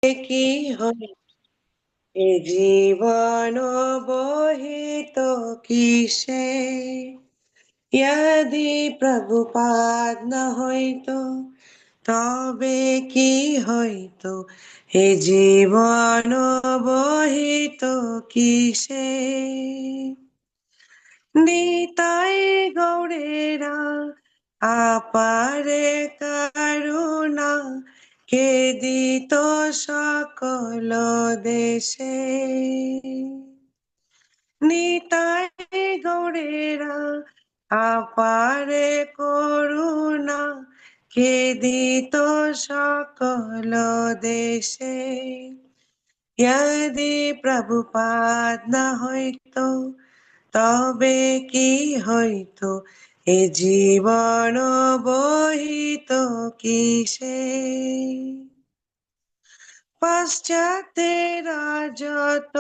কি হয় এ জীবন বহিত কিসে यदि প্রভুপাদ না হইতো তবে কি হইতো এ জীবন বহিত কিসে নিতাই গৌরেরা আপারে করুণা কে দিত সকল দেশে নিতাই গৌরেরা আপারে করুণা কে দিত সকল দেশে यदि প্রভুপাদ না হইতো তবে কি হইতো এ জীবন বহিত কিসে পাশ্চাত্যেরা যত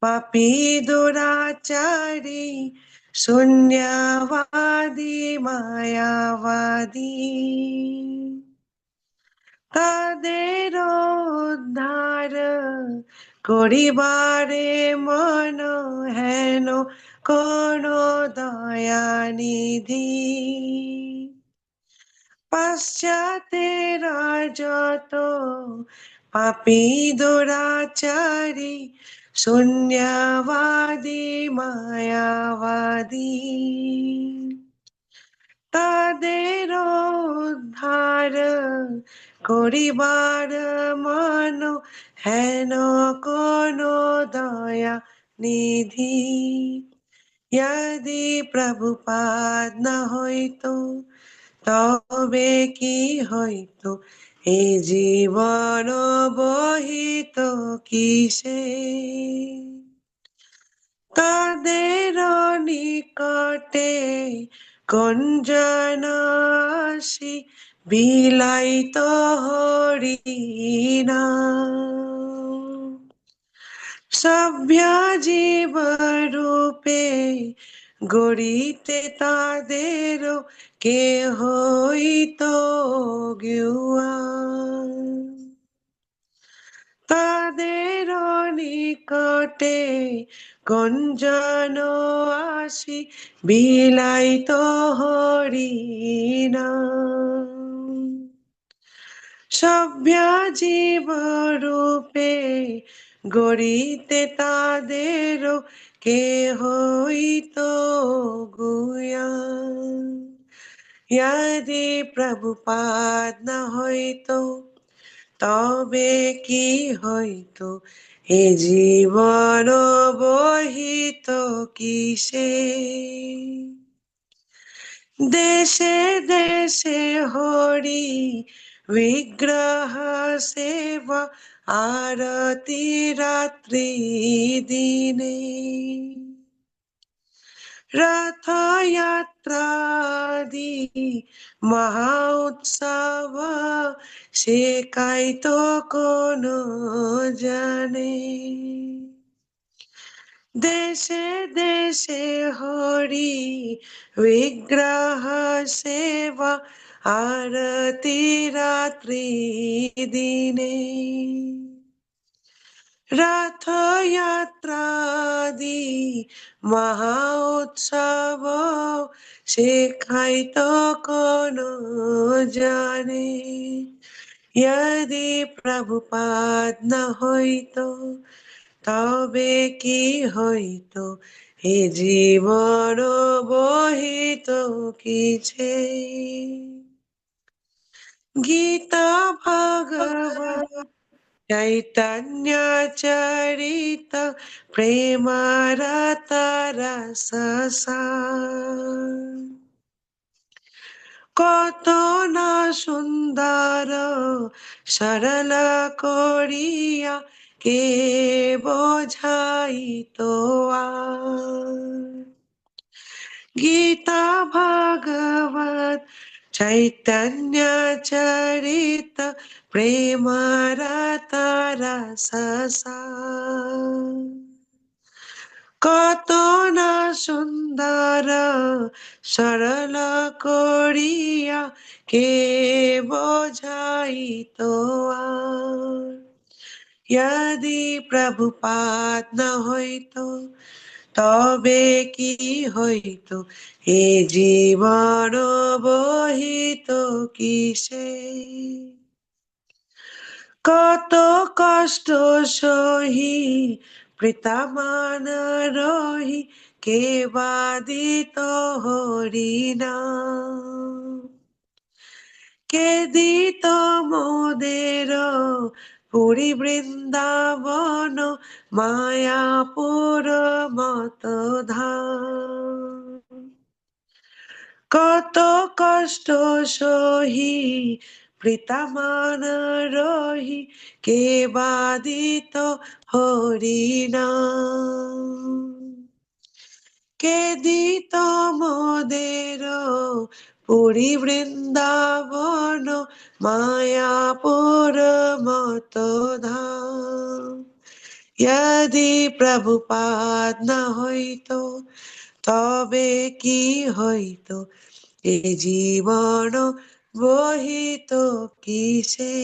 পাপী দুরাচারী শূন্যবাদী মায়াবাদী তাদের উদ্ধার করিবারে মন হেন কোন দয়ানিধি পাশ্চাত্যেরা যত পাপী দুরাচারী শূন্যবাদী মায়াবাদী তাদের উদ্ধার করিবার মন হেন কোন দয়া নিধি यदि প্রভুপাদ না হইতো তবে কি হইতো এ জীবন বহিত কিসে তাদের নিকটে গঞ্জনাসি বিলাইত হরিণা সভ্য জীব রূপে গড়িতে তাদের কে হইত গিয়া তাদের নিকটে গঞ্জন আসি বিলাইত হরিণা সভ্য জীব রূপে গড়িতে তাদের কে হইত গুয়া यदि প্রভুপাদ না হইতো তবে কি হইতো এ জীবন বহিত কিসে দেশে দেশে হরি বিগ্রহ সেবা আরতি রাত্রি দিনে রথযাত্রাদি মহা উৎসব শেখাইতো কোন জানে দেশে দেশে হরি বিগ্রহ সেবা আরতি রাত্রি দিনে রথযাত্রাদি মহা উৎসব শেখাইতো কোন জানে यदि প্রভুপাদ না হইতো তবে কি হইতো এ জীবন বহিত কিছে গীতা ভগবত চৈতন্য চরিত প্রেমারত রস কত না সুন্দর সরল করিয়া কে বোঝাইতো গীতা ভাগবত চৈতন্য চরিত প্রেমারত রস কত না সুন্দর সরল করিয়া কে বোঝাইত আর यदि प्रभुपाद न হইতো তবে কি হইতো এ জীবন বহিত কিসে কত কষ্ট সহি প্রীতামান রহি কে বাদিত হরিনা কে দিত মোদের পুরী বৃন্দাবন মায়াপুর মত ধাম কত কষ্ট সহি প্রীতামান রহি কে বাদিত হরিনাম কে দিত মোদের পুরী বৃন্দাবন মায়াপুর মত ধাম यदि প্রভুপাদ না হইতো তবে কি হইতো এ জীবন বহিত কিসে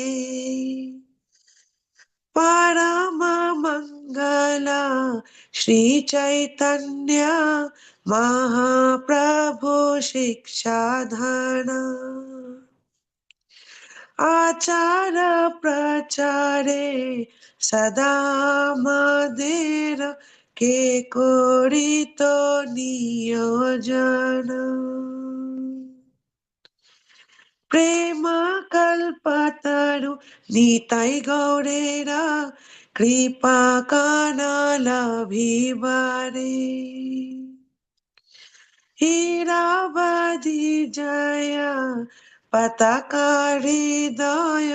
परम मंगला श्री चैतन्य महाप्रभु शिक्षाधन आचार प्रचारे सदा मदेर के करित नियोजन প্রেম কল্পতরু নিতাই গৌরেরা কৃপা কানাল ভিবারে হীরাবাদী জয় পতাকা হৃদয়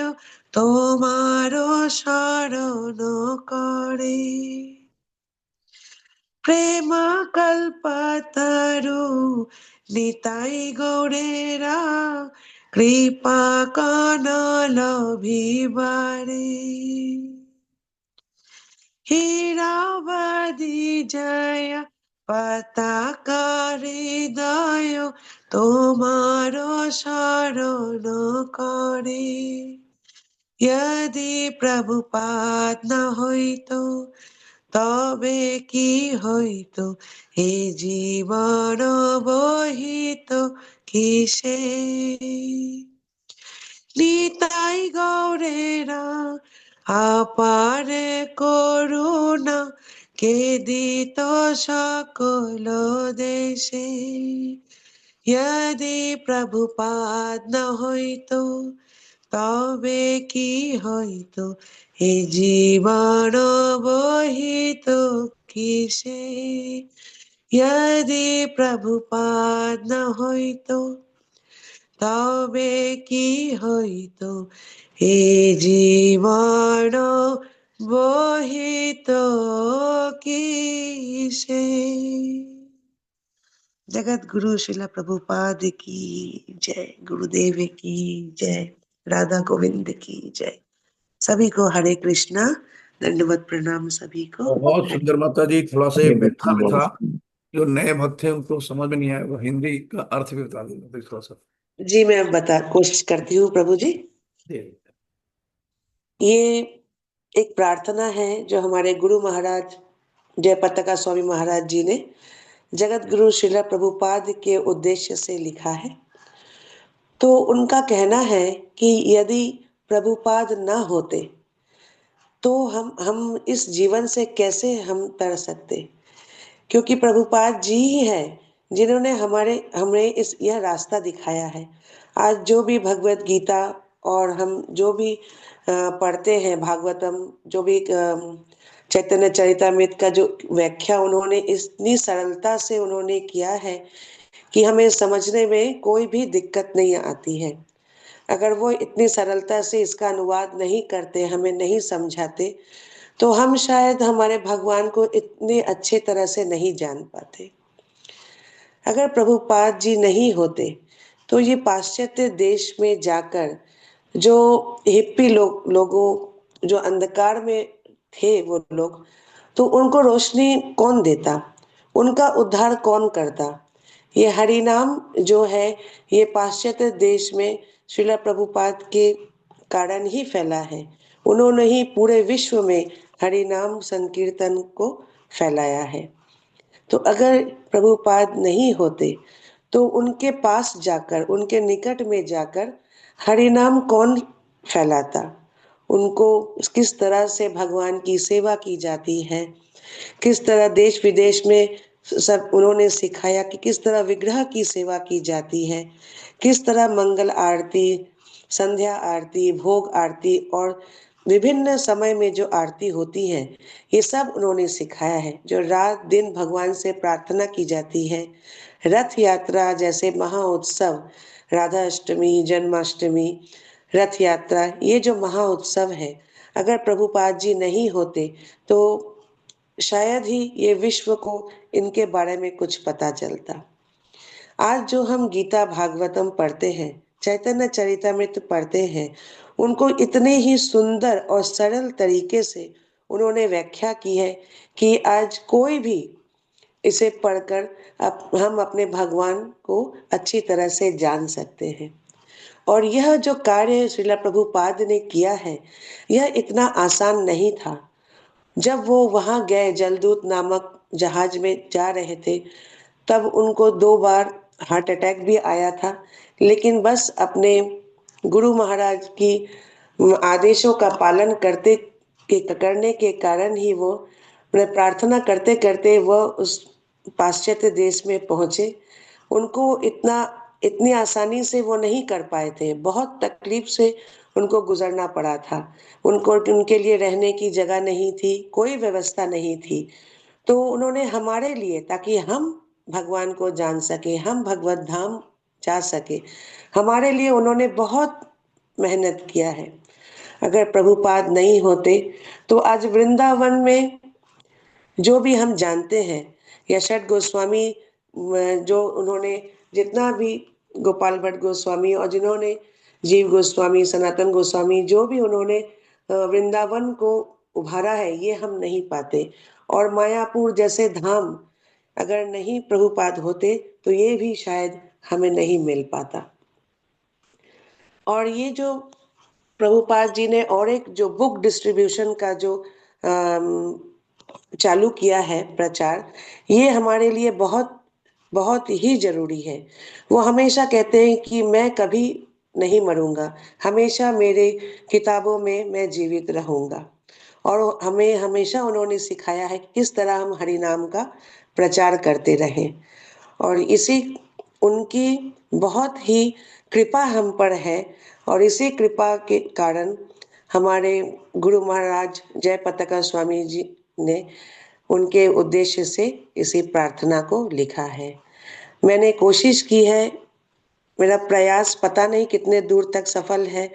তোমার শরণ করে প্রেম কল্পতরু নিতাই গৌরেরা কৃপা কানল ভিবারে হীরাবাদী জয় পতাকা হৃদয় তোমার শরণ করে यदि প্রভুপাদ না হইতো তবে কি হইতো এ জীবন বহিত কিসে নিতাই গৌরেরা আপারে করুণা কে দিত সকল দেশে यदि প্রভুপাদ না হইতো তবে কি হইতো এ জীবন বহিত কিসে यदि প্রভুপাদ না হইতো তবে কি হইতো এ জীবন বহিত কিসে जगत गुरु शिला प्रभुपाद की जय, गुरुदेव की जय, राधा गोविंद की जय। सभी को हरे कृष्णा, दंडवत प्रणाम सभी को। बहुत सुंदर माता जी। थोड़ा सा बैठा में था, जो नए भक्त थे उनको समझ में नहीं आया, वो हिंदी का अर्थ भी बता देना थोड़ा सा। जी मैं बता कोशिश करती हूँ प्रभु जी। ये एक प्रार्थना है जो हमारे गुरु महाराज जय पताका स्वामी महाराज जी ने जगत गुरु श्रीला प्रभुपाद के उद्देश्य से लिखा है। तो उनका कहना है कि यदि प्रभुपाद न होते तो हम इस जीवन से कैसे हम तर सकते, क्योंकि प्रभुपाद जी ही है जिन्होंने हमें यह रास्ता दिखाया है। आज जो भी भगवत गीता और हम जो भी पढ़ते हैं भागवतम, जो भी चैतन्य चरितामृत का जो व्याख्या उन्होंने इतनी सरलता से उन्होंने किया है कि हमें समझने में कोई भी दिक्कत नहीं आती है। अगर वो इतनी सरलता से इसका अनुवाद नहीं करते, हमें नहीं समझाते, तो हम शायद हमारे भगवान को इतने अच्छे तरह से नहीं जान पाते। अगर प्रभुपाद जी नहीं होते तो ये पाश्चात्य देश में जाकर जो हिप्पी लोगों जो अंधकार में थे वो लोग, तो उनको रोशनी कौन देता, उनका उद्धार कौन करता। ये हरि नाम जो है, ये पाश्चात्य देश में श्रील प्रभुपाद के कारण ही फैला है। उन्होंने ही पूरे विश्व में हरि नाम संकीर्तन को फैलाया है। तो अगर प्रभुपाद नहीं होते तो उनके पास जाकर, उनके निकट में जाकर हरि नाम कौन फैलाता। उनको किस तरह से भगवान की सेवा की जाती है, किस तरह देश विदेश में सब उन्होंने सिखाया कि किस तरह विग्रह की सेवा की जाती है, किस तरह मंगल आरती, संध्या आरती, भोग आरती और विभिन्न समय में जो आरती होती है, ये सब उन्होंने सिखाया है। जो रात दिन भगवान से प्रार्थना की जाती है, रथ यात्रा जैसे महाउत्सव, राधा अष्टमी, जन्माष्टमी, रथ यात्रा, ये जो महाउत्सव है, अगर प्रभुपाद जी नहीं होते तो शायद ही ये विश्व को इनके बारे में कुछ पता चलता। आज जो हम गीता भागवतम पढ़ते हैं, चैतन्य चरितामृत पढ़ते हैं, उनको इतने ही सुंदर और सरल तरीके से उन्होंने व्याख्या की है कि आज कोई भी इसे पढ़कर हम अपने भगवान को अच्छी तरह से जान सकते हैं। और यह जो कार्य श्रील प्रभुपाद ने किया है, यह इतना आसान नहीं था। जब वो वहां गए, जलदूत नामक जहाज में जा रहे थे, तब उनको 2 बार हार्ट अटैक भी आया था। लेकिन बस अपने गुरु महाराज की आदेशों का पालन करने के कारण ही वो प्रार्थना करते करते वह उस पाश्चात्य देश में पहुंचे। उनको इतनी आसानी से वो नहीं कर पाए थे, बहुत तकलीफ से उनको गुजरना पड़ा था। उनको उनके लिए रहने की जगह नहीं थी, कोई व्यवस्था नहीं थी। तो उन्होंने हमारे लिए, ताकि हम भगवान को जान सके, हम भगवत धाम जा सके, हमारे लिए उन्होंने बहुत मेहनत किया है। अगर प्रभुपाद नहीं होते तो आज वृंदावन में जो भी हम जानते हैं, या षट गोस्वामी, जो उन्होंने जितना भी, गोपाल भट्ट गोस्वामी और जिन्होंने जीव गोस्वामी, सनातन गोस्वामी, जो भी उन्होंने वृंदावन को उभारा है, ये हम नहीं पाते। और मायापुर जैसे धाम अगर नहीं प्रभुपाद होते तो ये भी शायद हमें नहीं मिल पाता। और ये जो प्रभुपाद जी ने और एक जो बुक डिस्ट्रीब्यूशन का जो चालू किया है प्रचार, ये हमारे लिए बहुत बहुत ही जरूरी है। वो हमेशा कहते हैं कि मैं कभी नहीं मरूंगा, हमेशा मेरे किताबों में मैं जीवित रहूंगा। और हमें हमेशा उन्होंने सिखाया है कि किस तरह हम हरि नाम का प्रचार करते रहें। और इसी उनकी बहुत ही कृपा हम पर है। और इसी कृपा के कारण हमारे गुरु महाराज जय पताका स्वामी जी ने उनके उद्देश्य से इसी प्रार्थना को लिखा है। मैंने कोशिश की है, मेरा प्रयास पता नहीं कितने दूर तक सफल है।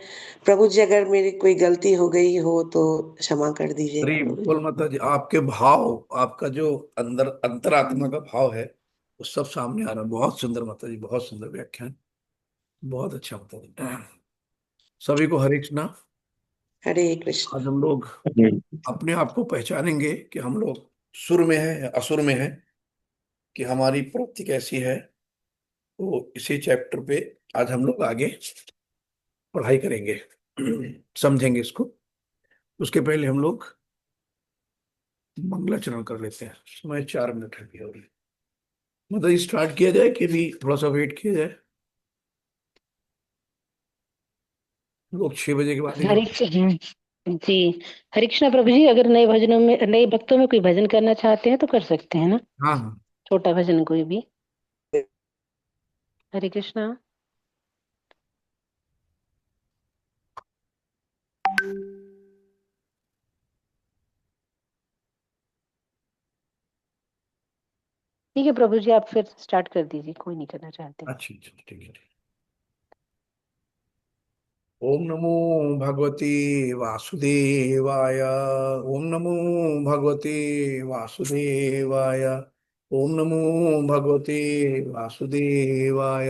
प्रभु जी, अगर मेरी कोई गलती हो गई हो तो क्षमा कर दीजिएगा अरे प्रभु जी। बोल माता जी, आपके भाव, आपका जो अंदर अंतरात्मा का भाव है, वो सब सामने आ रहा है। बहुत सुंदर माता जी, बहुत सुंदर व्याख्यान, बहुत अच्छा माता जी। सभी को हरे कृष्णा। हरे कृष्ण। आज हम लोग अपने आप को पहचानेंगे कि हम लोग सुर में है या असुर में है, कि हमारी प्रवृत्ति कैसी है। तो इसी चैप्टर पे आज हम लोग आगे पढ़ाई करेंगे, समझेंगे इसको। उसके पहले हम लोग मंगलाचरण कर लेते हैं। समय 4 मिनट है अभी। और मतलब स्टार्ट किया जाए कि भी थोड़ा सा वेट किया जाए? लोग 6 बजे के बाद ही। हरे कृष्ण जी। हरे कृष्णा प्रभु जी, अगर नए भजनों में, नए भक्तों में कोई भजन करना चाहते हैं तो कर सकते हैं ना, हाँ हाँ। छोटा भजन कोई भी। हरे कृष्णा। ठीक है प्रभु जी, आप फिर स्टार्ट कर दीजिए, कोई नहीं करना चाहते। अच्छा अच्छा, ठीक है। ओम नमो भगवते वासुदेवाय। ओम नमो भगवते वासुदेवाय। ओम नमो भगवते वासुदेवाय।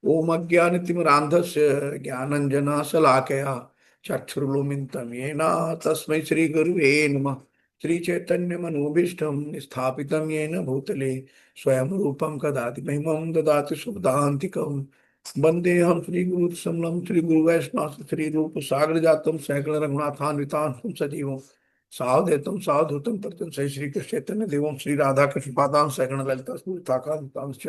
ओम अज्ञानतिमिरान्धस्य ज्ञानञ्जनशलाकया चक्षुर्लुमिन्तं येन तस्मै श्रीगुरुवे नमः। श्री चैतन्य मनोभीष्टम स्थापितम येन भूतले स्वयं रूपम कदाति महिमं ददाति शुद्धांतिकम वंदेहम श्री गुरु समलम श्री गुरु वैष्णव श्री रूप सागर जातम सहगण रघुनाथान्वितां सजीवम सावधेतम सावधूतम तत्तम सही श्री कृष्ण चैतन्य देवम श्री राधा कृष्ण पादां सहगण ललिता स्फूर्ताकांतांश्च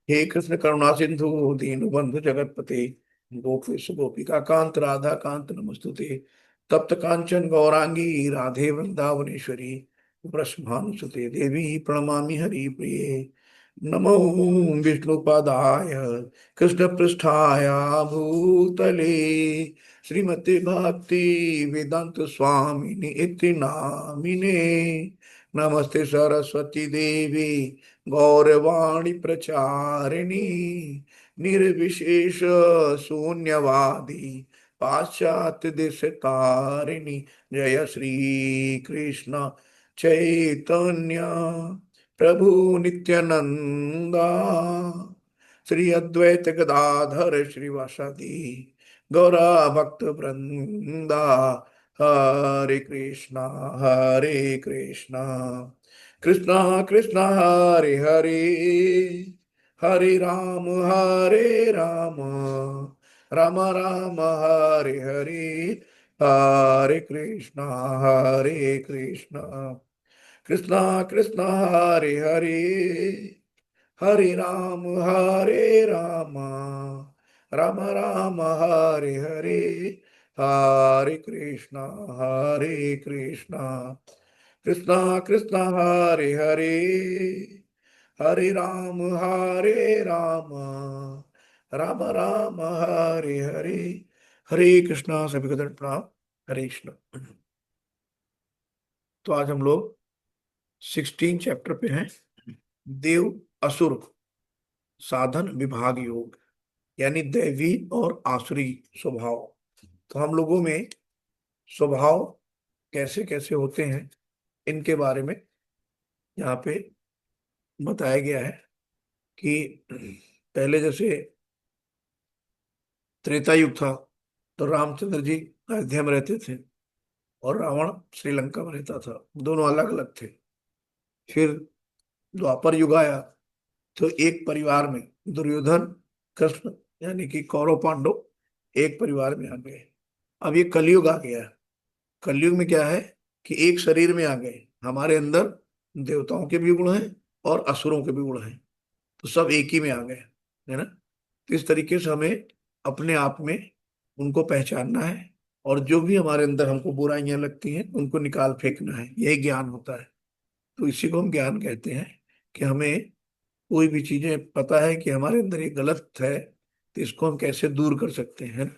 हे कृष्ण करुणा सिंधु दीन बंधु जगतपते गोपेश गोपिका कांत राधा कांत नमस्तुते तप्त कांचन गौरांगी राधे वृंदावनेश्वरी ब्रह्मानुसुते देवी प्रणमामि हरि प्रिये नमो विष्णुपादाय कृष्ण पृष्ठाय भूतले श्रीमते भक्ति वेदांत स्वामिनि इति नामिने नमस्ते सरस्वती देवी गौरवाणी प्रचारिणी निर्विशेष शून्यवादी पाश्चात्य देश तारिणी जय श्री कृष्ण चैतन्य प्रभु नित्यानंदा श्री अद्वैत गदाधर श्रीवासादि गौरा भक्त वृंदा हरे कृष्णा कृष्णा कृष्णा हरे हरे हरे राम राम राम हरे हरे हरे कृष्णा कृष्णा कृष्णा हरे हरे हरे राम राम राम हरे हरे हरे कृष्णा कृष्णा कृष्णा हरे राम राम राम हरे हरे कृष्णा। सभी को दंड प्रणाम। हरे कृष्ण। तो आज हम लोग 16 चैप्टर पे हैं। देव असुर साधन विभाग योग, यानी दैवी और आसुरी स्वभाव। तो हम लोगों में स्वभाव कैसे कैसे होते हैं, इनके बारे में यहाँ पे बताया गया है कि पहले जैसे त्रेता युग था तो रामचंद्र जी अयोध्या में रहते थे और रावण श्रीलंका में रहता था, दोनों अलग अलग थे। फिर द्वापर युग आया तो एक परिवार में दुर्योधन कृष्ण यानी कि कौरव पांडव एक परिवार में आ गए। अब ये कलयुग आ गया। कलयुग में क्या है कि एक शरीर में आ गए। हमारे अंदर देवताओं के भी गुण हैं और असुरों के भी गुण हैं, तो सब एक ही में आ गए, है ना। तो इस तरीके से हमें अपने आप में उनको पहचानना है और जो भी हमारे अंदर हमको बुराइयां लगती हैं उनको निकाल फेंकना है। यही ज्ञान होता है। तो इसी को हम ज्ञान कहते हैं कि हमें कोई भी चीजें पता है कि हमारे अंदर ये गलत है तो इसको हम कैसे दूर कर सकते हैं।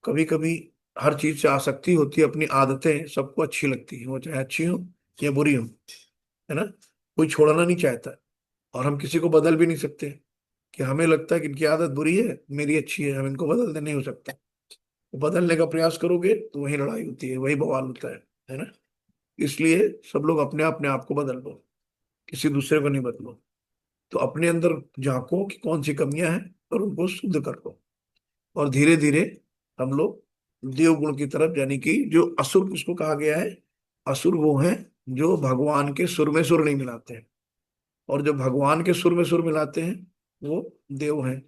कभी कभी हर चीज से आसक्ति होती है, अपनी आदतें सबको अच्छी लगती हैं, वो चाहे अच्छी हो या बुरी हो, है ना। कोई छोड़ना नहीं चाहता और हम किसी को बदल भी नहीं सकते कि हमें लगता है कि इनकी आदत बुरी है, मेरी अच्छी है, हम इनको बदलते नहीं हो सकता। तो बदलने का प्रयास करोगे तो वही लड़ाई होती है, वही बवाल होता है ना। इसलिए सब लोग अपने आप को बदल लो, किसी दूसरे को नहीं बदलो। तो अपने अंदर झांको कि कौन सी कमियां हैं और उनको शुद्ध कर लो और धीरे धीरे हम लोग देव गुण की तरफ, यानी कि जो असुर किसको कहा गया है, असुर वो हैं जो भगवान के सुर में सुर नहीं मिलाते हैं, और जो भगवान के सुर में सुर मिलाते हैं वो देव हैं।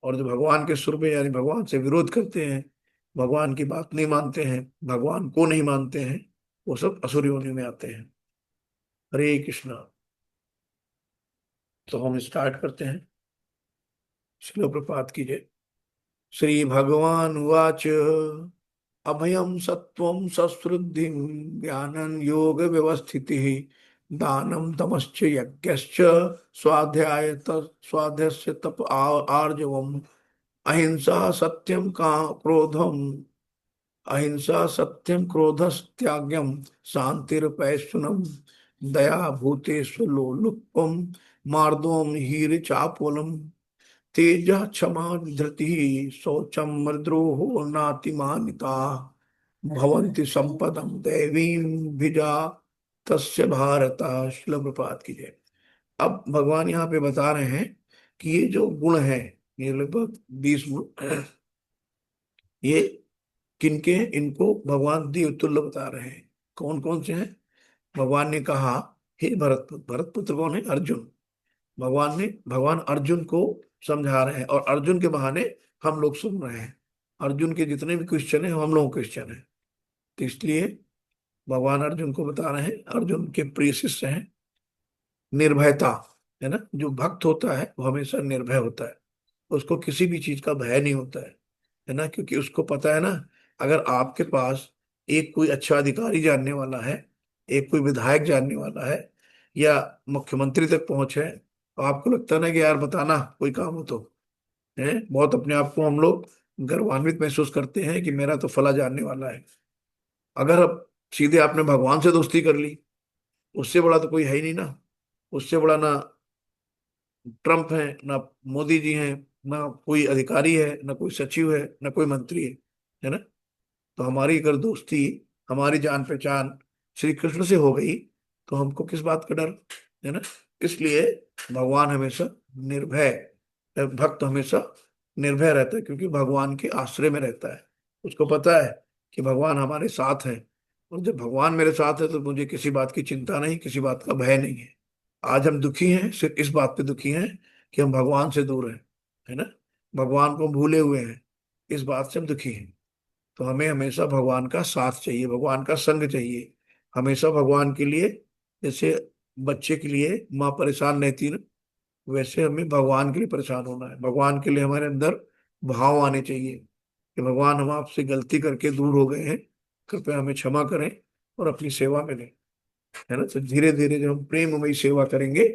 और जो भगवान के सुर में यानी भगवान से विरोध करते हैं, भगवान की बात नहीं मानते हैं, भगवान को नहीं मानते हैं, वो सब असुर योनि में आते हैं। हरे कृष्णा। तो हम स्टार्ट करते हैं। श्रील प्रपात कीजिए। श्री भगवान उवाच अभयं सत्वं सश्रुद्धिं ज्ञानं योग व्यवस्थितिः दानं दमश्च यज्ञश्च स्वाध्यायस्य तप आर्जवम् अहिंसा सत्यं का क्रोधम अहिंसा सत्यं क्रोधस्त्याग्यं शांतिरपैशुनम दया भूतेषु लोलुप्पम मार्दवम हीर चापोलम तेज क्षमा धृति शौचम मद्रोहो नातिमानिता भवन्ति संपदम दैवीं भिजा तस्य भारत। श्रील प्रपात की जय। अब भगवान यहाँ पे बता रहे हैं कि ये जो गुण है, ये लगभग 20 गुण, ये किनके हैं, इनको भगवान देव तुल्य बता रहे हैं। कौन कौन से हैं? भगवान ने कहा, हे भरत पुत्र। भरत पुत्र कौन है? अर्जुन। भगवान अर्जुन को समझा रहे हैं और अर्जुन के बहाने हम लोग सुन रहे हैं। अर्जुन के जितने भी क्वेश्चन है हम लोग क्वेश्चन है, तो इसलिए भगवान अर्जुन को बता रहे हैं, अर्जुन के प्रिय शिष्य हैं। निर्भयता, है ना, जो भक्त होता है वो हमेशा निर्भय होता है, उसको किसी भी चीज का भय नहीं होता है ना, क्योंकि उसको पता है ना, अगर आपके पास एक कोई अच्छा अधिकारी जानने वाला है, एक कोई विधायक जानने वाला है, या मुख्यमंत्री तक पहुंच है, तो आपको लगता है ना कि यार बताना कोई काम हो तो, है बहुत अपने आप को हम लोग गर्वान्वित महसूस करते हैं कि मेरा तो फला जानने वाला है। अगर अब सीधे आपने भगवान से दोस्ती कर ली, उससे बड़ा तो कोई है ही नहीं ना। उससे बड़ा ना ट्रम्प है, ना मोदी जी हैं, ना कोई अधिकारी है, ना कोई सचिव है, ना कोई मंत्री है ना। तो हमारी अगर दोस्ती, हमारी जान पहचान श्री कृष्ण से हो गई, तो हमको किस बात का डर, है ना। इसलिए भगवान हमेशा निर्भय, भक्त हमेशा निर्भय रहता है, क्योंकि भगवान के आश्रय में रहता है। उसको पता है कि भगवान हमारे साथ है, और जब भगवान मेरे साथ है तो मुझे किसी बात की चिंता नहीं, किसी बात का भय नहीं है। आज हम दुखी हैं, सिर्फ इस बात पे दुखी हैं कि हम भगवान से दूर हैं, है ना, भगवान को भूले हुए हैं, इस बात से हम दुखी हैं। तो हमें हमेशा भगवान का साथ चाहिए, भगवान का संग चाहिए, हमेशा भगवान के लिए। जैसे बच्चे के लिए माँ परेशान रहती है ना, वैसे हमें भगवान के लिए परेशान होना है। भगवान के लिए हमारे अंदर भाव आने चाहिए कि भगवान हम आपसे गलती करके दूर हो गए हैं, कृपया हमें क्षमा करें और अपनी सेवा में लें, है ना। तो धीरे धीरे जब हम प्रेममयी सेवा करेंगे,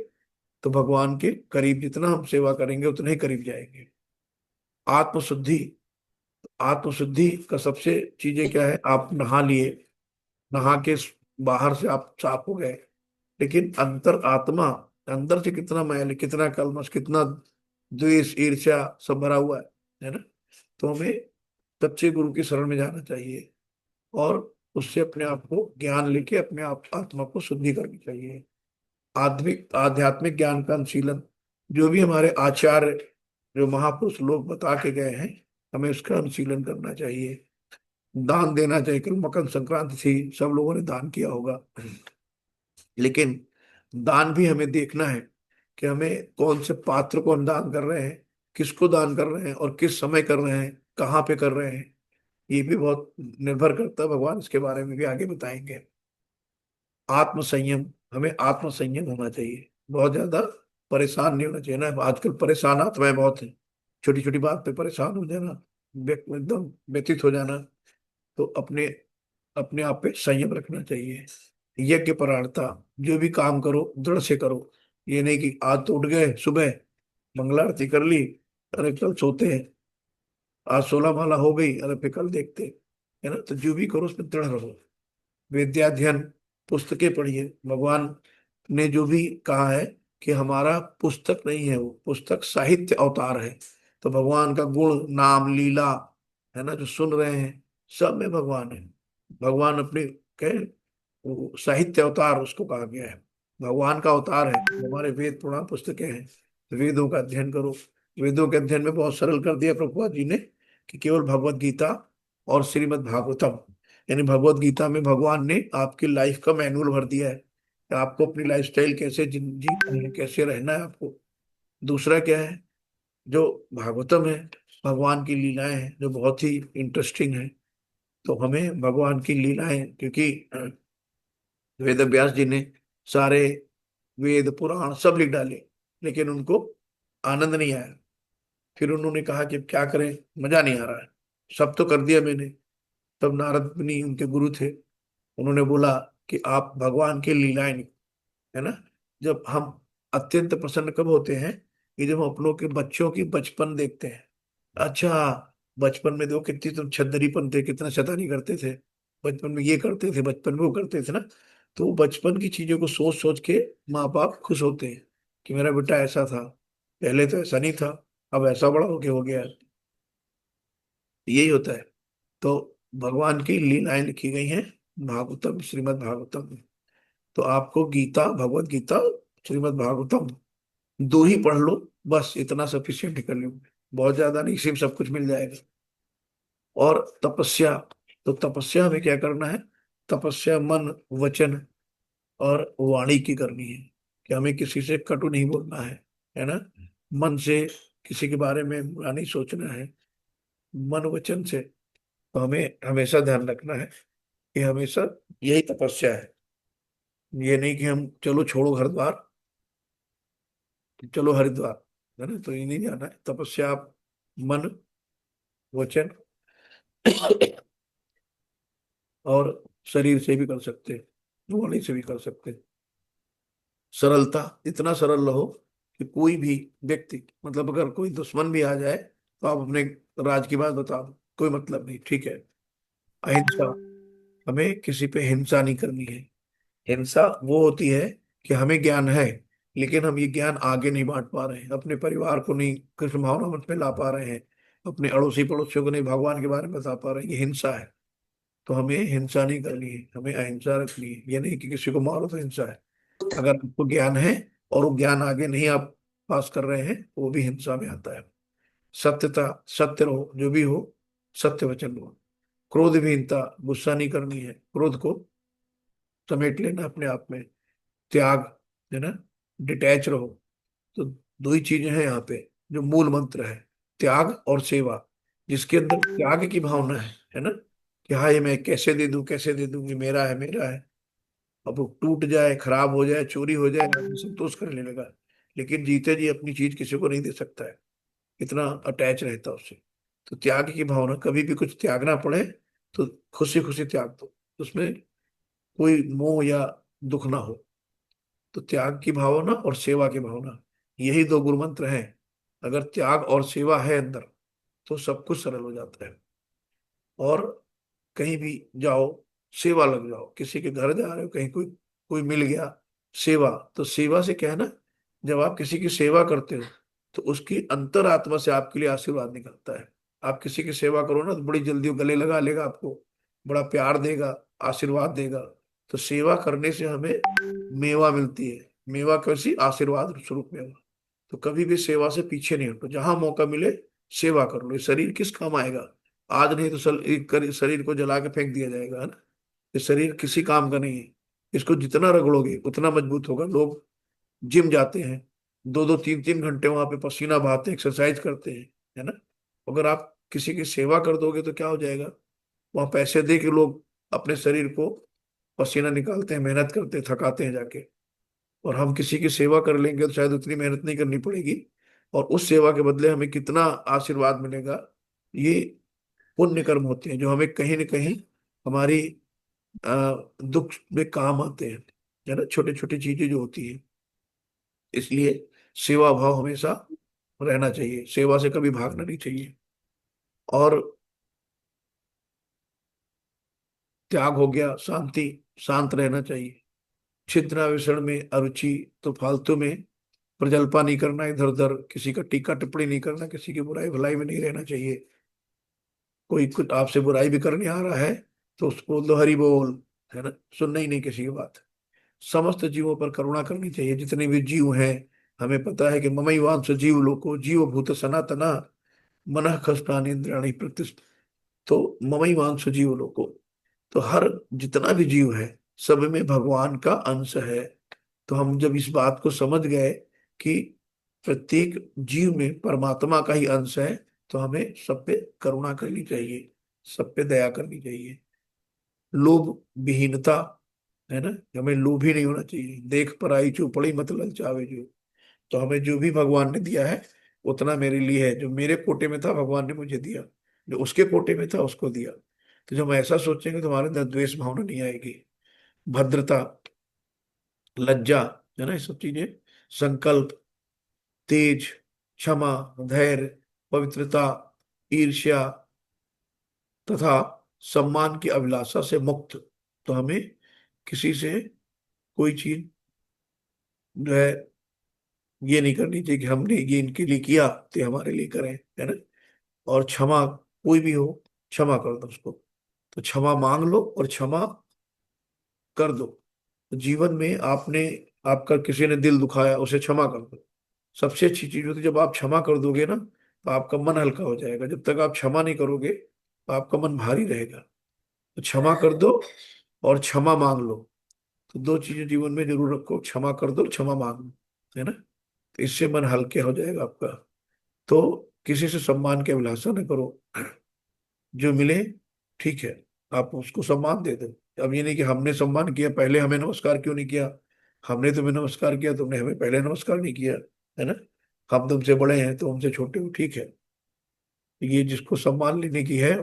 तो भगवान के करीब जितना हम सेवा करेंगे उतने ही करीब जाएंगे। आत्मशुद्धि, आत्मशुद्धि का सबसे चीजें क्या है? आप नहा लिए, नहा के बाहर से आप साफ हो गए, लेकिन अंतर आत्मा, अंदर से कितना मैल, कितना कलमश, कितना द्वेष ईर्ष्या सब भरा हुआ है ना। तो हमें सच्चे गुरु की शरण में जाना चाहिए और उससे अपने आप को ज्ञान लेके अपने आप आत्मा को शुद्धि करनी चाहिए। आध्यात्मिक ज्ञान का अनुशीलन, जो भी हमारे आचार्य, जो महापुरुष लोग बता के गए हैं, हमें उसका अनुशीलन करना चाहिए। दान देना चाहिए। कल मकर संक्रांति थी, सब लोगों ने दान किया होगा, लेकिन दान भी हमें देखना है कि हमें कौन से पात्र को हम दान कर रहे हैं, किसको दान कर रहे हैं और किस समय कर रहे हैं, कहाँ पे कर रहे हैं, ये भी बहुत निर्भर करता है। भगवान इसके बारे में भी आगे बताएंगे। आत्म संयम, हमें आत्म संयम होना चाहिए, बहुत ज्यादा परेशान नहीं होना चाहिए ना। आजकल परेशान आत्माएं बहुत हैं, छोटी छोटी बात पे परेशान हो जाना, एकदम व्यतीत हो जाना। तो अपने अपने आप पे संयम रखना चाहिए। यज्ञ परायणता, जो भी काम करो दृढ़ से करो। ये नहीं कि आज तो उठ गए सुबह, मंगला आरती कर ली, अरे कल सोते हैं, आज 16 माला हो गई, अरे फिर कल देखते, है ना। तो जो भी करो उसमें दृढ़ रहो। विद्याध्ययन, पुस्तकें पढ़िए। भगवान ने जो भी कहा है कि हमारा पुस्तक नहीं है, वो पुस्तक साहित्य अवतार है। तो भगवान का गुण नाम लीला, है ना, जो सुन रहे हैं, सब में भगवान है। भगवान अपने कहे, वो साहित्य अवतार उसको कहा गया है, भगवान का अवतार है। हमारे वेद पुराण पुस्तकें हैं, वेदों का अध्ययन करो। वेदों के अध्ययन में बहुत सरल कर दिया प्रभुपाद जी ने कि केवल भगवत गीता और श्रीमद् भागवतम, यानी भगवत गीता में भगवान ने आपकी लाइफ का मैनुअल भर दिया है कि आपको अपनी लाइफस्टाइल कैसे जीनी है, कैसे रहना है आपको। दूसरा क्या है? जो भागवतम है, भगवान की लीलाएं हैं जो बहुत ही इंटरेस्टिंग है। तो हमें भगवान की लीलाएं, क्योंकि वेद व्यास जी ने सारे वेद पुराण सब लिख डाले, लेकिन उनको आनंद नहीं आया। फिर उन्होंने कहा कि अब क्या करें, मजा नहीं आ रहा है, सब तो कर दिया मैंने। तब नारद मुनि उनके गुरु थे, उन्होंने बोला कि आप भगवान की लीलाएं लिखो, है ना। जब हम अत्यंत प्रसन्न कब होते हैं कि जब हम अपनों के बच्चों की बचपन देखते हैं। अच्छा, बचपन में देखो कितनी तुम छदरीपन थे, कितना शैतानी करते थे, बचपन में ये करते थे, बचपन में वो करते थे ना। तो बचपन की चीजों को सोच सोच के माँ बाप खुश होते हैं कि मेरा बेटा ऐसा था, पहले तो ऐसा नहीं था, अब ऐसा बड़ा होके हो गया है। यही होता है। तो भगवान की लीलाएं लिखी गई हैं भागवतम, श्रीमद् भागवतम में। तो आपको गीता, भगवत गीता, श्रीमद् भागवतम दो ही पढ़ लो, बस इतना सफिशियंट कर लो। बहुत ज्यादा नहीं, इसी में सब कुछ मिल जाएगा। और तपस्या, तो तपस्या में क्या करना है? तपस्या मन वचन और वाणी की करनी है कि हमें किसी से कटु नहीं बोलना है ना। मन से किसी के बारे में बुरा नहीं सोचना है, मन वचन से। तो हमें हमेशा ध्यान रखना है कि हमेशा यही तपस्या है। ये नहीं कि हम चलो छोड़ो घर द्वार, चलो हरिद्वार, है ना, तो ये नहीं जाना है। तपस्या आप मन वचन और शरीर से भी कर सकते हैं, वाणी से भी कर सकते हैं। सरलता, इतना सरल रहो कि कोई भी व्यक्ति, मतलब अगर कोई दुश्मन भी आ जाए तो आप अपने राज की बात बता दो, कोई मतलब नहीं, ठीक है। अहिंसा, हमें किसी पे हिंसा नहीं करनी है। हिंसा वो होती है कि हमें ज्ञान है लेकिन हम ये ज्ञान आगे नहीं बांट पा रहे हैं, अपने परिवार को नहीं कृष्ण भावना मत में ला पा रहे हैं, अपने अड़ोसी पड़ोसियों को नहीं भगवान के बारे में बता पा रहे हैं, ये हिंसा है। तो हमें हिंसा नहीं करनी है, हमें अहिंसा रखनी है। ये नहीं कि किसी को मारो तो हिंसा है। अगर आपको ज्ञान है और वो ज्ञान आगे नहीं आप पास कर रहे हैं तो वो भी हिंसा में आता है। सत्यता, सत्य रहो, जो भी हो सत्य वचन रहो। क्रोध विहीनता, गुस्सा नहीं करनी है, क्रोध को समेट लेना अपने आप में। त्याग, है ना, डिटैच रहो। तो दो ही चीजें हैं यहाँ पे जो मूल मंत्र है, त्याग और सेवा। जिसके अंदर त्याग की भावना है ना, कि हाँ ये मैं कैसे दे दूं, कैसे दे दूं, ये मेरा है, मेरा है। अब वो टूट जाए, खराब हो जाए, चोरी हो जाए, आदमी संतोष करने लगा, लेकिन जीते जी अपनी चीज किसी को नहीं दे सकता है, इतना अटैच रहता है उससे। तो त्याग की भावना, कभी भी कुछ त्यागना पड़े तो खुशी खुशी त्याग दो, उसमें कोई मोह या दुख ना हो। तो त्याग की भावना और सेवा की भावना, यही दो गुरु मंत्र हैं। अगर त्याग और सेवा है अंदर तो सब कुछ सरल हो जाता है। और कहीं भी जाओ, सेवा लग जाओ, किसी के घर जा रहे हो, कहीं कोई कोई मिल गया, सेवा। तो सेवा से क्या है ना, जब आप किसी की सेवा करते हो तो उसकी अंतरात्मा से आपके लिए आशीर्वाद निकलता है। आप किसी की सेवा करो ना तो बड़ी जल्दी वो गले लगा लेगा आपको, बड़ा प्यार देगा, आशीर्वाद देगा। तो सेवा करने से हमें मेवा मिलती है। मेवा कैसी, आशीर्वाद स्वरूप मेवा। तो कभी भी सेवा से पीछे नहीं हटो, जहां मौका मिले सेवा कर लो। ये शरीर किस काम आएगा, आज नहीं तो शरीर को जला के फेंक दिया जाएगा, है ना। ये शरीर किसी काम का नहीं है। इसको जितना रगड़ोगे उतना मजबूत होगा। लोग जिम जाते हैं, दो दो तीन तीन घंटे वहां पे पसीना बहाते हैं, एक्सरसाइज करते हैं, है ना। अगर आप किसी की सेवा कर दोगे तो क्या हो जाएगा, वहां पैसे दे के लोग अपने शरीर को पसीना निकालते हैं, मेहनत करते हैं, थकाते हैं जाके। और हम किसी की सेवा कर लेंगे तो शायद उतनी मेहनत नहीं करनी पड़ेगी, और उस सेवा के बदले हमें कितना आशीर्वाद मिलेगा। ये पुण्य कर्म होते हैं जो हमें कहीं ना कहीं हमारी दुख में काम आते हैं, है ना, छोटी छोटी चीजें जो होती है। इसलिए सेवा भाव हमेशा रहना चाहिए, सेवा से कभी भागना नहीं चाहिए। और त्याग हो गया, शांति, शांत रहना चाहिए। छिद्रा विषण में अरुचि, तो फालतू में प्रजल्पा नहीं करना, इधर उधर किसी का टीका टिप्पणी नहीं करना, किसी की बुराई भलाई में नहीं रहना चाहिए। कोई कुछ आपसे बुराई भी करने आ रहा है तो उसको बोल दो हरि बोल, है ना, सुनना ही नहीं किसी की बात। समस्त जीवों पर करुणा करनी चाहिए, जितने भी जीव हैं। हमें पता है कि ममई वांस जीव लोको जीव भूत सनातना मनः खष्टानि इंद्रियाणि प्रतिष्ठ। तो ममई वांस जीव लोको, तो हर जितना भी जीव है सब में भगवान का अंश है। तो हम जब इस बात को समझ गए कि प्रत्येक जीव में परमात्मा का ही अंश है, तो हमें सब पे करुणा करनी चाहिए, सब पे दया करनी चाहिए। लोभ विहीनता, है ना, हमें लोभी नहीं होना चाहिए। देख पराई चौपड़ी मत ललचावे जो। तो हमें जो भी भगवान ने दिया है उतना मेरे लिए है, जो मेरे कोटे में था भगवान ने मुझे दिया, जो उसके कोटे में था उसको दिया। तो जब हम ऐसा सोचेंगे तो हमारे अंदर द्वेष भावना नहीं आएगी। भद्रता, लज्जा, है ना, ये सब चीजें, संकल्प, तेज, क्षमा, धैर्य, पवित्रता, ईर्ष्या तथा सम्मान की अभिलाषा से मुक्त। तो हमें किसी से कोई चीज जो है ये नहीं करनी चाहिए कि हमने ये इनके लिए किया तो ये हमारे लिए करें, है ना। और क्षमा, कोई भी हो क्षमा कर दो उसको। तो क्षमा मांग लो और क्षमा कर दो। तो जीवन में आपने, आपका किसी ने दिल दुखाया उसे क्षमा कर दो। सबसे अच्छी चीज होती है जब आप क्षमा कर दोगे ना तो आपका मन हल्का हो जाएगा। जब तक आप क्षमा नहीं करोगे तो आपका मन भारी रहेगा। तो क्षमा कर दो और क्षमा मांग लो। तो दो चीजें जीवन में जरूर रखो, क्षमा कर दो, क्षमा मांगो, है ना। तो इससे मन हल्के हो जाएगा आपका। तो किसी से सम्मान की अभिलाषा न करो, जो मिले ठीक है, आप उसको सम्मान दे दो। अब ये नहीं कि हमने सम्मान किया, पहले हमें नमस्कार क्यों नहीं किया, हमने तुम्हें नमस्कार किया, तुमने हमें पहले नमस्कार नहीं किया, है ना। हम तुमसे बड़े हैं, तो हमसे छोटे हो, ठीक है। ये जिसको सम्मान लेने की है,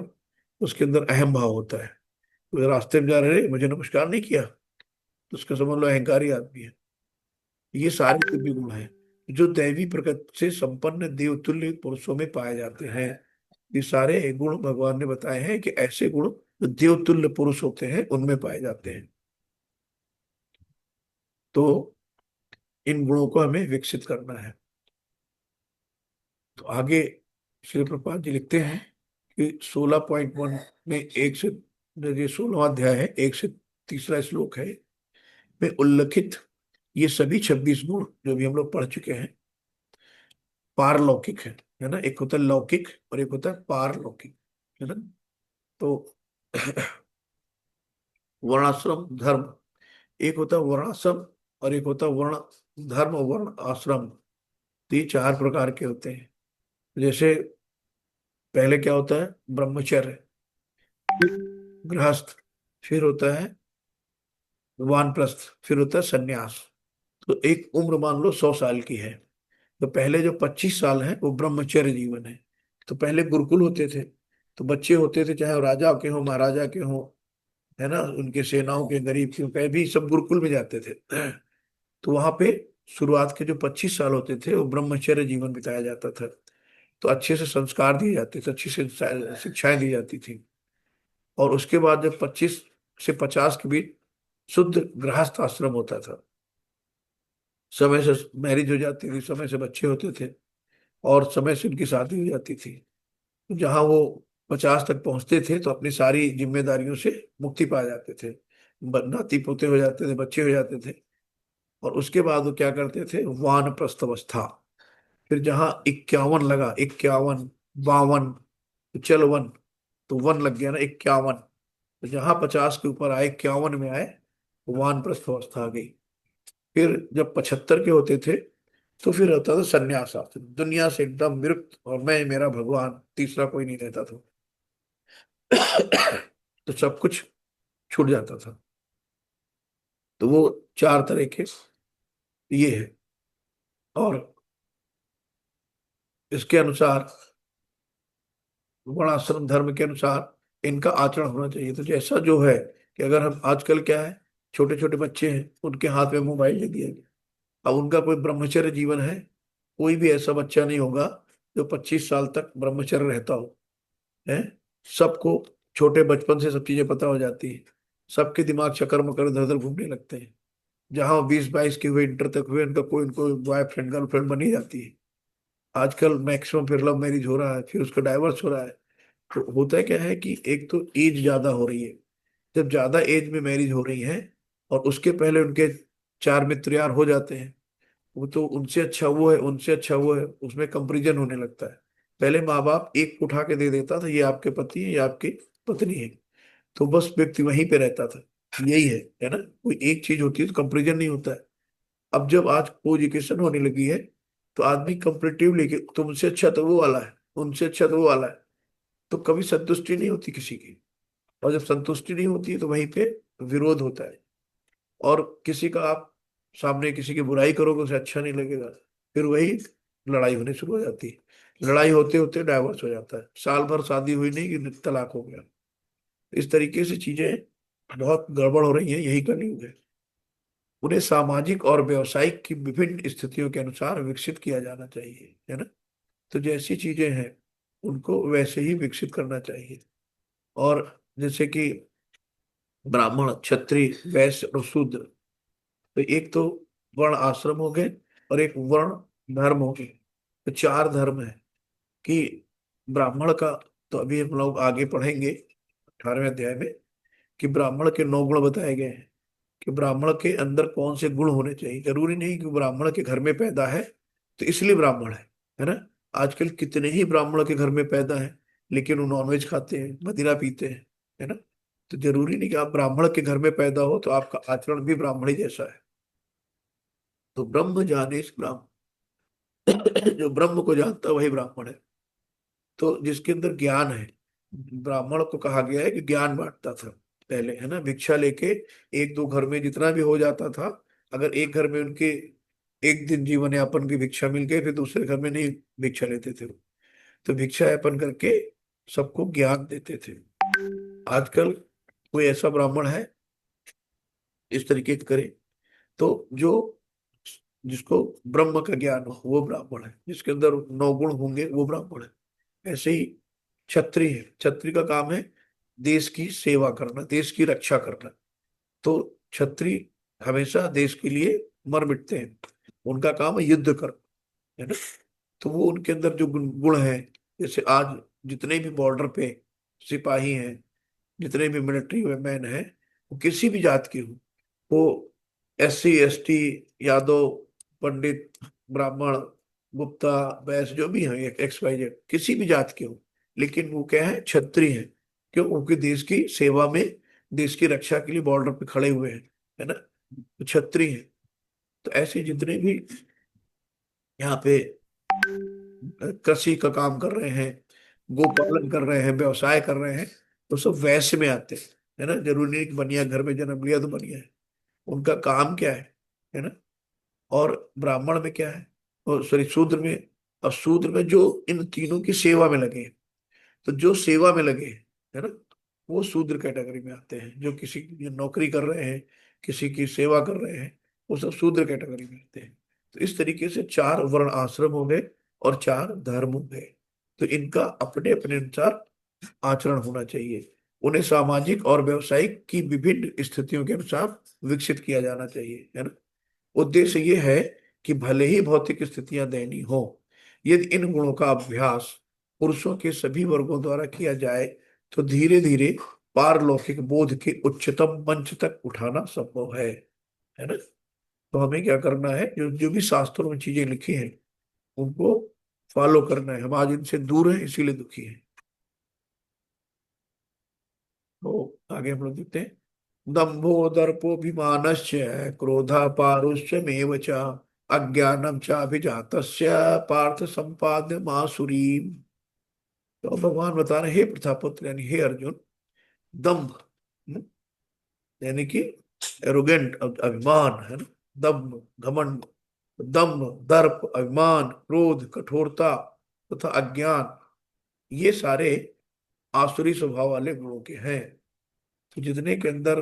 उसके अंदर अहम भाव होता है। तो रास्ते में जा रहे, मुझे नमस्कार नहीं किया, तो उसका समझ लो अहंकारी आदमी है। ये सारे दिव्य गुण हैं जो दैवी प्रकृति से संपन्न देवतुल्य पुरुषों में पाए जाते हैं। ये सारे गुण भगवान ने बताए हैं कि ऐसे गुण जो देवतुल्य पुरुष होते हैं उनमें पाए जाते हैं। तो इन गुणों को हमें विकसित करना है। तो आगे श्री प्रभुपाद जी लिखते हैं कि 16.1 में एक से, ये 16वां अध्याय है, एक से तीसरा श्लोक है, में उल्लिखित ये सभी 26 गुण जो भी हम लोग पढ़ चुके हैं, पारलौकिक है ना। एक होता है लौकिक और एक होता है पारलौकिक, है ना। तो वर्णाश्रम धर्म, एक होता है वर्णाश्रम और एक होता है वर्ण धर्म, वर्ण आश्रम। तो ये चार प्रकार के होते हैं। जैसे पहले क्या होता है, ब्रह्मचर्य, फिर गृहस्थ, फिर होता है वानप्रस्थ, फिर होता है सन्यास। तो एक उम्र मान लो 100 साल की है, तो पहले जो 25 साल है वो ब्रह्मचर्य जीवन है। तो पहले गुरुकुल होते थे, तो बच्चे होते थे, चाहे वो राजा के हो, महाराजा के हो, है ना, उनके सेनाओं के, गरीब के, कहीं भी सब गुरुकुल में जाते थे। तो वहां पे शुरुआत के जो 25 साल होते थे वो ब्रह्मचर्य जीवन बिताया जाता था। तो अच्छे से संस्कार दिए जाते थे, अच्छी से शिक्षाएं दी जाती थी। और उसके बाद जब 25 से 50 के बीच शुद्ध गृहस्थ आश्रम होता था। समय से मैरिज हो जाती थी, समय से बच्चे होते थे, और समय से उनकी शादी हो जाती थी। जहां वो 50 तक पहुंचते थे तो अपनी सारी जिम्मेदारियों से मुक्ति पा जाते थे, नाती पोते हो जाते थे, बच्चे हो जाते थे। और उसके बाद वो क्या करते थे, वानप्रस्थ अवस्था। फिर जहां 51 लगा, 51, 52, तो चल वन, तो वन लग गया ना, 51। तो जहां 50 के ऊपर आए, 51 में आए, वानप्रस्थ अवस्था आ गई। फिर जब 75 के होते थे तो फिर होता था संन्यास आश्रम, दुनिया से एकदम विरक्त, और मैं मेरा भगवान, तीसरा कोई नहीं रहता था। तो सब कुछ छूट जाता था। तो वो चार तरह के ये है। और इसके अनुसार, वर्णाश्रम धर्म के अनुसार इनका आचरण होना चाहिए। तो जैसा जो है कि अगर हम आजकल क्या है, छोटे छोटे बच्चे हैं, उनके हाथ में मोबाइल दे दिया गया। अब उनका कोई ब्रह्मचर्य जीवन है, कोई भी ऐसा बच्चा नहीं होगा जो 25 साल तक ब्रह्मचर्य रहता हो, है। सबको छोटे बचपन से सब चीजें पता हो जाती है, सबके दिमाग चक्कर मकर इधर उधर घूमने लगते हैं। जहां 20-22 के हुए, इंटर तक हुए, उनका कोई उनको बॉयफ्रेंड गर्लफ्रेंड बनी जाती है। आजकल मैक्सिमम फिर लव मैरिज हो रहा है, फिर उसका डाइवर्स हो रहा है। तो होता है क्या है कि एक तो एज ज्यादा हो रही है, जब ज्यादा एज में मैरिज हो रही है, और उसके पहले उनके चार मित्र यार हो जाते हैं, वो तो उनसे अच्छा वो है, उनसे अच्छा वो है, उसमें कंपैरिजन होने लगता है। पहले माँ बाप एक उठा के दे देता था, ये आपके पति है, ये आपकी पत्नी है, तो बस व्यक्ति वहीं पे रहता था। यही है ना। कोई एक चीज होती है तो कंपैरिजन नहीं होता है। अब जब आज को एजुकेशन होने लगी है, तो आदमी कंपेरेटिव लेके, तुमसे अच्छा तो वो वाला है, उनसे अच्छा तो वो वाला है, तो कभी संतुष्टि नहीं होती किसी की। और जब संतुष्टि नहीं होती है तो वहीं पे विरोध होता है। और किसी का आप सामने किसी की बुराई करोगे, उसे अच्छा नहीं लगेगा, फिर वही लड़ाई होनी शुरू हो जाती है। लड़ाई होते होते डाइवोर्स हो जाता है, साल भर शादी हुई नहीं कि तलाक हो गया। इस तरीके से चीजें बहुत गड़बड़ हो रही हैं, यही कलयुग है। उन्हें सामाजिक और व्यवसायिक की विभिन्न स्थितियों के अनुसार विकसित किया जाना चाहिए, है ना। तो जैसी चीजें हैं उनको वैसे ही विकसित करना चाहिए। और जैसे कि ब्राह्मण, क्षत्रिय, वैश्य और शूद्र, तो एक तो वर्ण आश्रम हो गए, और एक वर्ण धर्म हो गए। तो चार धर्म है कि ब्राह्मण का, तो अभी हम लोग आगे पढ़ेंगे 18वें अध्याय में, कि ब्राह्मण के 9 गुण बताए गए हैं, कि ब्राह्मण के अंदर कौन से गुण होने चाहिए। जरूरी नहीं कि ब्राह्मण के घर में पैदा है तो इसलिए ब्राह्मण है ना। आजकल कितने ही ब्राह्मण के घर में पैदा है, लेकिन वो नॉनवेज खाते हैं, मदिरा पीते हैं, है ना। तो जरूरी नहीं कि आप ब्राह्मण के घर में पैदा हो तो आपका आचरण भी ब्राह्मणी जैसा है। तो ब्रह्म जाने से ब्राह्मण जो ब्रह्म को जानता है वही ब्राह्मण है। तो जिसके अंदर ज्ञान है, ब्राह्मण को कहा गया है कि ज्ञान बांटता था पहले, है ना, भिक्षा लेके एक दो घर में जितना भी हो जाता था। अगर एक घर में उनके एक दिन जीवन यापन की भिक्षा मिल गई, फिर दूसरे घर में नहीं भिक्षा लेते थे वो। तो भिक्षा यापन करके सबको ज्ञान देते थे। आजकल कोई ऐसा ब्राह्मण है इस तरीके से करे, तो जो जिसको ब्रह्म का ज्ञान हो वो ब्राह्मण है, जिसके अंदर 9 गुण होंगे वो ब्राह्मण है। ऐसे ही क्षत्रिय है, क्षत्रिय का काम है देश की सेवा करना, देश की रक्षा करना। तो क्षत्रिय हमेशा देश के लिए मर मिटते हैं, उनका काम है युद्ध करना, है ना। तो वो उनके अंदर जो गुण गुण है, जैसे आज जितने भी बॉर्डर पे सिपाही हैं, जितने भी मिलिट्री मैन हैं, वो किसी भी जात के हो, वो SC ST, यादव, पंडित, ब्राह्मण, गुप्ता, वैश्य, जो भी हैं, XYZ, किसी भी जात के हो, लेकिन वो क्या है, क्षत्रिय है। क्यों? उनके देश की सेवा में, देश की रक्षा के लिए बॉर्डर पे खड़े हुए हैं, है ना, तो क्षत्रिय है। तो ऐसे जितने भी यहाँ पे कृषि का काम कर रहे हैं, गोपालन कर रहे हैं, व्यवसाय कर रहे हैं, तो सब वैश्य में आते हैं, है ना। जरूरी नहीं कि बनिया घर में जन्म लिया तो बनिया है, उनका काम क्या है ना। और ब्राह्मण में क्या है, और सॉरी शूद्र में, और शूद्र में जो इन तीनों की सेवा में लगे हैं। तो जो सेवा में लगे हैं, है ना, वो शूद्र कैटेगरी में आते हैं। जो किसी की नौकरी कर रहे हैं, किसी की सेवा कर रहे हैं, वो सब शूद्र कैटेगरी में आते हैं। तो इस तरीके से 4 वर्ण आश्रम हो गए और 4 धर्म हो गए। तो इनका अपने अपने अनुसार आचरण होना चाहिए। उन्हें सामाजिक और व्यवसायिक की विभिन्न स्थितियों के अनुसार विकसित किया जाना चाहिए, है ना। उद्देश्य ये है कि भले ही भौतिक स्थितियां दयनीय हो, यदि इन गुणों का अभ्यास पुरुषों के सभी वर्गों द्वारा किया जाए तो धीरे धीरे पारलौकिक बोध के उच्चतम मंच तक उठाना संभव है ना। तो हमें क्या करना है, जो जो भी शास्त्रों में चीजें लिखी हैं उनको फॉलो करना है। हम आज इनसे दूर हैं इसीलिए दुखी हैं। तो आगे हम लोग देखते हैं। दंभो दर्पोऽभिमानश्च क्रोधा पारुष्यमेव च अज्ञानम च अभिजातस्य पार्थ संपाद्य मासुरीम। तो भगवान बता रहे, हे प्रथापुत्र यानी हे अर्जुन, दंभ, हम्म, यानी कि एरोगेंट, अभिमान, है ना, दंभ घमंड, दंभ, दर्प, अभिमान, क्रोध, कठोरता तथा अज्ञान, ये सारे आसुरी स्वभाव वाले गुणों के हैं। तो जितने के अंदर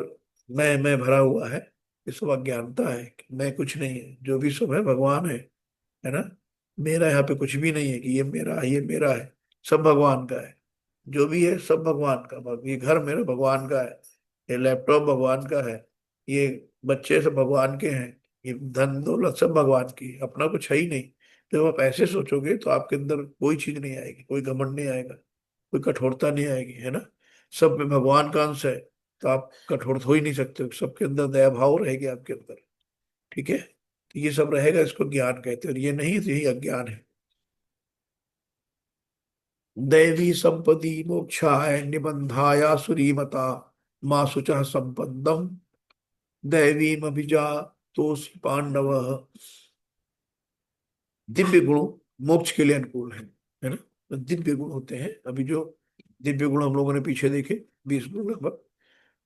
मैं भरा हुआ है, ये सब अज्ञानता है कि मैं कुछ नहीं है, जो भी सब है भगवान है ना। मेरा यहाँ पे कुछ भी नहीं है कि ये मेरा है, ये मेरा है, सब भगवान का है। जो भी है सब भगवान का। ये घर मेरा भगवान का है, ये लैपटॉप भगवान का है, ये बच्चे सब भगवान के हैं, ये धन दौलत सब भगवान की है, अपना कुछ है ही नहीं। जब आप ऐसे सोचोगे तो आपके अंदर कोई चीज नहीं आएगी, कोई घमंड नहीं आएगा, कोई कठोरता नहीं आएगी, है ना। सब में भगवान का अंश है, तो आप कठोर हो ही नहीं सकते, सबके अंदर दया भाव रहेगी आपके अंदर, ठीक है। तो ये सब रहेगा, इसको ज्ञान कहते हैं, और ये नहीं तो यही अज्ञान है। दैवी संपत्ति मोक्षाय निबंधाया सुरीमता माँ शुचः संपदम दैवीम अभिजा तोषि पांडव। दिव्य गुण मोक्ष के लिए अनुकूल है ना। तो दिव्य गुण होते हैं, अभी जो दिव्य गुण हम लोगों ने पीछे देखे, 20 गुण लगभग,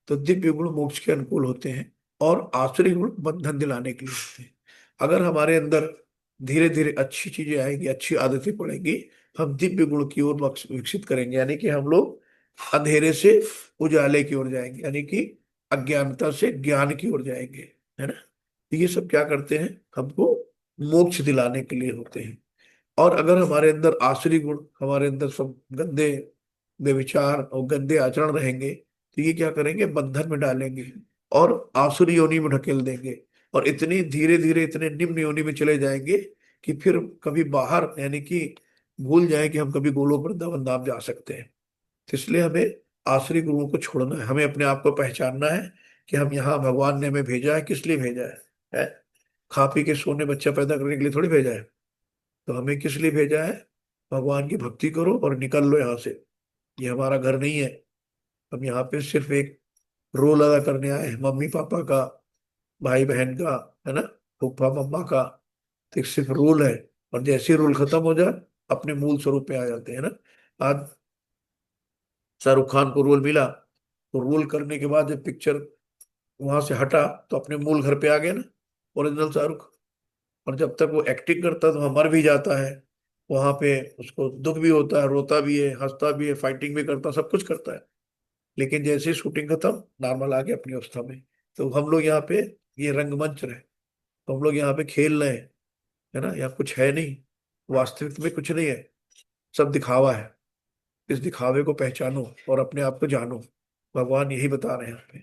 तो दिव्य गुण मोक्ष के अनुकूल होते हैं, और आसुरी गुण बंधन दिलाने के लिए होते हैं। अगर हमारे अंदर धीरे धीरे अच्छी चीजें आएंगी, अच्छी आदतें पड़ेंगी, हम दिव्य गुण की ओर विकसित करेंगे, यानी कि हम लोग अंधेरे से उजाले की ओर जाएंगे, यानी कि अज्ञानता से ज्ञान की ओर जाएंगे, है ना। तो ये सब क्या करते हैं, हमको मोक्ष दिलाने के लिए होते हैं। और अगर हमारे अंदर आसुरी गुण, हमारे अंदर सब गंदे व्यभिचार और गंदे आचरण रहेंगे, तो ये क्या करेंगे, बंधन में डालेंगे और आसुरी योनि में ढकेल देंगे, और इतनी धीरे धीरे इतने निम्न योनि में चले जाएंगे कि फिर कभी बाहर, यानी कि भूल जाए कि हम कभी गोलोक वृंदावन धाम जा सकते हैं। तो इसलिए हमें आसुरी गुरुओं को छोड़ना है, हमें अपने आप को पहचानना है कि हम यहाँ भगवान ने हमें भेजा है, किस लिए भेजा है? खा पी के सोने बच्चा पैदा करने के लिए थोड़ी भेजा है। तो हमें किस लिए भेजा है? भगवान की भक्ति करो और निकल लो यहाँ से, ये हमारा घर नहीं है। हम यहाँ पे सिर्फ एक रोल अदा करने आए हैं, मम्मी पापा का, भाई बहन का, है ना, फूफा मम्मा का। तो एक सिर्फ रोल है, और जैसे ही रोल खत्म हो जाए अपने मूल स्वरूप पे आ जाते हैं ना। आज शाहरुख खान को रोल मिला, तो रोल करने के बाद जब पिक्चर वहां से हटा तो अपने मूल घर पे आ गया ना, ओरिजिनल शाहरुख। और जब तक वो एक्टिंग करता है तो वहाँ मर भी जाता है, वहां पे उसको दुख भी होता है, रोता भी है, हंसता भी है, फाइटिंग भी करता है, सब कुछ करता है। लेकिन जैसे ही शूटिंग खत्म, नॉर्मल आ गया अपनी अवस्था में। तो हम लोग यहाँ पे, ये रंगमंच है, तो हम लोग यहाँ पे खेल रहे हैं, है ना, यहाँ कुछ है नहीं, वास्तविक में कुछ नहीं है, सब दिखावा है। इस दिखावे को पहचानो और अपने आप को जानो, भगवान यही बता रहे हैं यहाँ पे।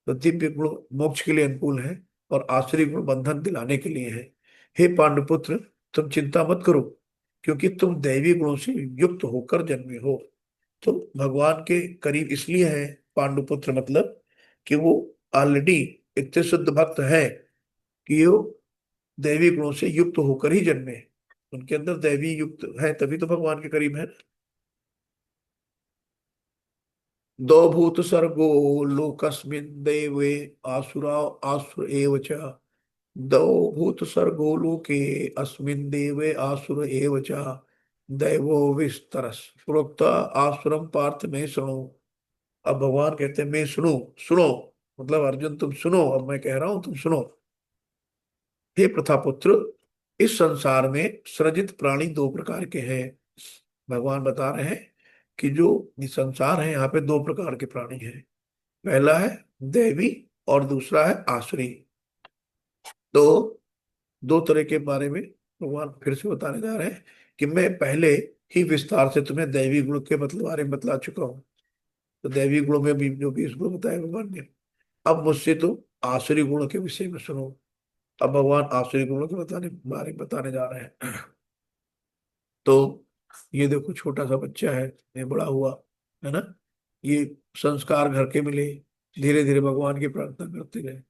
तो दिव्य गुण मोक्ष के लिए अनुकूल है, और आश्रय गुण बंधन दिलाने के लिए है। हे पांडुपुत्र, तुम चिंता मत करो, क्योंकि तुम दैवी गुणों से युक्त होकर जन्मे हो। तो भगवान के करीब इसलिए है पांडुपुत्र, मतलब कि वो ऑलरेडी इतने शुद्ध भक्त है कि वो दैवी गुणों से युक्त होकर ही जन्मे। उनके अंदर दैवी युक्त है, तभी तो भगवान के करीब है। दो भूत सर्गो लोकस्मिन् दैवे आसुरा आसुर एव च। दो भूत सर्गो लोके अस्मिन् देवे आसुर एव च। दैवो विस्तरस प्रोक्त आसुरम पार्थ में सुनो। अब भगवान कहते हैं मैं सुनो, सुनो, मतलब अर्जुन तुम सुनो, अब मैं कह रहा हूं तुम सुनो। हे प्रथापुत्र, इस संसार में सृजित प्राणी दो प्रकार के हैं। भगवान बता रहे हैं कि जो ये संसार है यहाँ पे दो प्रकार के प्राणी हैं। पहला है दैवी, और दूसरा है आसुरी। तो दो तरह के बारे में भगवान फिर से बताने जा रहे हैं कि मैं पहले ही विस्तार से तुम्हें दैवी गुण के मतलब बारे में बतला चुका हूँ। तो दैवी गुणों में भी जो 20 गुण बताए भगवान ने, अब मुझसे तो आसुरी गुणों के विषय में सुनो। अब भगवान आसुरी गुणों के बारे में बताने जा रहे हैं। तो ये देखो छोटा सा बच्चा है, ये बड़ा हुआ, है ना, ये संस्कार घर के मिले, धीरे धीरे भगवान की प्रार्थना करते गए।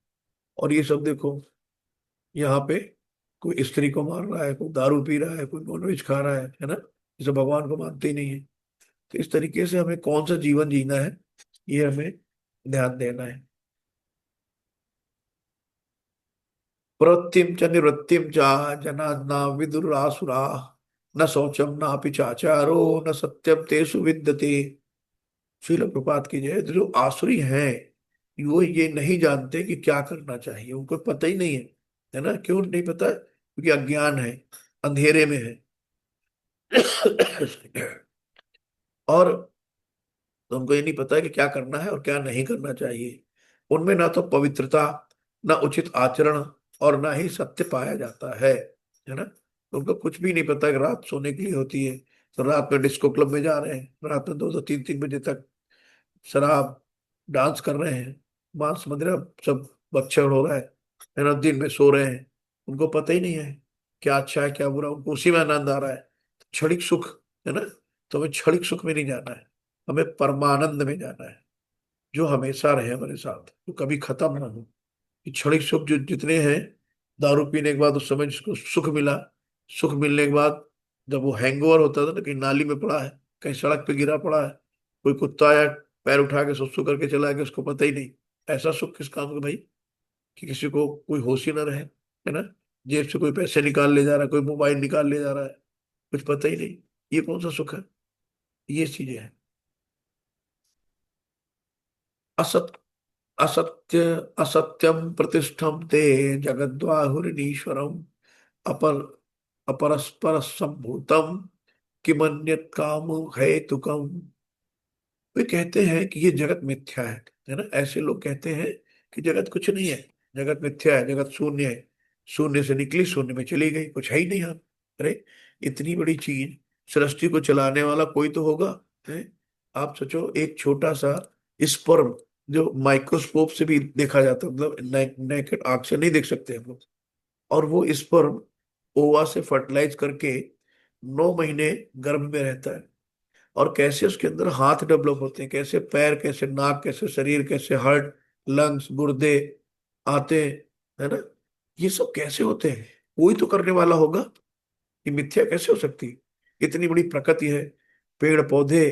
और ये सब देखो, यहाँ पे कोई स्त्री को मार रहा है, कोई दारू पी रहा है, कोई नॉनवेज खा रहा है ना, ये सब भगवान को मानते ही नहीं है। तो इस तरीके से हमें कौन सा जीवन जीना है, ये हमें ध्यान देना है। प्रवृत्तिम च निवृत्तिम च जना न विदुरासुरा, न शौचम नापि चाचारो, न सत्यम तेषु विद्यते। श्रील प्रपात की जय। तो जो आसुरी हैं, वो ये नहीं जानते कि क्या करना चाहिए, उनको पता ही नहीं है ना। क्यों नहीं पता? क्योंकि अज्ञान है, अंधेरे में है। और उनको ये नहीं पता है कि क्या करना है और क्या नहीं करना चाहिए। उनमें ना तो पवित्रता, ना उचित आचरण, और ना ही सत्य पाया जाता है ना। उनको कुछ भी नहीं पता कि रात सोने के लिए होती है, तो रात में डिस्को क्लब में जा रहे हैं, रात में 2-2 3-3 बजे तक शराब, डांस कर रहे हैं, मांस मदिरा सब भक्षण हो रहा है ना, दिन में सो रहे हैं। उनको पता ही नहीं है क्या अच्छा है क्या बुरा, उनको उसी में आनंद आ रहा है, क्षणिक सुख, है ना। तो हमें क्षणिक सुख में नहीं जाना है, हमें परमानंद में जाना है, जो हमेशा रहे हमारे साथ, जो कभी खत्म ना हो। कि क्षणिक सुख जो जितने हैं, दारू पीने के बाद उस समय जिसको सुख मिला, सुख मिलने के बाद जब वो हैंगओवर होता था ना, कहीं नाली में पड़ा है, कहीं सड़क पे गिरा पड़ा है, कोई कुत्ता आया पैर उठा के सुसु करके चला गया, उसको पता ही नहीं। ऐसा सुख किस काम का भाई, कि किसी को कोई होश ही ना रहे, है ना। जेब से कोई पैसे निकाल ले जा रहा है, कोई मोबाइल निकाल ले जा रहा है, कुछ पता ही नहीं। ये कौन सा सुख है? ये चीजें हैं। असत असत्य असत्यम प्रतिष्ठम ते जगद्वाहुरीश्वरम अपर अपरस्पर संभूतम किमन्यत काम हेतुकम। वे कहते हैं कि ये जगत मिथ्या है ना। ऐसे लोग कहते हैं कि जगत कुछ नहीं है, जगत मिथ्या है, जगत शून्य है, शून्य से निकली शून्य में चली गई, कुछ है ही नहीं। हम, अरे इतनी बड़ी चीज, सृष्टि को चलाने वाला कोई तो होगा, है। आप सोचो, एक छोटा सा स्पर्म, जो माइक्रोस्कोप से भी देखा जाता है, मतलब नेकेड आंख से नहीं देख सकते हम लोग, और वो स्पर्म ओवा से फर्टिलाइज करके 9 महीने गर्भ में रहता है। और कैसे उसके अंदर हाथ डेवलप होते हैं, कैसे पैर, कैसे नाक, कैसे शरीर, कैसे हार्ट, लंग्स, गुर्दे आते हैं, है ना। ये सब कैसे होते हैं? कोई तो करने वाला होगा, ये मिथ्या कैसे हो सकती? इतनी बड़ी प्रकृति है, पेड़ पौधे,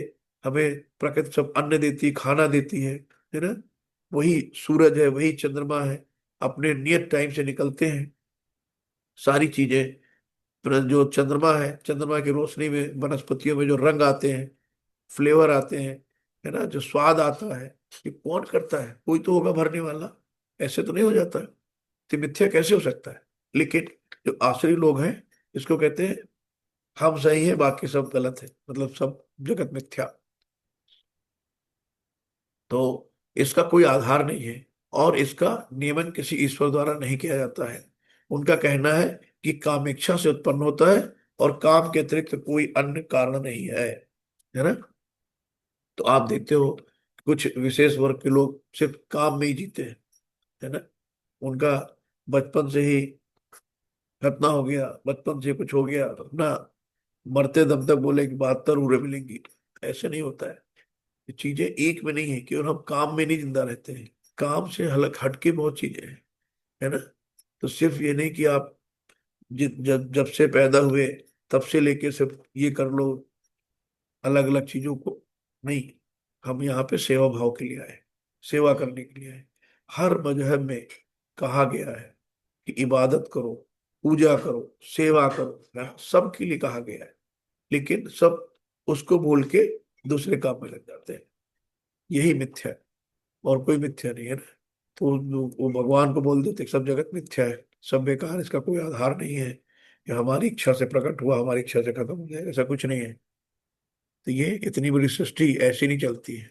हमें प्रकृति सब अन्न देती, खाना देती है ना। वही सूरज है, वही चंद्रमा है, अपने नियत टाइम से निकलते हैं। सारी चीजें, जो चंद्रमा है, चंद्रमा की रोशनी में वनस्पतियों में जो रंग आते हैं, फ्लेवर आते हैं, है ना, जो स्वाद आता है, ये कौन करता है? कोई तो होगा भरने वाला। ऐसे तो नहीं हो जाता है। तो मिथ्या कैसे हो सकता है? लेकिन जो आसुरी लोग हैं, इसको कहते हैं हम सही है बाकी सब गलत है, मतलब सब जगत मिथ्या। तो इसका कोई आधार नहीं है, और इसका नियमन किसी ईश्वर द्वारा नहीं किया जाता है। उनका कहना है कि काम इच्छा से उत्पन्न होता है, और काम के अतिरिक्त कोई अन्य कारण नहीं है ना। तो आप देखते हो कुछ विशेष वर्ग के लोग सिर्फ काम में ही जीते हैं, है ना। उनका बचपन से ही खतना हो गया, बचपन से कुछ हो गया, अपना मरते दम तक बोले कि 72 उरे मिलेंगी। ऐसे नहीं होता है। ये चीजें एक में नहीं है कि, और हम काम में नहीं जिंदा रहते हैं। काम से हलक हटके बहुत चीजें हैं, है ना। तो सिर्फ ये नहीं कि आप जब जब से पैदा हुए तब से लेके सिर्फ ये कर लो, अलग अलग चीजों को नहीं। हम यहाँ पे सेवा भाव के लिए आए, सेवा करने के लिए आए। हर मजहब में कहा गया है कि इबादत करो, पूजा करो, सेवा करो, है ना? सबके लिए कहा गया है। लेकिन सब उसको बोल के दूसरे काम में लग जाते हैं। यही मिथ्या है, और कोई मिथ्या नहीं है ना। तो वो भगवान को बोल देते कि सब जगत मिथ्या है, सब बेकार, इसका कोई आधार नहीं है, ये हमारी इच्छा से प्रकट हुआ, हमारी इच्छा से खत्म हो जाएगा, ऐसा कुछ नहीं है। तो ये इतनी बड़ी सृष्टि ऐसी नहीं चलती है।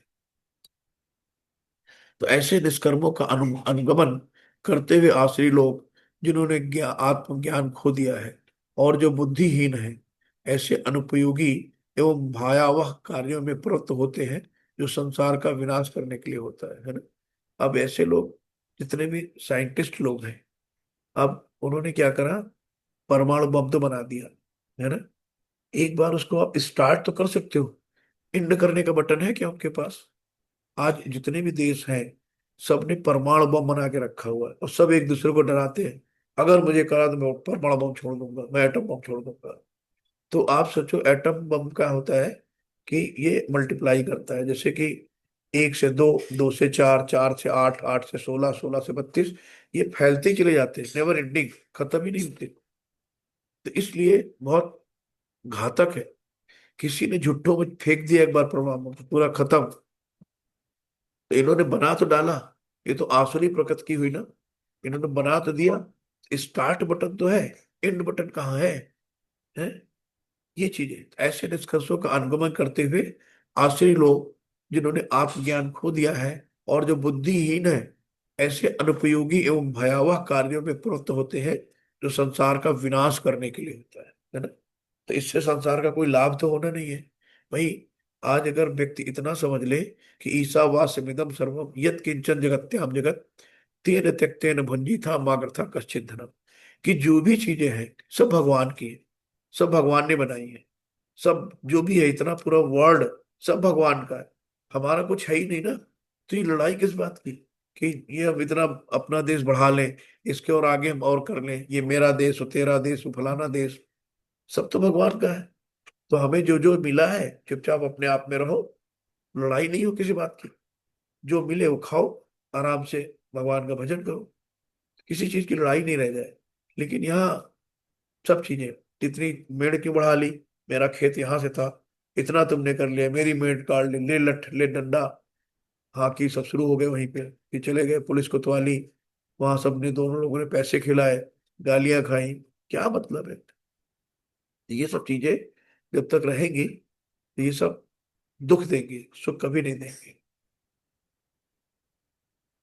तो ऐसे निष्कर्मों का अनुगमन करते हुए आश्री लोग, जिन्होंने आत्मज्ञान खो दिया है और जो बुद्धिहीन है, ऐसे अनुपयोगी एवं भयावह कार्यों में प्रवृत्त होते हैं, जो संसार का विनाश करने के लिए होता है ना। अब ऐसे लोग, जितने भी साइंटिस्ट लोग हैं, अब उन्होंने क्या करा, परमाणु बम तो बना दिया, है ना। एक बार उसको आप स्टार्ट तो कर सकते हो। इंड करने का बटन है क्या उनके पास? आज जितने भी देश हैं, सबने परमाणु बम बना के रखा हुआ है, और सब एक दूसरे को डराते हैं, अगर मुझे करा तो मैं परमाणु बम छोड़ दूंगा, मैं एटम बम छोड़ दूंगा। तो आप सोचो, एटम बम का होता है कि ये मल्टीप्लाई करता है, जैसे कि 1 से 2, 2 से 4, 4 से 8, 8 से 16, 16 से 32, ये फैलते ही चले जाते हैं, नेवर एंडिंग, खत्म ही नहीं होते। तो इसलिए बहुत घातक है। किसी ने झुट्ठों में फेंक दिया एक बार परमाणु बम, तो पूरा खत्म। तो इन्होंने बना तो डाला, ये तो आसुरी प्रकृति की हुई ना। इन्होंने बना तो दिया, स्टार्ट बटन तो है, एंड बटन कहाँ है? ये चीजें, ऐसे निष्कर्षों का अनुगमन करते हुए आश्री लोग, जिन्होंने आत्मज्ञान खो दिया है और जो बुद्धिहीन है, ऐसे अनुपयोगी एवं भयावह कार्यों में प्रवृत्त होते हैं, जो संसार का विनाश करने के लिए होता है ना। तो इससे संसार का कोई लाभ तो होना नहीं है भाई। आज अगर व्यक्ति इतना समझ ले कि ईसा वास्यमिदं सर्वम यत् किंचन जगत्याम जगत तेन त्यक्तेन भुंजीथा मागर्था कश्चित् धनम, कि जो भी चीजें हैं सब भगवान की है, सब भगवान ने बनाई है। सब जो भी है, इतना पूरा वर्ल्ड सब भगवान का है, हमारा कुछ है ही नहीं ना। तो ये लड़ाई किस बात की, कि ये हम इतना अपना देश बढ़ा लें, इसके और आगे हम और कर लें, ये मेरा देश हो, तेरा देश हो, फलाना देश, सब तो भगवान का है। तो हमें जो जो मिला है, चुपचाप अपने आप में रहो, लड़ाई नहीं हो किसी बात की। जो मिले वो खाओ, आराम से भगवान का भजन करो, किसी चीज की लड़ाई नहीं रह जाए। लेकिन यहाँ सब चीजें, इतनी मेड़ क्यों बढ़ा ली, मेरा खेत यहाँ से था, इतना तुमने कर लिया, मेरी मेड़ काट ली, ले लठ ले डंडा, हाँ की सब शुरू हो गए वहीं पे, फिर चले गए पुलिस कोतवाली, वहां सबने, दोनों लोगों ने पैसे खिलाए, गालियां खाई, क्या मतलब है? ये सब चीजें जब तक रहेंगी, तो ये सब दुख देंगे, सुख कभी नहीं देंगे।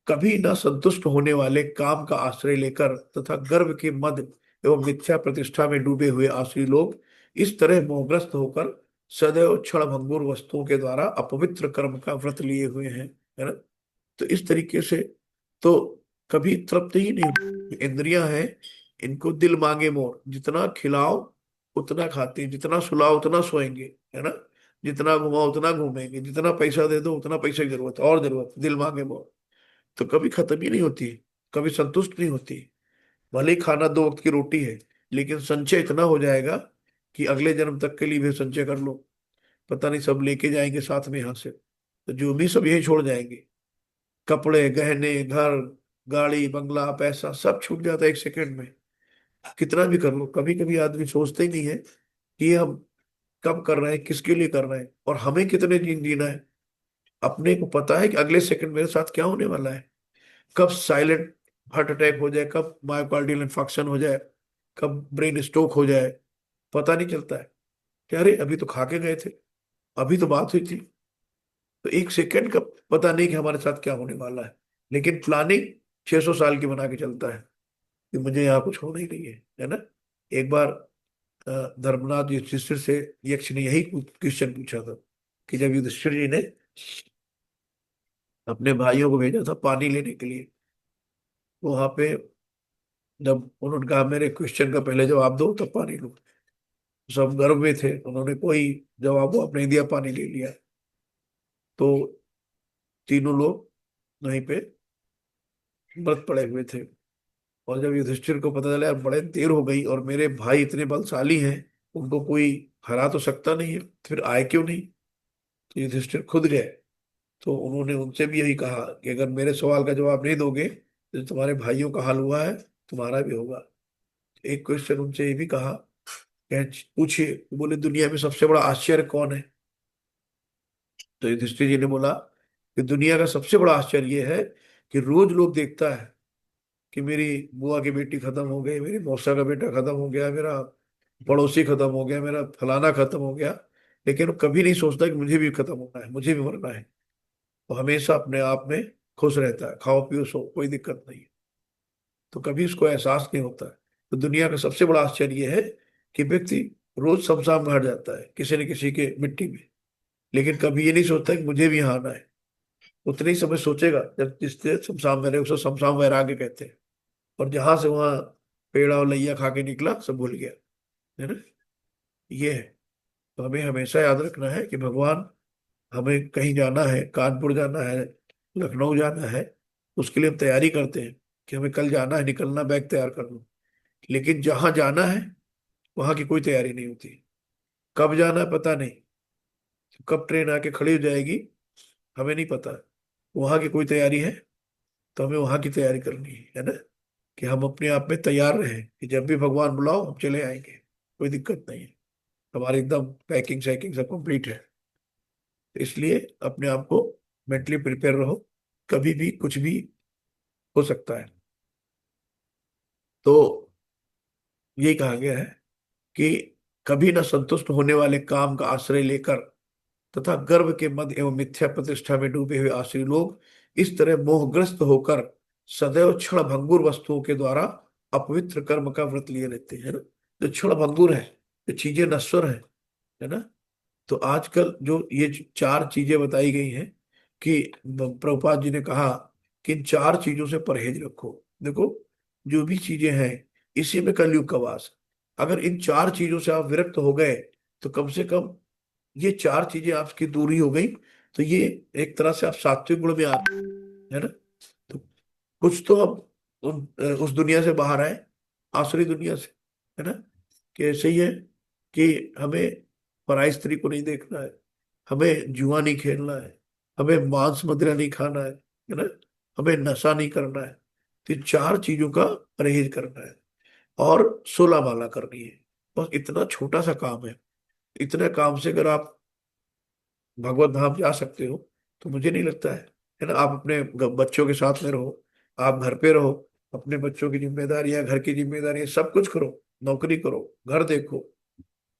कभी न संतुष्ट होने वाले काम का आश्रय लेकर तथा गर्व के मद एवं मिथ्या प्रतिष्ठा में डूबे हुए आश्री लोग इस तरह मोहग्रस्त होकर सदैव क्षण भंगुर वस्तुओं के द्वारा अपवित्र कर्म का व्रत लिए हुए हैं, है ना। तो इस तरीके से तो कभी तृप्त ही नहीं होती। इंद्रियां हैं, इनको दिल मांगे मोर, जितना खिलाओ उतना खाते हैं, जितना सुलाओ उतना सोएंगे, है ना। जितना घुमाओ उतना घूमेंगे, जितना पैसा दे दो उतना पैसे की जरूरत और जरूरत, दिल मांगे मोर। तो कभी खत्म ही नहीं होती, कभी संतुष्ट नहीं होती। भले ही खाना 2 वक्त की रोटी है, लेकिन संचय इतना हो जाएगा कि अगले जन्म तक के लिए भी संचय कर लो, पता नहीं सब लेके जाएंगे साथ में यहाँ से, तो जो भी सब यही छोड़ जाएंगे। कपड़े, गहने, घर, गाड़ी, बंगला, पैसा सब छूट जाता है 1 सेकंड में। कितना भी कर लो, कभी कभी आदमी सोचते ही नहीं है कि ये हम कब कर रहे हैं, किसके लिए कर रहे हैं, और हमें कितने दिन जीना है। अपने को पता है कि अगले सेकंड मेरे साथ क्या होने वाला है, कब साइलेंट हार्ट अटैक हो जाए, कब मायोकार्डियल इंफार्क्शन हो जाए, कब ब्रेन स्ट्रोक हो जाए, पता नहीं चलता है कि अरे अभी तो खा के गए थे, अभी तो बात हुई थी। तो 1 सेकंड का पता नहीं कि हमारे साथ क्या होने वाला है। लेकिन प्लानिंग 600 साल की बना के चलता है कि मुझे यहाँ कुछ होना ही नहीं है ना। एक बार धर्मनाथ युधिष्ठिर से यक्ष ने यही क्वेश्चन पूछा था कि जब युधिष्ठिर जी ने अपने भाइयों को भेजा था पानी लेने के लिए, वहां पे जब उन्होंने कहा मेरे क्वेश्चन का पहले जवाब दो तब पानी लो, सब गर्व में थे, उन्होंने कोई जवाब वो नहीं दिया, पानी ले लिया। तो तीनों लोग वहीं पे व्रत पड़े हुए थे। और जब युधिष्ठिर को पता चला यार बड़े देर हो गई और मेरे भाई इतने बलशाली हैं, उनको कोई हरा तो सकता नहीं है, फिर आए क्यों नहीं। तो युधिष्ठिर खुद गए। तो उन्होंने उनसे भी यही कहा कि अगर मेरे सवाल का जवाब नहीं दोगे तो तुम्हारे भाइयों का हाल हुआ है तुम्हारा भी होगा। एक क्वेश्चन उनसे ये भी कहा कि पूछिए, तो बोले दुनिया में सबसे बड़ा आश्चर्य कौन है। तो युधिष्ठिर जी ने बोला कि दुनिया का सबसे बड़ा आश्चर्य ये है कि रोज लोग देखता है कि मेरी बुआ की बेटी खत्म हो गई, मेरी मौसा का बेटा खत्म हो गया, मेरा पड़ोसी खत्म हो गया, मेरा फलाना खत्म हो गया, लेकिन वो कभी नहीं सोचता कि मुझे भी खत्म होना है, मुझे भी मरना है। वो हमेशा अपने आप में खुश रहता है, खाओ पियो सो, कोई दिक्कत नहीं है। तो कभी उसको एहसास नहीं होता है। तो दुनिया का सबसे बड़ा आश्चर्य ये है कि व्यक्ति रोज शमशान घाट जाता है किसी न किसी के मिट्टी में, लेकिन कभी ये नहीं सोचता कि मुझे भी यहाँ आना है। उतने ही समय सोचेगा जब जिससे शमशान में रहे, उसे शमशान वैराग्य कहते हैं। और जहां से वहां पेड़ा और लैया खा के निकला सब भूल गया, है ना। ये है। तो हमें हमेशा याद रखना है कि भगवान, हमें कहीं जाना है, कानपुर जाना है, लखनऊ जाना है, उसके लिए हम तैयारी करते हैं कि हमें कल जाना है, निकलना, बैग तैयार कर लो। लेकिन जहां जाना है वहां की कोई तैयारी नहीं होती। कब जाना है पता नहीं, कब ट्रेन आके खड़ी हो जाएगी हमें नहीं पता। वहां की कोई तैयारी है तो हमें वहां की तैयारी करनी है ना। कि हम अपने आप में तैयार रहें कि जब भी भगवान बुलाओ हम चले आएंगे, कोई दिक्कत नहीं है। हमारी एकदम पैकिंग शैकिंग सब कंप्लीट है। तो इसलिए अपने आप को मेंटली प्रिपेयर रहो, कभी भी कुछ भी हो सकता है। तो ये कहा गया है कि कभी न संतुष्ट होने वाले काम का आश्रय लेकर तथा गर्व के मद एवं मिथ्या प्रतिष्ठा में डूबे हुए आश्री लोग इस तरह मोहग्रस्त होकर सदैव क्षण भंगुर वस्तुओं के द्वारा अपवित्र कर्म का व्रत लिए रहते हैं ना। जो क्षण भंगुर है, जो चीजें नश्वर है ना। तो आजकल जो ये 4 चीजें बताई गई हैं कि प्रभुपाद जी ने कहा कि इन 4 चीजों से परहेज रखो। देखो, जो भी चीजें हैं इसी में कलयुग का वास है। अगर इन 4 चीजों से आप विरक्त हो गए तो कम से कम ये 4 चीजें आपकी दूरी हो गई, तो ये एक तरह से आप सात्विक गुण में आते हैं, है ना। तो कुछ तो अब उस दुनिया से बाहर आए, आसुरी दुनिया से, है ना। कि ऐसे ही है कि हमें पराई स्त्री को नहीं देखना है, हमें जुआ नहीं खेलना है, हमें मांस मदिरा नहीं खाना है ना, हमें नशा नहीं करना है। तो इन 4 चीजों का परहेज करना है और 16 माला करनी है। बस इतना छोटा सा काम है। इतने काम से अगर आप भगवत धाम जा सकते हो तो मुझे नहीं लगता है ना। आप अपने बच्चों के साथ में रहो, आप घर पे रहो, अपने बच्चों की जिम्मेदारियां, घर की जिम्मेदारियां, सब कुछ करो, नौकरी करो, घर देखो,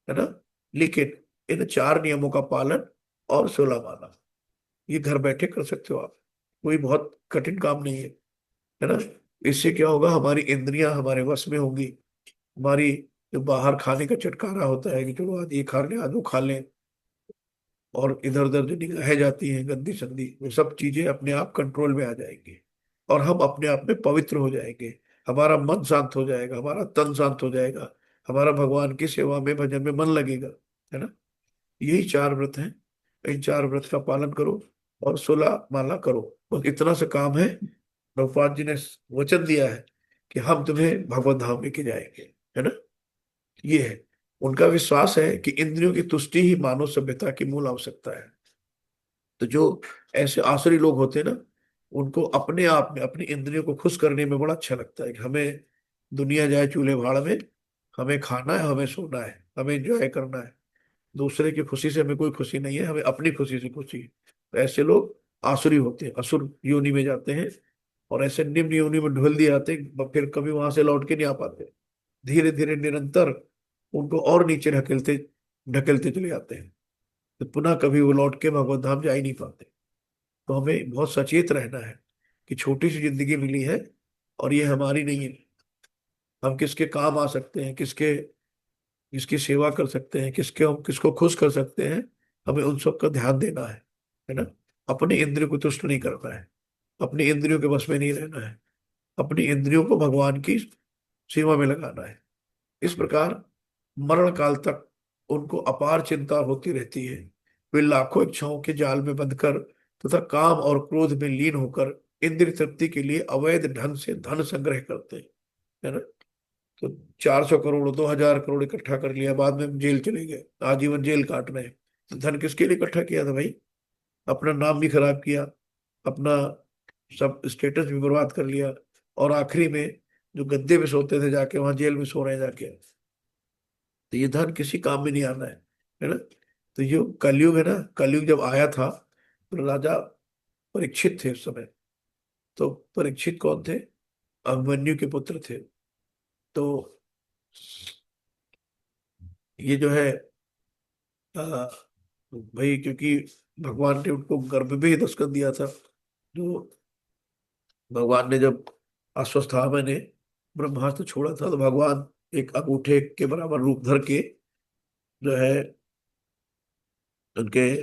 है ना। लेकिन इन 4 नियमों का पालन और 16 माला, ये घर बैठे कर सकते हो आप। कोई बहुत कठिन काम नहीं है ना। इससे क्या होगा, हमारी इंद्रियां हमारे वश में होंगी। हमारी जो बाहर खाने का चटकारा होता है कि चलो आज ये खा लें, आज वो खा लें, और इधर उधर जो निगाहें जाती हैं गंदी संदी, वो सब चीजें अपने आप कंट्रोल में आ जाएंगी और हम अपने आप में पवित्र हो जाएंगे। हमारा मन शांत हो जाएगा, हमारा तन शांत हो जाएगा, हमारा भगवान की सेवा में, भजन में मन लगेगा, है ना। यही 4 व्रत हैं। इन 4 व्रत का पालन करो और 16 माला करो। बस इतना सा काम है। प्रभुपाद जी ने वचन दिया है कि हम तुम्हें भगवत धाम लेके जाएंगे, है ना। ये है। उनका विश्वास है कि इंद्रियों की तुष्टि ही मानव सभ्यता की मूल आवश्यकता है। तो जो ऐसे आसुरी लोग होते हैं ना, उनको अपने आप में अपनी इंद्रियों को खुश करने में बड़ा अच्छा लगता है कि हमें दुनिया जाए चूल्हे भाड़ में, हमें खाना है, हमें सोना है, हमें एंजॉय करना है। दूसरे की खुशी से हमें कोई खुशी नहीं है, हमें अपनी खुशी से खुशी है। तो ऐसे लोग आसुरी होते हैं, असुर योनि में जाते हैं, और ऐसे निम्न योनि में ढुल दिए जाते हैं, फिर कभी वहां से लौट के नहीं आ पाते। धीरे धीरे निरंतर उनको और नीचे ढकेलते ढकेलते चले जाते हैं, तो पुनः कभी वो लौट के भगवत धाम जा ही नहीं पाते। तो हमें बहुत सचेत रहना है कि छोटी सी जिंदगी मिली है और ये हमारी नहीं है। हम किसके काम आ सकते हैं, किसके किसकी सेवा कर सकते हैं, किसके हम किसको खुश कर सकते हैं, हमें उन सब का ध्यान देना है ना। अपने इंद्रियों को तुष्ट नहीं करना है, अपनी इंद्रियों के बस में नहीं रहना है, अपनी इंद्रियों को भगवान की सीमा में लगाना है। इस प्रकार मरण काल तक उनको अपार चिंता होती रहती है। वे लाखों इच्छाओं के जाल में बंधकर तथा काम और क्रोध में लीन होकर इंद्रिय तृप्ति के लिए अवैध ढंग से धन संग्रह करते हैं, है ना। तो 400 करोड़ 2000 करोड़ इकट्ठा कर लिया, बाद में जेल चले गए, आजीवन जेल काट रहे हैं। तो धन किसके लिए इकट्ठा किया था भाई? अपना नाम भी खराब किया, अपना सब स्टेटस भी बर्बाद कर लिया, और आखिरी में जो गद्दे पे सोते थे जाके वहां जेल में सो रहे हैं जाके। तो ये धन किसी काम में नहीं आना है ना। तो ये कलयुग है ना, कलयुग जब आया था तो राजा परीक्षित थे उस समय। तो परीक्षित कौन थे? अभिमन्यु के पुत्र थे। तो ये जो है आ, भाई, क्योंकि भगवान ने उनको गर्भ में ही दस्खत दिया था। जो भगवान ने जब अश्वत्थामा ने ब्रह्मास्त्र छोड़ा था, तो भगवान एक अंगूठे के बराबर रूप धर के जो है उनके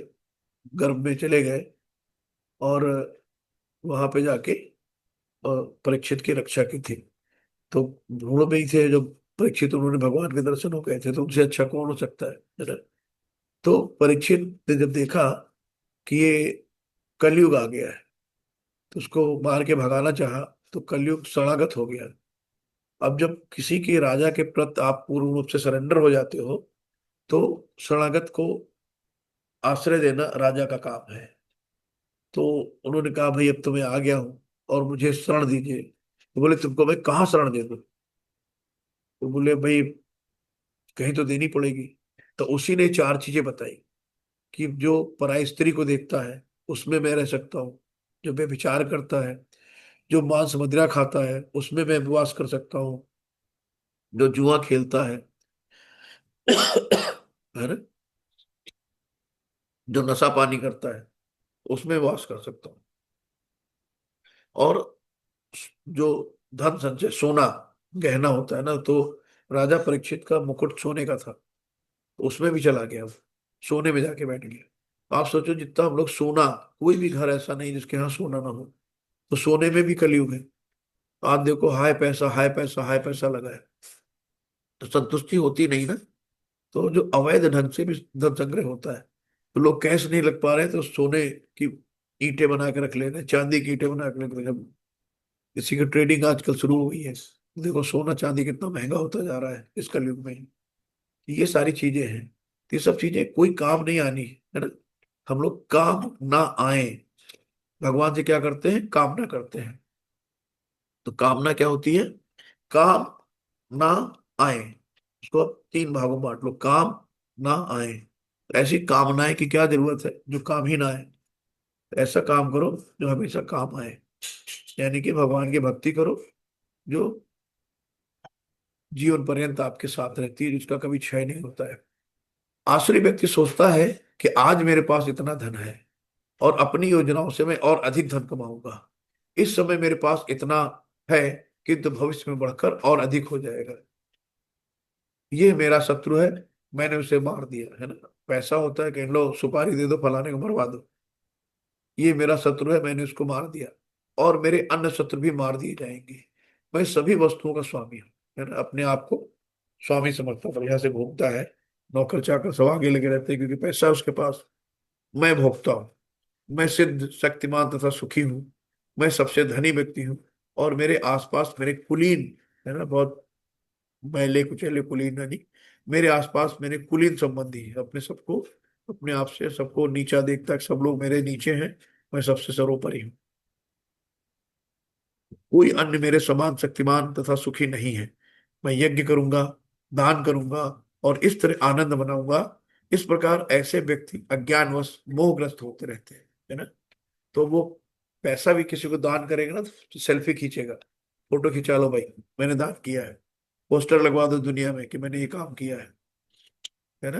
गर्भ में चले गए, और वहां पे जाके परीक्षित की रक्षा की थी। तो भ्रूण में ही थे जब परीक्षित, उन्होंने भगवान के दर्शन हो गए थे, तो उनसे अच्छा कौन हो सकता है ना। तो परीक्षित ने जब देखा कि ये कलयुग आ गया है, तो उसको मार के भगाना चाहा, तो कलयुग शरणागत हो गया। अब जब किसी के राजा के प्रति आप पूर्ण रूप से सरेंडर हो जाते हो, तो शरणागत को आश्रय देना राजा का काम है। तो उन्होंने कहा भाई अब तो मैं आ गया हूँ और मुझे शरण दीजिए। तो बोले तुमको मैं कहाँ शरण दे दूँ? तो बोले भाई कहीं तो देनी पड़ेगी। तो उसी ने चार चीजें बताई कि जो पराई स्त्री को देखता है उसमें मैं रह सकता हूँ, जो व्यभिचार करता है, जो मांस मदिरा खाता है उसमें मैं उपवास कर सकता हूँ, जो जुआ खेलता है है ना, जो नशा पानी करता है उसमें वास कर सकता हूँ, और जो धन संचय सोना गहना होता है ना, तो राजा परीक्षित का मुकुट सोने का था, तो उसमें भी चला गया वो, सोने में जाके बैठ गया। आप सोचो जितना हम लोग सोना, कोई भी घर ऐसा नहीं जिसके यहाँ सोना ना हो। तो सोने में भी कलयुग है। आज देखो हाय पैसा हाय पैसा हाय पैसा लगा है, तो संतुष्टि होती नहीं ना। तो जो अवैध ढंग से भी धन संग्रह होता है, तो लोग कैश नहीं लग पा रहे हैं तो सोने की ईंटें बना के रख ले रहे हैं, चांदी की ईंटें बना के रख ले रहे हैं। इसी की ट्रेडिंग आजकल शुरू हो गई है। देखो सोना चांदी कितना महंगा होता जा रहा है इस कलयुग में। ये सारी चीजें हैं, तो ये सब चीजें कोई काम नहीं आनी, है ना। हम लोग काम ना आए, भगवान से क्या करते हैं? कामना करते हैं। तो कामना क्या होती है? काम ना आए। उसको आप तीन भागों में बांट लो, काम ना आए। ऐसी कामनाएं की क्या जरूरत है जो काम ही ना आए? ऐसा काम करो जो हमेशा काम आए, यानी कि भगवान की भक्ति करो जो जीवन पर्यंत आपके साथ रहती है, जिसका कभी क्षय नहीं होता है। आसुरी व्यक्ति सोचता है कि आज मेरे पास इतना धन है और अपनी योजनाओं से मैं और अधिक धन कमाऊंगा। इस समय मेरे पास इतना है, किंतु भविष्य में बढ़कर और अधिक हो जाएगा। ये मेरा शत्रु है, मैंने उसे मार दिया, है ना। पैसा होता है कि लो सुपारी दे दो फलाने को मरवा दो। ये मेरा शत्रु है, मैंने उसको मार दिया, और मेरे अन्य शत्रु भी मार दिए जाएंगे। मैं सभी वस्तुओं का स्वामी हूँ, है ना। अपने आप को स्वामी समझता, बढ़िया से घूमता है, नौकर चाकर सब आगे लगे रहते हैं क्योंकि पैसा है उसके पास। मैं भोगता हूँ, मैं सिद्ध शक्तिमान तथा सुखी हूँ, मैं सबसे धनी व्यक्ति हूँ, और मेरे आसपास मेरे कुलीन, है ना, बहुत मैले कुचेले कुलीन नहीं, मेरे आसपास मेरे कुलीन संबंधी है। अपने सबको, अपने आप से सबको नीचा देखता है, सब लोग मेरे नीचे हैं, मैं सबसे सर्वोपरि हूँ। कोई अन्य मेरे समान शक्तिमान तथा सुखी नहीं है। मैं यज्ञ करूंगा, दान करूंगा और इस तरह आनंद मनाऊंगा। इस प्रकार ऐसे व्यक्ति अज्ञानवश मोहग्रस्त होते रहते हैं, है ना। तो वो पैसा भी किसी को दान करेगा ना तो सेल्फी खींचेगा, फोटो खिंचा लो भाई, मैंने दान किया है, पोस्टर लगवा दो दुनिया में कि मैंने ये काम किया है ना।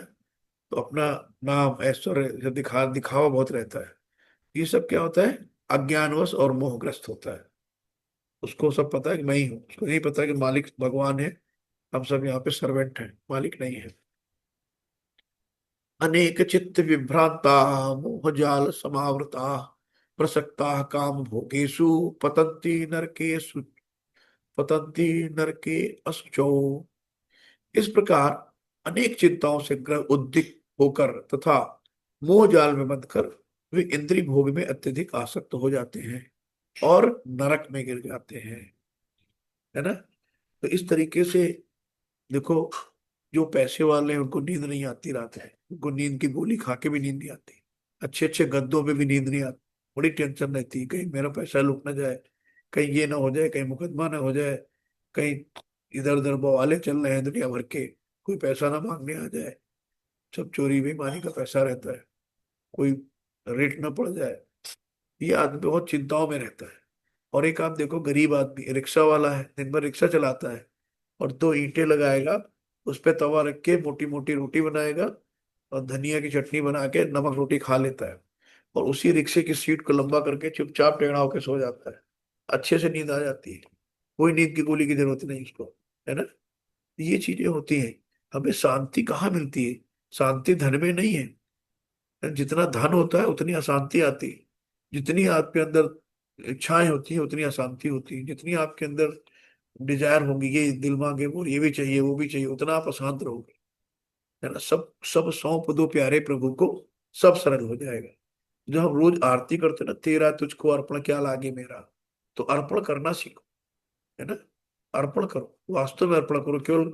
तो अपना नाम ऐश्वर्य जो दिखावा बहुत रहता है। ये सब क्या होता है, अज्ञानवश और मोहग्रस्त होता है। उसको सब पता है कि मैं ही हूँ, उसको नहीं पता कि मालिक भगवान है, हम सब यहाँ पे सर्वेंट हैं, मालिक नहीं है। अनेक चित्त विभ्रांता, मोह जाल समावृता, प्रसक्ता काम भोगेषु, पतंती नरकेषु, पतंती नरके असुचो। इस प्रकार अनेक चिंताओं से ग्रह उद्विग्न होकर तथा मोह जाल में बंधकर वे इंद्रिय भोग में अत्यधिक आसक्त हो जाते हैं और नरक में गिर जाते हैं, है ना। तो इस तरीके से देखो, जो पैसे वाले हैं उनको नींद नहीं आती रात में, उनको नींद की गोली खा के भी नींद नहीं आती, अच्छे अच्छे गद्दों पे भी नींद नहीं आती, बड़ी टेंशन रहती है कहीं मेरा पैसा लुट ना जाए, कहीं ये ना हो जाए, कहीं मुकदमा ना हो जाए, कहीं इधर उधर बवाले चल रहे हैं दुनिया भर के, कोई पैसा ना मांगने आ जाए, सब चोरी बेईमानी का पैसा रहता है, कोई रेट ना पड़ जाए। ये आदमी बहुत चिंताओं में रहता है। और एक आप देखो, गरीब आदमी रिक्शा वाला है, दिन भर रिक्शा चलाता है और दो ईंटें लगाएगा, उस पे तवा रख के मोटी मोटी रोटी बनाएगा और धनिया की चटनी बना के नमक रोटी खा लेता है और उसी रिक्शे की सीट को लंबा करके चुपचाप टेढ़ा होकर सो जाता है, अच्छे से नींद आ जाती है, कोई नींद की गोली की जरूरत नहीं उसको, है ना। ये चीजें होती हैं। हमें शांति कहाँ मिलती है, शांति धन में नहीं है। जितना धन होता है उतनी अशांति आती है, जितनी आपके अंदर इच्छाएं होती है उतनी अशांति होती है, जितनी आपके अंदर डिजायर होंगी, ये दिल मांगे वो ये भी चाहिए वो भी चाहिए, उतना आप अशांत रहोगे, है ना। सब सब सौंप दो प्यारे प्रभु को, सब सरल हो जाएगा। जो हम रोज आरती करते हैं ना, तेरा तुझको अर्पण क्या लागे मेरा, तो अर्पण करना सीखो, है ना। अर्पण करो, वास्तव में अर्पण करो। केवल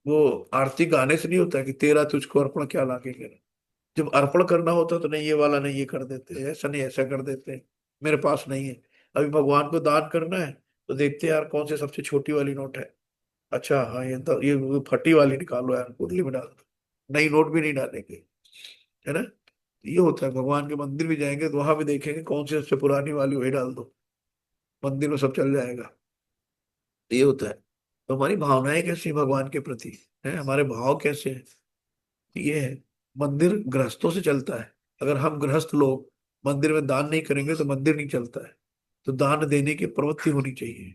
वो आरती गाने से नहीं होता है कि तेरा तुझको अर्पण क्या लागे मेरा। जब अर्पण करना होता है तो नहीं ये वाला नहीं ये कर देते हैं, ऐसा नहीं ऐसा कर देते हैं, मेरे पास नहीं है। अभी भगवान को दान करना है तो देखते हैं यार कौन से सबसे छोटी वाली नोट है, अच्छा हाँ ये वो फटी वाली निकालो यार, कुंडली में डाल दो, नई नोट भी नहीं डालेंगे, है ना। तो ये होता है, भगवान के मंदिर भी जाएंगे तो वहां भी देखेंगे कौन सी सबसे पुरानी वाली वही डाल दो, मंदिर में सब चल जाएगा। तो ये होता है। तो हमारी भावनाएं कैसी हैं भगवान के प्रति, है हमारे भाव कैसे हैं, ये है। मंदिर गृहस्थों से चलता है। अगर हम गृहस्थ लोग मंदिर में दान नहीं करेंगे तो मंदिर नहीं चलता है। तो दान देने की प्रवृत्ति होनी चाहिए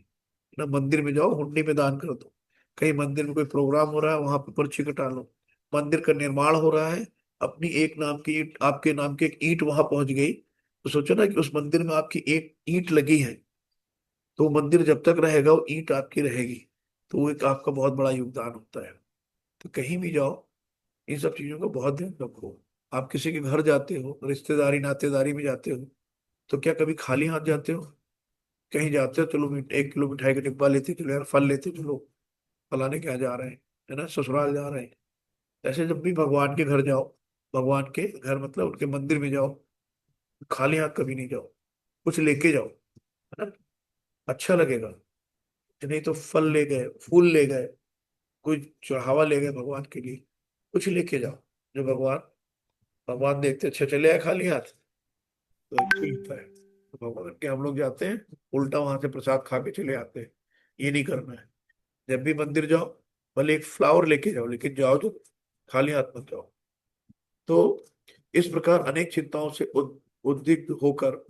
ना। मंदिर में जाओ, हुंडी में दान कर दो, कहीं मंदिर में कोई प्रोग्राम हो रहा है वहां पर पर्ची कटा लो, मंदिर का निर्माण हो रहा है, अपनी एक नाम की ईंट, आपके नाम की एक ईंट वहां पहुंच गई, तो सोचो ना कि उस मंदिर में आपकी एक ईंट लगी है, तो वो मंदिर जब तक रहेगा वो ईंट आपकी रहेगी, तो वो एक आपका बहुत बड़ा योगदान होता है। तो कहीं भी जाओ, इन सब चीजों का बहुत ध्यान रखो। आप किसी के घर जाते हो, रिश्तेदारी नातेदारी में जाते हो, तो क्या कभी खाली हाथ जाते हो? कहीं जाते हो, चलो 1 किलो मिठाई का डिब्बा लेते चलो यार, फल लेते चलो, फलाने के यहाँ जा रहे हैं, है ना, ससुराल जा रहे हैं। ऐसे जब भी भगवान के घर जाओ, भगवान के घर मतलब उनके मंदिर में जाओ, खाली हाथ कभी नहीं जाओ, कुछ लेके जाओ, है ना, अच्छा लगेगा। नहीं तो फल ले गए, फूल ले गए, कोई चढ़ावा ले गए भगवान के लिए, कुछ लेके जाओ जो भगवान, भगवान देखते अच्छा चले आए खाली हाथ, तो अच्छा लगता है। तो भगवान के हम लोग जाते हैं, उल्टा वहां से प्रसाद खा के चले आते हैं। ये नहीं करना है। जब भी मंदिर जाओ, भले एक फ्लावर लेके जाओ, लेकिन जाओ तो खाली हाथ मत जाओ। तो इस प्रकार अनेक चिंताओं से उद्विग्न होकर,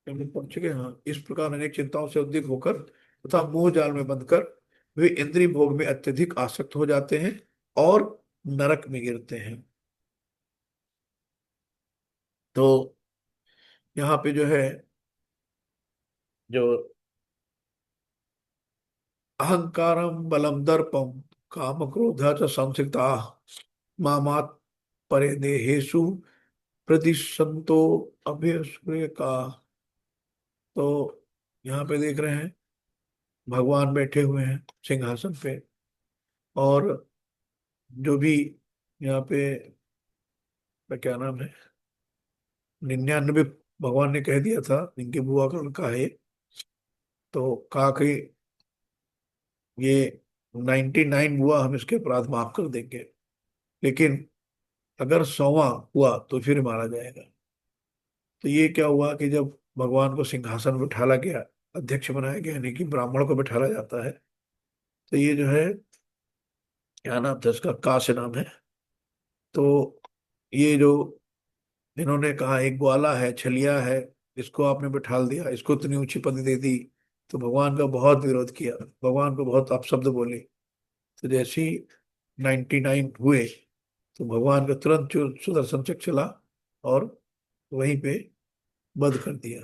हम लोग पहुंच चुके हैं, हाँ, इस प्रकार अनेक चिंताओं से उद्विग्न होकर तथा मोह जाल में बंधकर वे इंद्रिय भोग में अत्यधिक आसक्त हो जाते हैं और नरक में गिरते हैं। तो यहाँ पे जो है, जो अहंकारम बलम दर्पम काम क्रोध च संसिता मामात परे देहेषु प्रतिसंतो अभ्यसूय का। तो यहाँ पे देख रहे हैं भगवान बैठे हुए हैं सिंहासन पे, और जो भी यहाँ पे क्या नाम है, 99 भगवान ने कह दिया था, इनकी बुआ का लड़का है, तो कहा कि ये 99 हुआ, हम इसके अपराध माफ कर देंगे, लेकिन अगर 100वां हुआ तो फिर मारा जाएगा। तो ये क्या हुआ कि जब भगवान को सिंहासन में बिठाला गया, अध्यक्ष बनाया गया, यानी कि ब्राह्मण को बिठाला जाता है, तो ये जो है, क्या नाम था इसका, काश नाम है। तो ये जो इन्होंने कहा, एक ग्वाला है, छलिया है, इसको आपने बिठाल दिया, इसको इतनी ऊंची पद दे दी, तो भगवान का बहुत विरोध किया, भगवान को बहुत अपशब्द बोले। तो जैसे ही 99 हुए, तो भगवान का तुरंत जो सुदर्शन चक्र चला और वहीं पे वध कर दिया।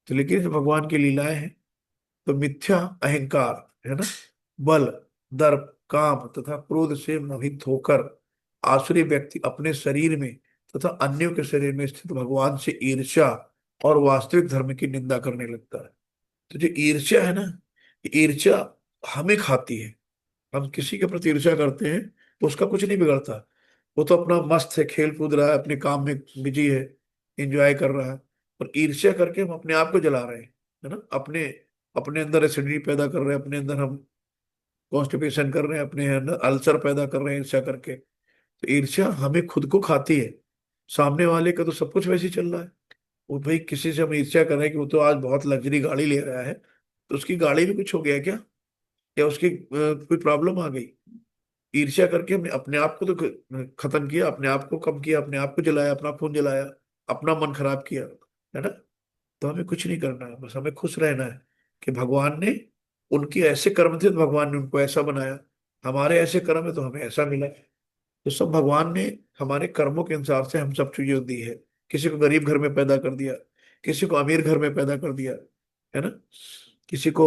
तो लेकिन ये भगवान की लीलाएं हैं। तो मिथ्या अहंकार है ना, बल, दर्प, काम तथा क्रोध से मोहित होकर आसुरी व्यक्ति अपने शरीर में तथा अन्यों के शरीर में स्थित भगवान से ईर्ष्या और वास्तविक धर्म की निंदा करने लगता है। तो जो ईर्ष्या है ना, ये ईर्ष्या हमें खाती है। हम किसी के प्रति ईर्ष्या करते हैं तो उसका कुछ नहीं बिगड़ता, वो तो अपना मस्त है, खेल कूद रहा है, अपने काम में बिजी है, एंजॉय कर रहा है। और ईर्ष्या करके हम अपने आप को जला रहे हैं, है ना, अपने अपने अंदर एसिडिटी पैदा कर रहे हैं, अपने अंदर हम कॉन्स्टिपेशन कर रहे हैं, अपने अंदर अल्सर पैदा कर रहे हैं ईर्ष्या करके। तो ईर्ष्या हमें खुद को खाती है। सामने वाले का तो सब कुछ वैसे ही चल रहा है, वो भाई किसी से हम ईर्ष्या कर रहे हैं कि वो तो आज बहुत लग्जरी गाड़ी ले रहा है, तो उसकी गाड़ी में कुछ हो गया क्या, या उसकी कोई प्रॉब्लम आ गई। ईर्ष्या करके हमने अपने आप को तो खत्म किया, अपने आप को कम किया, अपने आप को जलाया, अपना खून जलाया, अपना मन खराब किया, है ना। तो हमें कुछ नहीं करना है, बस हमें खुश रहना है कि भगवान ने, उनके ऐसे कर्म थे तो भगवान ने उनको ऐसा बनाया, हमारे ऐसे कर्म है तो हमें ऐसा मिला। तो सब भगवान ने हमारे कर्मों के अनुसार से हम सब चीजें दी है। किसी को गरीब घर में पैदा कर दिया, किसी को अमीर घर में पैदा कर दिया, है ना, किसी को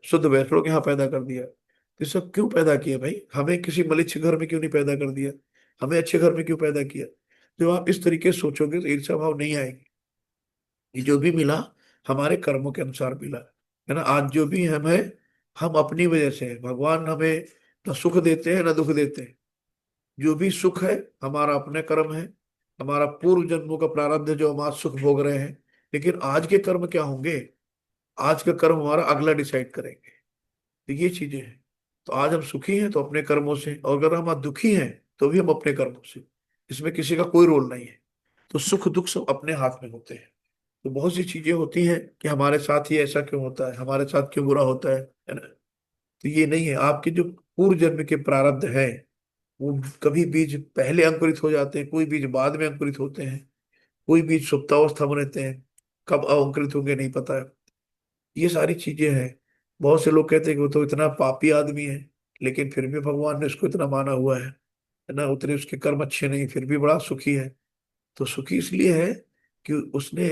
शुद्ध वैष्णव के यहाँ पैदा कर दिया। तो ये सब क्यों पैदा किया भाई, हमें किसी मलिच्छ घर में क्यों नहीं पैदा कर दिया, हमें अच्छे घर में क्यों पैदा किया। जब आप इस तरीके से सोचोगे तो ईर्ष्या भाव नहीं आएगी। ये जो भी मिला हमारे कर्मों के अनुसार मिला, है ना। आज जो भी हमें, हम अपनी वजह से हैं। भगवान हमें न सुख देते हैं न दुख देते हैं। जो भी सुख है हमारा अपने कर्म है, हमारा पूर्व जन्मों का प्रारब्ध है, जो हम आज सुख भोग रहे हैं। लेकिन आज के कर्म क्या होंगे, आज का कर्म हमारा अगला डिसाइड करेंगे। तो ये चीजें हैं। तो आज हम सुखी हैं तो अपने कर्मों से, और अगर हम आज दुखी हैं तो भी हम अपने कर्मों से। इसमें किसी का कोई रोल नहीं है। तो सुख दुख सब अपने हाथ में होते हैं। तो बहुत सी चीजें होती हैं कि हमारे साथ ही ऐसा क्यों होता है, हमारे साथ क्यों बुरा होता है ना। तो ये नहीं है, आपके जो पूर्व जन्म के प्रारब्ध है, वो कभी बीज पहले अंकुरित हो जाते हैं, कोई बीज बाद में अंकुरित होते हैं, कोई बीज सुप्तावस्था में रहते हैं, कब अंकुरित होंगे नहीं पता है। ये सारी चीजें हैं। बहुत से लोग कहते हैं कि वो तो इतना पापी आदमी है, लेकिन फिर भी भगवान ने उसको इतना माना हुआ है ना, उतने उसके कर्म अच्छे नहीं, फिर भी बड़ा सुखी है। तो सुखी इसलिए है कि उसने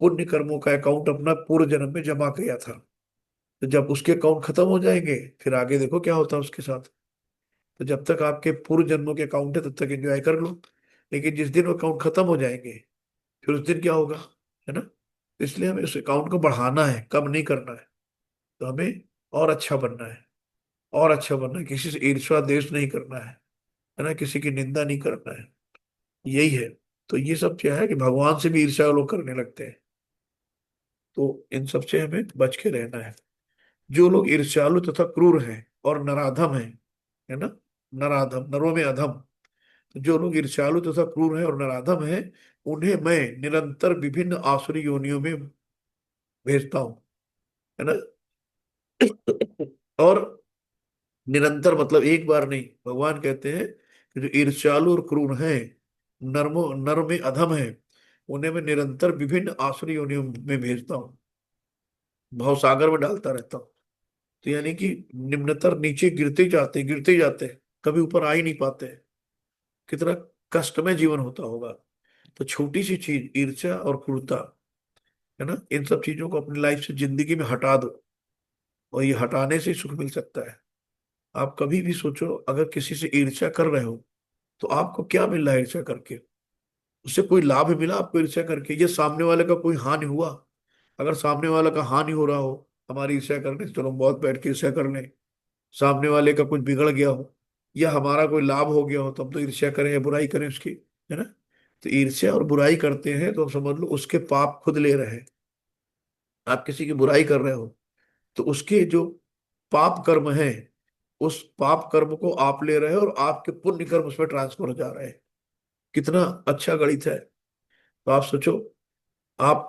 पुण्य कर्मों का अकाउंट अपना पूर्व जन्म में जमा किया था। तो जब उसके अकाउंट खत्म हो जाएंगे, फिर आगे देखो क्या होता है उसके साथ। तो जब तक आपके पूर्व जन्मों के अकाउंट है तब तक एंजॉय कर लो, लेकिन जिस दिन वो अकाउंट खत्म हो जाएंगे, फिर उस दिन क्या होगा, है ना। तो इसलिए हमें उस अकाउंट को बढ़ाना है, कम नहीं करना है। तो हमें और अच्छा बनना है, और अच्छा बनना है, किसी से ईर्ष्या द्वेष नहीं करना है ना, किसी की निंदा नहीं करना है। यही है। तो ये सब क्या है कि भगवान से भी ईर्ष्या लोग करने लगते हैं। तो इन सब से हमें बच के रहना है। जो लोग ईर्ष्यालु तथा क्रूर हैं और नराधम हैं, है ना, नराधम, नरों में अधम। तो जो लोग ईर्ष्यालु तथा क्रूर हैं और नराधम हैं, उन्हें मैं निरंतर विभिन्न आसुरी योनियों में भेजता हूँ, है ना। और निरंतर मतलब एक बार नहीं, भगवान कहते हैं कि जो ईर्ष्यालु और क्रूर हैं, नर में अधम है, उन्हें मैं निरंतर विभिन्न आसुरी योनियों में भेजता हूँ, भवसागर में डालता रहता हूँ। तो यानी कि निम्नतर नीचे गिरते ही जाते हैं, कभी ऊपर आ ही नहीं पाते हैं। कितना कष्टमय जीवन होता होगा। तो छोटी सी चीज ईर्ष्या और क्रूरता, है ना, इन सब चीजों को अपनी लाइफ से, जिंदगी में हटा दो, और ये हटाने से ही सुख मिल सकता है। आप कभी भी सोचो, अगर किसी से ईर्ष्या कर रहे हो तो आपको क्या मिल रहा है ईर्ष्या करके, उससे कोई लाभ मिला आपको ईर्ष्या करके, ये सामने वाले का कोई हानि हुआ। अगर सामने वाले का हानि हो रहा हो हमारी ईर्ष्या करने से, चलो हम बहुत बैठ के ईर्ष्या कर लें। सामने वाले का कुछ बिगड़ गया हो या हमारा कोई लाभ हो गया हो, तो हम तो ईर्ष्या करें या बुराई करें उसकी, है ना। तो ईर्ष्या और बुराई करते हैं तो हम समझ लो उसके पाप खुद ले रहे हैं। आप किसी की बुराई कर रहे हो तो उसके जो पाप कर्म है, उस पाप कर्म को आप ले रहे हो और आपके पुण्य कर्म उसमें ट्रांसफर हो जा रहे हैं। कितना अच्छा गणित है। तो आप सोचो, आप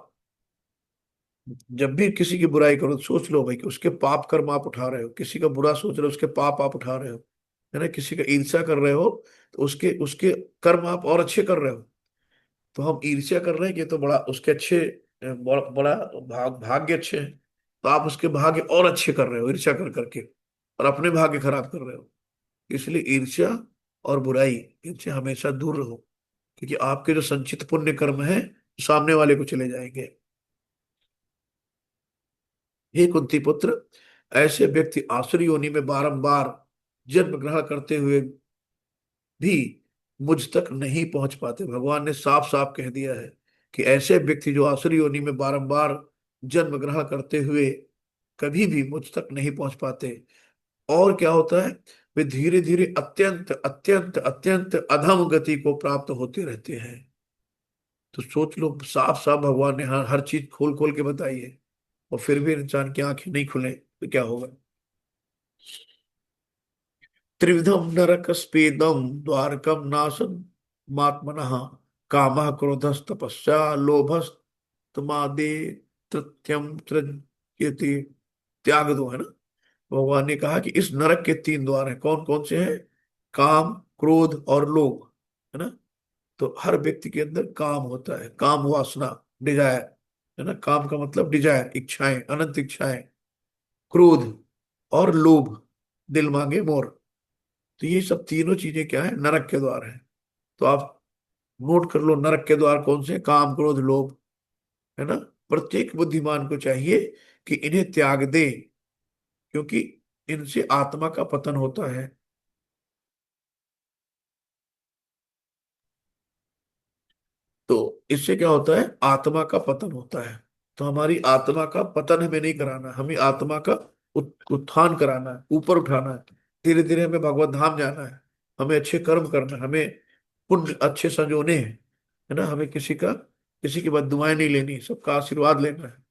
जब भी किसी की बुराई करो तो सोच लो भाई कि उसके पाप कर्म आप उठा रहे हो, किसी का बुरा सोच रहे हो उसके पाप आप उठा रहे हो, है ना। किसी का ईर्ष्या कर रहे हो तो उसके उसके कर्म आप और अच्छे कर रहे हो। तो हम ईर्ष्या कर रहे हैं कि तो बड़ा उसके अच्छे, बड़ा भाग्य अच्छे हैं, तो आप उसके भाग्य और अच्छे कर रहे हो ईर्ष्या कर करके, और अपने भाग्य खराब कर रहे हो। इसलिए ईर्ष्या और बुराई इनसे हमेशा दूर रहो, क्योंकि आपके जो संचित पुण्य कर्म है सामने वाले को चले जाएंगे। हे कुंती पुत्र, ऐसे व्यक्ति आसुरी योनि में बारंबार जन्म ग्रहण करते हुए भी मुझ तक नहीं पहुंच पाते। भगवान ने साफ साफ कह दिया है कि ऐसे व्यक्ति जो आसुरी योनि में बारंबार जन्म ग्रहण करते हुए कभी भी मुझ तक नहीं पहुंच पाते। और क्या होता है, वे धीरे धीरे अत्यंत अत्यंत अत्यंत अधम गति को प्राप्त होते रहते हैं। तो सोच लो, साफ साफ भगवान ने हर चीज खोल खोल के बताई है, और फिर भी इंसान की आंखें नहीं खुले तो क्या होगा। त्रिविधम नरक स्पेदम द्वारकम नाशन मात्मनः कामः क्रोधस तपस्या लोभस्तमादे तृत्यम त्यजति। त्याग दो, है ना। भगवान ने कहा कि इस नरक के तीन द्वार हैं। कौन कौन से हैं? काम, क्रोध और लोभ, है ना। तो हर व्यक्ति के अंदर काम होता है, काम वासना, डिजायर, है ना। काम का मतलब डिजायर, इच्छाएं, अनंत इच्छाएं। क्रोध और लोभ, दिल मांगे मोर। तो ये सब तीनों चीजें क्या है? नरक के द्वार है। तो आप नोट कर लो, नरक के द्वार कौन से? काम, क्रोध, लोभ, है ना। प्रत्येक बुद्धिमान को चाहिए कि इन्हें त्याग दे, क्योंकि इनसे आत्मा का पतन होता है। तो इससे क्या होता है? आत्मा का पतन होता है। तो हमारी आत्मा का पतन हमें नहीं कराना, हमें आत्मा का उत्थान कराना है, ऊपर उठाना है। धीरे धीरे हमें भगवत धाम जाना है, हमें अच्छे कर्म करना है, हमें पुण्य अच्छे संजोने हैं, है ना। हमें किसी की बददुआएं नहीं लेनी, सबका आशीर्वाद लेना है।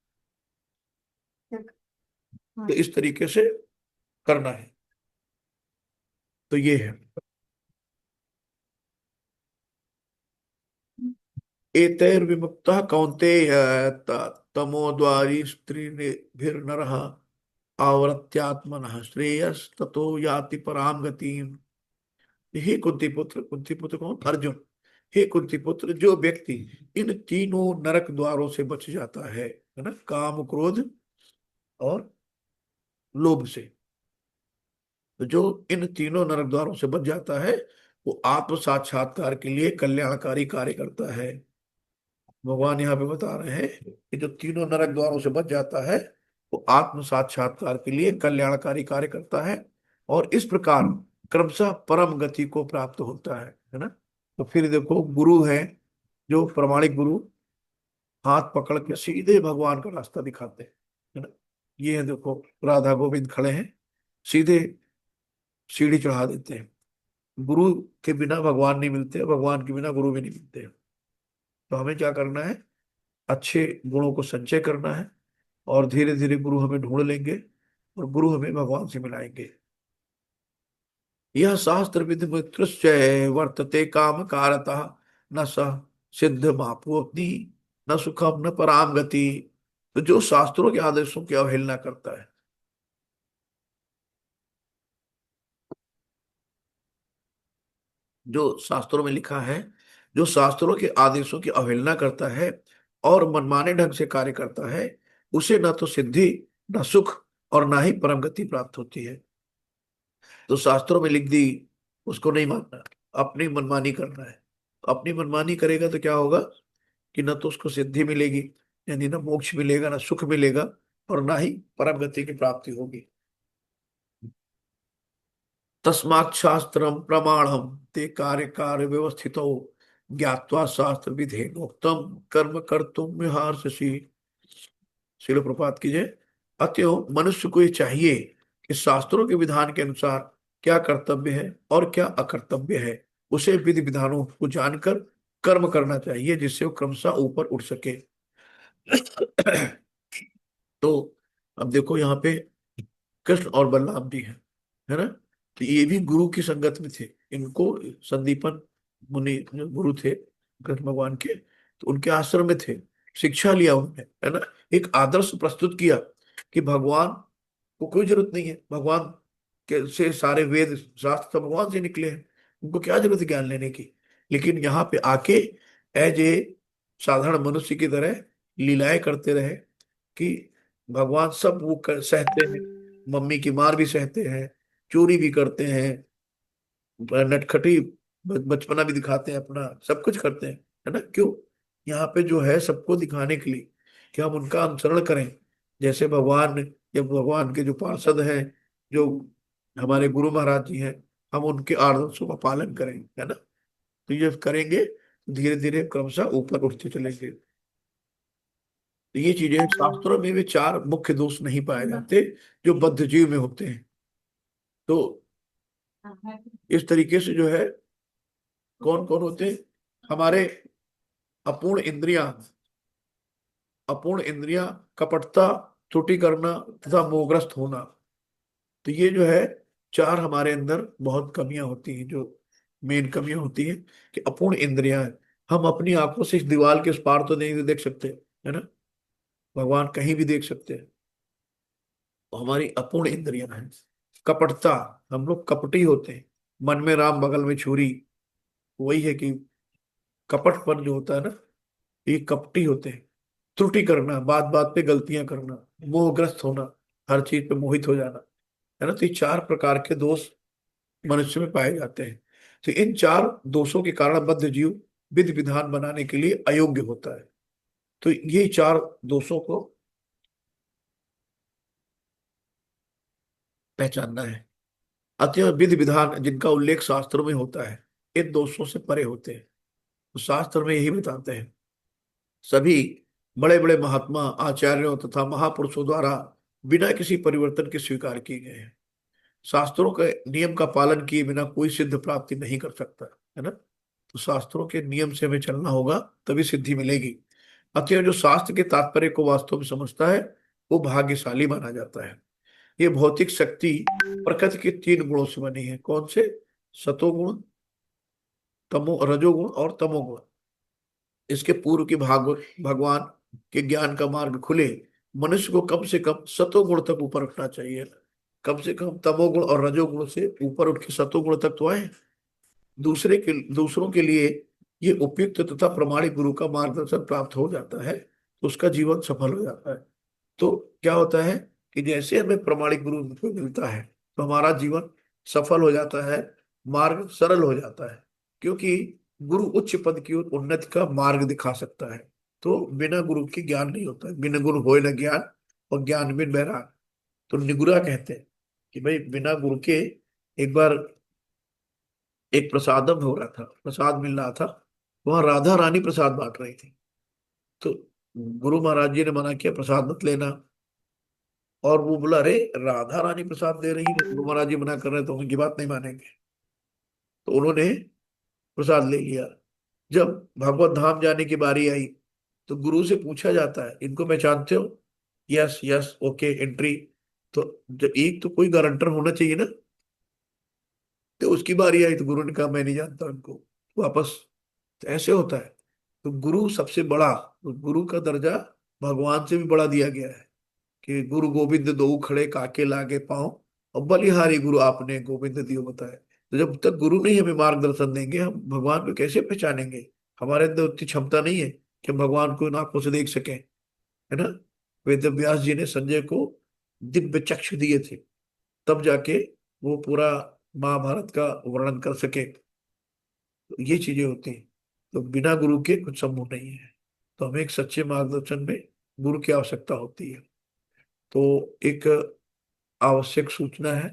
तो इस तरीके से करना है। तो ये है। एतैर्विमुक्तः कौन्तेय तमोद्वारी स्त्रीभिर्नरः आवृत्यात्मनः श्रेयस्ततो याति पराम गतिम। हे कुंती पुत्र, कुंती पुत्र कौन? अर्जुन। हे कुंती पुत्र, जो व्यक्ति इन तीनों नरक द्वारों से बच जाता है ना, काम, क्रोध और लोभ से, तो जो इन तीनों नरक द्वारों से बच जाता है वो आत्म साक्षात्कार के लिए कल्याणकारी कार्य करता है। भगवान यहाँ पे बता रहे हैं कि जो तीनों नरक द्वारों से बच जाता है वो आत्म साक्षात्कार के लिए कल्याणकारी कार्य करता है, और इस प्रकार क्रमशः परम गति को प्राप्त होता है ना। तो फिर देखो, गुरु है जो प्रमाणिक गुरु, हाथ पकड़ के सीधे भगवान का रास्ता दिखाते हैं, है ना। ये है देखो, राधा गोविंद खड़े हैं, सीधे सीढ़ी चढ़ा देते हैं। गुरु के बिना भगवान नहीं मिलते, भगवान के बिना गुरु भी नहीं मिलते। तो हमें क्या करना है? अच्छे गुणों को संचय करना है, और धीरे धीरे गुरु हमें ढूंढ लेंगे, और गुरु हमें भगवान से मिलाएंगे। यह शास्त्र विधि मित्रस्य वर्तते काम कारतः न स सिद्ध मापुअप्ति न सुखम न पराम गति। तो जो शास्त्रों के आदेशों की अवहेलना करता है, जो शास्त्रों में लिखा है, जो शास्त्रों के आदेशों की अवहेलना करता है और मनमाने ढंग से कार्य करता है, उसे न तो सिद्धि, न सुख, और ना ही परम गति प्राप्त होती है। तो शास्त्रों में लिख दी, उसको नहीं मानना, अपनी मनमानी करना है। तो अपनी मनमानी करेगा तो क्या होगा कि न तो उसको सिद्धि मिलेगी, यानी ना मोक्ष मिलेगा, ना सुख मिलेगा, और ना ही परम गति की प्राप्ति होगी। तस्मात् शास्त्रम प्रमाणम ते कार्य कार्य व्यवस्थितो ज्ञात्वा शास्त्र विधेनोक्तम कर्म कर्तुम विहारसि। शिल प्रपात कीजिए। अतएव मनुष्य को ये चाहिए कि शास्त्रों के विधान के अनुसार क्या कर्तव्य है और क्या अकर्तव्य है, उसे विधि विधानों को जानकर कर्म करना चाहिए, जिससे वो क्रमशः ऊपर उठ सके। तो अब देखो यहाँ पे कृष्ण और बलराम जी हैं, है ना। तो ये भी गुरु की संगत में थे। इनको संदीपन मुनि जो गुरु थे कृष्ण भगवान के, तो उनके आश्रम में थे, शिक्षा लिया उन्होंने, है ना। एक आदर्श प्रस्तुत किया कि भगवान को कोई जरूरत नहीं है, भगवान के से सारे वेद शास्त्र तो भगवान से निकले हैं, उनको क्या जरूरत है ज्ञान लेने की। लेकिन यहाँ पे आके एज ए साधारण मनुष्य की तरह लीलाएं करते रहे कि भगवान सब वो सहते हैं, मम्मी की मार भी सहते हैं, चोरी भी करते हैं, नटखटी बचपना भी दिखाते हैं अपना, सब कुछ करते हैं, है ना। क्यों? यहाँ पे जो है सबको दिखाने के लिए कि हम उनका अनुसरण करें, जैसे भगवान या भगवान के जो पार्षद हैं, जो हमारे गुरु महाराज जी हैं, हम उनके आदर्शों का पालन करें, है ना। तो ये करेंगे तो धीरे धीरे क्रमशः ऊपर उठते चलेंगे। तो ये चीजें शास्त्रों में भी चार मुख्य दोष नहीं पाए जाते जो बद्ध जीव में होते हैं। तो इस तरीके से जो है कौन कौन होते हैं हमारे? अपूर्ण इंद्रियां, अपूर्ण इंद्रियां, कपटता, त्रुटि करना तथा मोहग्रस्त होना। तो ये जो है चार हमारे अंदर बहुत कमियां होती हैं, जो मेन कमियां होती हैं कि अपूर्ण इंद्रियां हैं। हम अपनी आंखों से इस दीवार के उस पार तो नहीं देख सकते, है ना। भगवान कहीं भी देख सकते हैं, तो हमारी अपूर्ण इंद्रियां हैं। कपटता, हम लोग कपटी होते हैं, मन में राम बगल में छुरी, वही है कि कपटपन जो होता है ना, ये कपटी होते हैं। त्रुटि करना, बात बात पे गलतियां करना, मोहग्रस्त होना, हर चीज पे मोहित हो जाना, है ना। तो ये चार प्रकार के दोष मनुष्य में पाए जाते हैं। तो इन चार दोषों के कारण बद्ध जीव विधि विधान बनाने के लिए अयोग्य होता है। तो ये चार दोषों को पहचानना है। अतः विधि विधान जिनका उल्लेख शास्त्रों में होता है इन दोषों से परे होते हैं। तो शास्त्र में यही बताते हैं, सभी बड़े बड़े महात्मा आचार्यों तथा महापुरुषों द्वारा बिना किसी परिवर्तन के स्वीकार किए गए हैं। शास्त्रों के नियम का पालन किए बिना कोई सिद्ध प्राप्ति नहीं कर सकता, है ना। तो शास्त्रों के नियम से हमें चलना होगा, तभी सिद्धि मिलेगी। अतः जो शास्त्र के तात्पर्य को वास्तव में समझता है वो भाग्यशाली माना जाता है। ये भौतिक शक्ति प्रकृति के तीन गुणों से बनी है। कौन से? सतोगुण, तमो रजोगुण और तमोगुण। इसके पूर्व की भगवान के ज्ञान का मार्ग खुले, मनुष्य को कम से कम सतोगुण तक ऊपर उठना चाहिए। कम से कम तमोगुण और रजोगुण से ऊपर उठ के सतोगुण तक तो आए। दूसरों के लिए ये उपयुक्त तथा प्रमाणिक गुरु का मार्गदर्शन प्राप्त हो जाता है तो उसका जीवन सफल हो जाता है। तो क्या होता है कि जैसे हमें प्रमाणिक गुरु को मिलता है तो हमारा जीवन सफल हो जाता है, मार्ग सरल हो जाता है, क्योंकि गुरु उच्च पद की ओर उन्नति का मार्ग दिखा सकता है। तो बिना गुरु के ज्ञान नहीं होता है, बिना गुरु होए न ज्ञान, और ज्ञान बिन बैराग। तो निगुरा कहते हैं कि भाई बिना गुरु के, एक बार एक प्रसादम हो रहा था, प्रसाद मिल रहा था, वहां राधा रानी प्रसाद बांट रही थी। तो गुरु महाराज जी ने मना किया प्रसाद मत लेना, और वो बोला अरे राधा रानी प्रसाद दे रही है, गुरु महाराज जी मना कर रहे हैं तो उनकी बात नहीं मानेंगे। तो उन्होंने प्रसाद ले लिया। जब भगवत धाम जाने की बारी आई तो गुरु से पूछा जाता है इनको पहचानते हो? Yes yes, okay, entry. तो जब एक तो कोई गारंटर होना चाहिए ना। तो उसकी बारी आई तो गुरु ने कहा मैं नहीं जानता उनको, वापस। तो ऐसे होता है। तो गुरु सबसे बड़ा, तो गुरु का दर्जा भगवान से भी बड़ा दिया गया है कि गुरु गोविंद दो खड़े काके लागे पाँव, और बलिहारी गुरु आपने गोविंद दियो बताए। तो जब तक गुरु नहीं हमें मार्गदर्शन देंगे हम भगवान को कैसे पहचानेंगे? हमारे अंदर उतनी क्षमता नहीं है कि हम भगवान को इन आंखों से देख सकें, है ना। वेद व्यास जी ने संजय को दिव्य चक्षु दिए थे, तब जाके वो पूरा महाभारत का वर्णन कर सके। तो ये चीजें होती हैं। तो बिना गुरु के कुछ संभव नहीं है। तो हमें एक सच्चे मार्गदर्शन में गुरु की आवश्यकता होती है। तो एक आवश्यक सूचना है,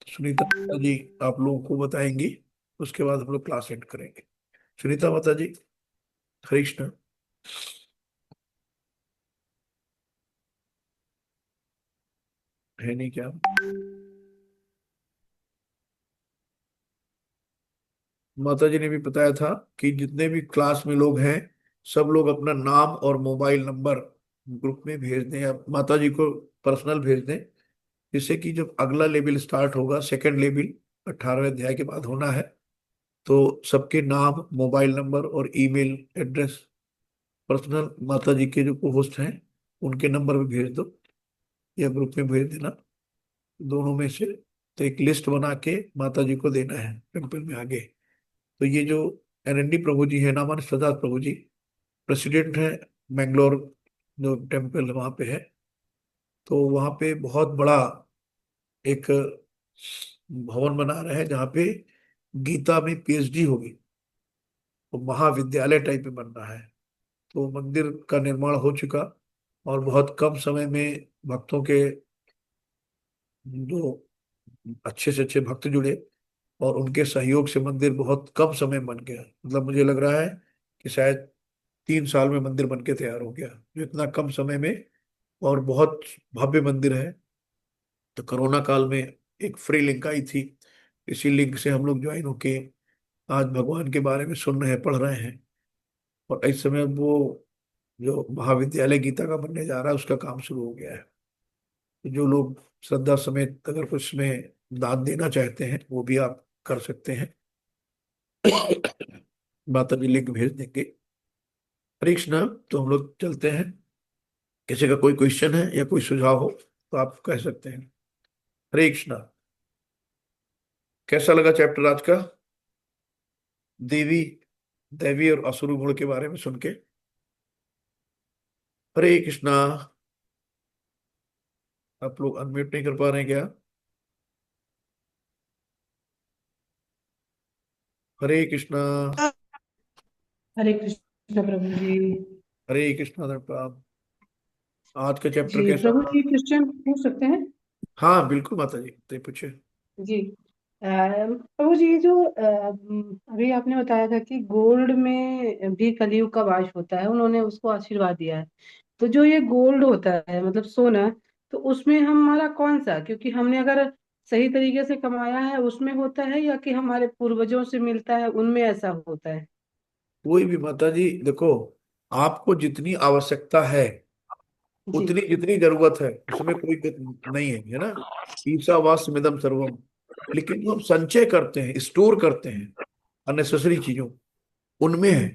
सुनीता माता जी आप लोगों को बताएंगी, उसके बाद हम लोग क्लास एंड करेंगे। सुनीता माता जी, कृष्ण। है नहीं क्या? माता जी ने भी बताया था कि जितने भी क्लास में लोग हैं सब लोग अपना नाम और मोबाइल नंबर ग्रुप में भेज दें या माता जी को पर्सनल भेज दें, जिससे कि जब अगला लेवल स्टार्ट होगा, सेकंड लेवल 18वें अध्याय के बाद होना है, तो सबके नाम, मोबाइल नंबर और ईमेल एड्रेस, पर्सनल माता जी के जो होस्ट हैं उनके नंबर पे भेज दो या ग्रुप में भेज देना, दोनों में से। तो एक लिस्ट बना के माता जी को देना है टेम्पल में आगे। तो ये जो एनएनडी प्रभु जी है, नामान सदा प्रभु जी, प्रेसिडेंट है मैंगलोर, जो टेम्पल वहां पे है। तो वहां पे बहुत बड़ा एक भवन बना रहे हैं जहाँ पे गीता में पीएचडी होगी, तो महाविद्यालय टाइप में बन रहा है। तो मंदिर का निर्माण हो चुका और बहुत कम समय में भक्तों के जो अच्छे से अच्छे भक्त जुड़े और उनके सहयोग से मंदिर बहुत कम समय में बन गया। मतलब मुझे लग रहा है कि शायद 3 साल में मंदिर बन के तैयार हो गया, जो इतना कम समय में। और बहुत भव्य मंदिर है। तो कोरोना काल में एक फ्री लिंक आई थी, इसी लिंक से हम लोग ज्वाइन होके आज भगवान के बारे में सुन रहे हैं, पढ़ रहे हैं। और इस समय वो जो महाविद्यालय गीता का बनने जा रहा है उसका काम शुरू हो गया है। तो जो लोग श्रद्धा समेत अगर कुछ में दान देना चाहते हैं वो भी आप कर सकते हैं। माता जी लिंक भेज देंगे। हरे कृष्णा। तो हम लोग चलते हैं। किसी का कोई क्वेश्चन है या कोई सुझाव हो तो आप कह सकते हैं। हरे कृष्णा। कैसा लगा चैप्टर आज का, देवी देवी और असुर गुण के बारे में सुन के? हरे कृष्णा। आप लोग अनम्यूट नहीं कर पा रहे हैं क्या? हरे कृष्णा। हरे कृष्ण प्रभु जी। हरे कृष्णा धन्यवाद। आज का चैप्टर जी कैसा प्रभु था? जी, क्वेश्चन पूछ सकते हैं? हाँ बिल्कुल माता जी, तो पूछे। जी प्रभु जी, जो अभी आपने बताया था कि गोल्ड में भी कलयुग का वास होता है, उन्होंने उसको आशीर्वाद दिया है। तो जो ये गोल्ड होता है, मतलब सोना, तो उसमें हमारा कौन सा, क्योंकि हमने अगर सही तरीके से कमाया है उसमें होता है, या कि हमारे पूर्वजों से मिलता है उनमें ऐसा होता है? कोई भी माता जी देखो, आपको जितनी आवश्यकता है जी। उतनी जितनी जरूरत है उसमें कोई नहीं है, है ना। ईसा वास्मिदम सर्वम। लेकिन जो हम संचय करते हैं, स्टोर करते हैं अननेसेसरी चीजों, उनमें है।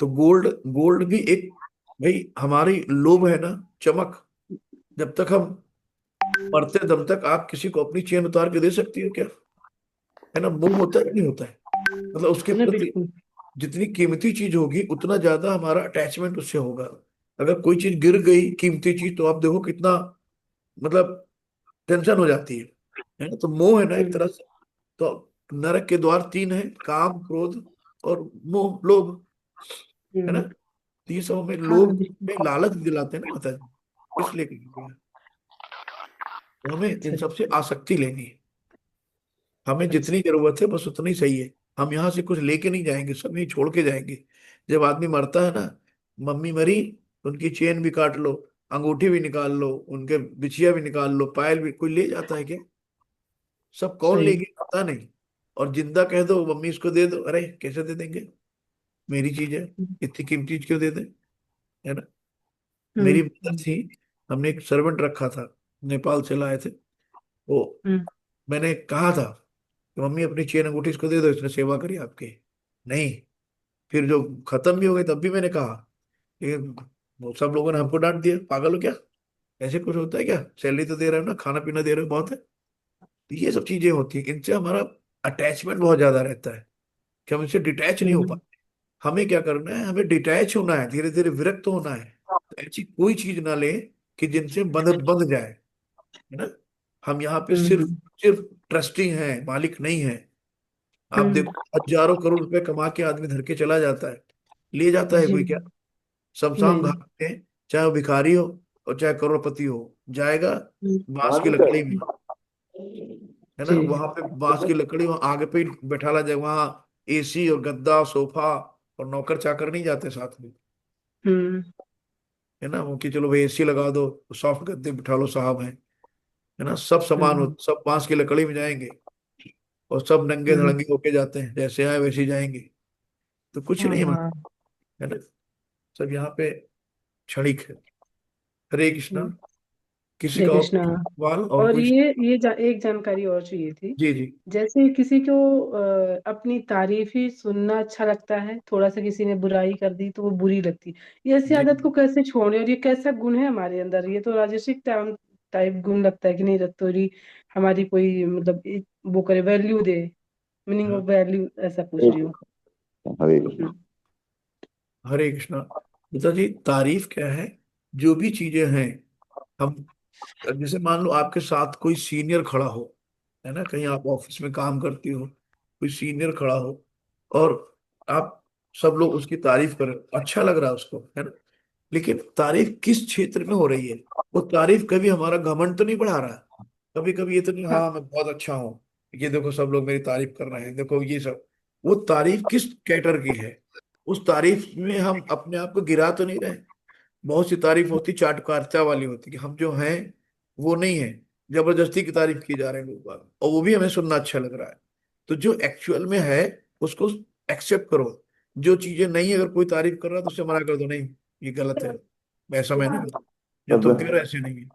तो गोल्ड गोल्ड भी एक, भाई हमारी लोभ है ना, चमक। जब तक हम मरते दम तक आप किसी को अपनी चेन उतार के दे सकती हो क्या? है ना, मोह होता है कि नहीं होता है? मतलब उसके नहीं, प्रति बिल्कुल। जितनी कीमती चीज होगी उतना ज्यादा हमारा अटैचमेंट उससे होगा। अगर कोई चीज गिर गई कीमती चीज, तो आप देखो कितना, मतलब टेंशन हो जाती है ना। तो मोह है ना एक हम्म। तरह से। तो नरक के द्वार 3 हैं, काम, क्रोध और मोह, लोभ, है ना। हम्म। तो ये सब हमें हाँ हाँ, लोभ बिल्कुल। में लालच दिलाते हैं ना माता जी, इसलिए कही गई है। तो हमें इन अच्छा सबसे आसक्ति लेनी है। हमें अच्छा। जितनी जरूरत है बस उतनी सही है। हम यहाँ से कुछ लेके नहीं जाएंगे, सब यहीं छोड़ के जाएंगे। जब आदमी मरता है ना, मम्मी मरी, उनकी चेन भी काट लो, अंगूठी भी निकाल लो, उनके बिछिया भी निकाल लो, पायल भी, कोई ले जाता है क्या? सब कौन ले सही। गया पता नहीं। और जिंदा कह दो मम्मी इसको दे दो, अरे कैसे दे देंगे, मेरी चीज है, इतनी कीमती चीज क्यों दे दें, है ना। हम्म। मेरी मदर थी, हमने एक सर्वेंट रखा था, नेपाल से लाए थे वो। हम्म। मैंने कहा था कि मम्मी अपनी चेन अंगूठी इसको दे दो, इसने सेवा करी आपकी। नहीं। फिर जो खत्म भी हो गई तब भी मैंने कहा, लेकिन वो सब लोगों ने हमको डांट दिया, पागल हो क्या, ऐसे कुछ होता है क्या, सैलरी तो दे रहे हो ना, खाना पीना दे रहे हो, बहुत है। तो ये सब चीजें होती है, इनसे हमारा अटैचमेंट बहुत ज्यादा रहता है कि हम इनसे डिटैच नहीं हो हम्म। पाते। हमें क्या करना है, हमें डिटैच होना है, धीरे धीरे विरक्त होना है। तो ऐसी कोई चीज ना ले कि जिनसे बंध बंध जाए, है ना। हम यहाँ पे सिर्फ हम्म। सिर्फ ट्रस्टी हैं, मालिक नहीं है। आप हम्म। देखो हजारों करोड़ रुपए कमा के आदमी धर के चला जाता है, ले जाता है जी। कोई क्या? शमशान नहीं। घाट में चाहे वो भिखारी हो और चाहे करोड़पति हो, जाएगा हम्म। बांस की लकड़ी में, है ना। जी। वहां पे बांस की लकड़ी, वहां आगे पे ही बैठा ला जाए, वहां एसी और गद्दा सोफा और नौकर चाकर नहीं जाते साथ में, हम्म। है ना। वो कि चलो भाई एसी लगा दो, सॉफ्ट गद्दे बिठा लो, साहब हैं, है ना। सब समान हो, हम्म। सब बांस की लकड़ी में जाएंगे और सब नंगे हम्म। धड़ंगे होके जाते हैं, जैसे आए वैसे ही जाएंगे। तो कुछ हाँ नहीं है, हाँ। है ना। सब यहाँ पे क्षणिक है। हरे कृष्णा। हम्म, किसी हरे का और कृष्णा। सवाल और और कोई? एक जानकारी और चाहिए थी। जी जी। जैसे किसी को अपनी तारीफ ही सुनना अच्छा लगता है, थोड़ा सा किसी ने बुराई कर दी तो वो बुरी लगती है, ये ऐसी जी आदत को कैसे छोड़े, और ये कैसा गुण है हमारे अंदर? ये तो राजसिक टाइप गुण लगता है कि नहीं, रतौरी हमारी कोई मतलब वो करे, वैल्यू दे, मीनिंग हाँ। ऑफ वैल्यू, ऐसा पूछ एक रही हूँ। हरे कृष्ण। हम्म, हरे कृष्णा। पिता जी, तारीफ क्या है? जो भी चीजें हैं, हम जैसे मान लो आपके साथ कोई सीनियर खड़ा हो, है ना, कहीं आप ऑफिस में काम करती हो, कोई सीनियर खड़ा हो और आप सब लोग उसकी तारीफ करें, अच्छा लग रहा है उसको, है ना। लेकिन तारीफ किस क्षेत्र में हो रही है? वो तारीफ कभी हमारा घमंड तो नहीं बढ़ा रहा है? कभी कभी ये तो नहीं, हाँ, हाँ मैं बहुत अच्छा हूँ, ये देखो सब लोग मेरी तारीफ कर रहे हैं, देखो ये सब। वो तारीफ किस कैटर की है? उस तारीफ में हम अपने आप को गिरा तो नहीं रहे? बहुत सी तारीफ होती चाटुकारिता वाली होती कि हम जो हैं वो नहीं है, जबरदस्ती की तारीफ की जा रहे हैं लोग बाग, और वो भी हमें सुनना अच्छा लग रहा है। तो जो एक्चुअल में है उसको एक्सेप्ट करो। जो चीजें नहीं है, अगर कोई तारीफ कर रहा है तो उससे मना कर दो, नहीं ये गलत है, ऐसा मैं नहीं हूं, जो तुम कह रहे हो ऐसे नहीं है।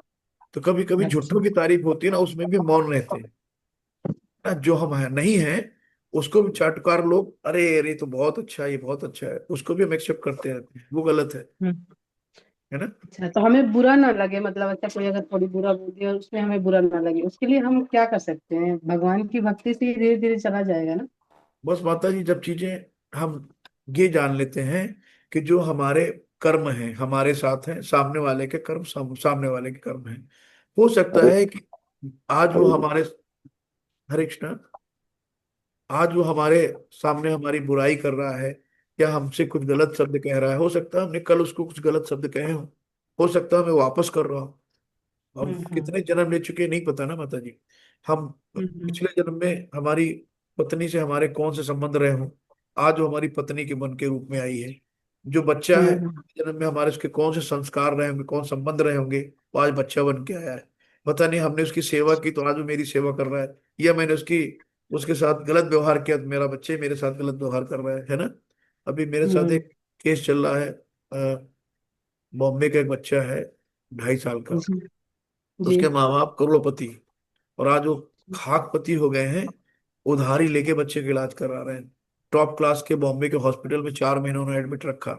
तो कभी कभी झूठों अच्छा। की तारीफ होती है ना, उसमें भी मौन रहते हैं ना। जो हम है नहीं है, उसको भी चाटुकार लोग, अरे अरे ये तो बहुत अच्छा है, ये बहुत अच्छा है, उसको भी हम एक्सेप्ट करते रहते हैं, वो गलत हम्म, है ना। अच्छा, तो हमें बुरा ना लगे, मतलब अच्छा कोई अगर थोड़ी बुरा बोल दिया और उसमें हमें बुरा ना लगे, उसके लिए हम क्या कर सकते हैं? भगवान की भक्ति से धीरे धीरे चला जाएगा ना? बस माता जी, जब चीजें हम ये जान लेते हैं कि जो हमारे कर्म हैं हमारे साथ हैं, सामने वाले के कर्म सामने वाले के कर्म हैं। हो सकता हरे है कि आज वो हरे हमारे, हरे कृष्णा, आज वो हमारे सामने हमारी बुराई कर रहा है या हमसे कुछ गलत शब्द कह रहा है, हो सकता है हमने कल उसको कुछ गलत शब्द कहे हो सकता है मैं वापस कर रहा हूँ। हम हम्म, कितने जन्म ले चुके हैं नहीं पता ना माता जी। हम हम्म, पिछले जन्म में हमारी पत्नी से हमारे कौन से संबंध रहे हों, आज वो हमारी पत्नी के मन के रूप में आई है। जो बच्चा है, हम्म, पिछले जन्म में हमारे उसके कौन से संस्कार रहे होंगे, कौन संबंध रहे होंगे, वो आज बच्चा बन के आया है। पता नहीं हमने उसकी सेवा की तो आज वो मेरी सेवा कर रहा है, या मैंने उसकी उसके साथ गलत व्यवहार किया तो मेरा बच्चे मेरे साथ गलत व्यवहार कर रहा है ना। अभी मेरे साथ हम्म, एक केस चल रहा है, बॉम्बे का एक बच्चा है, 2.5 साल का। जी, जी, उसके माँ बाप करोड़पति, और आज वो खाकपति हो गए हैं। उधारी लेके बच्चे का इलाज करा रहे हैं। टॉप क्लास के बॉम्बे के हॉस्पिटल में 4 महीने उन्होंने एडमिट रखा,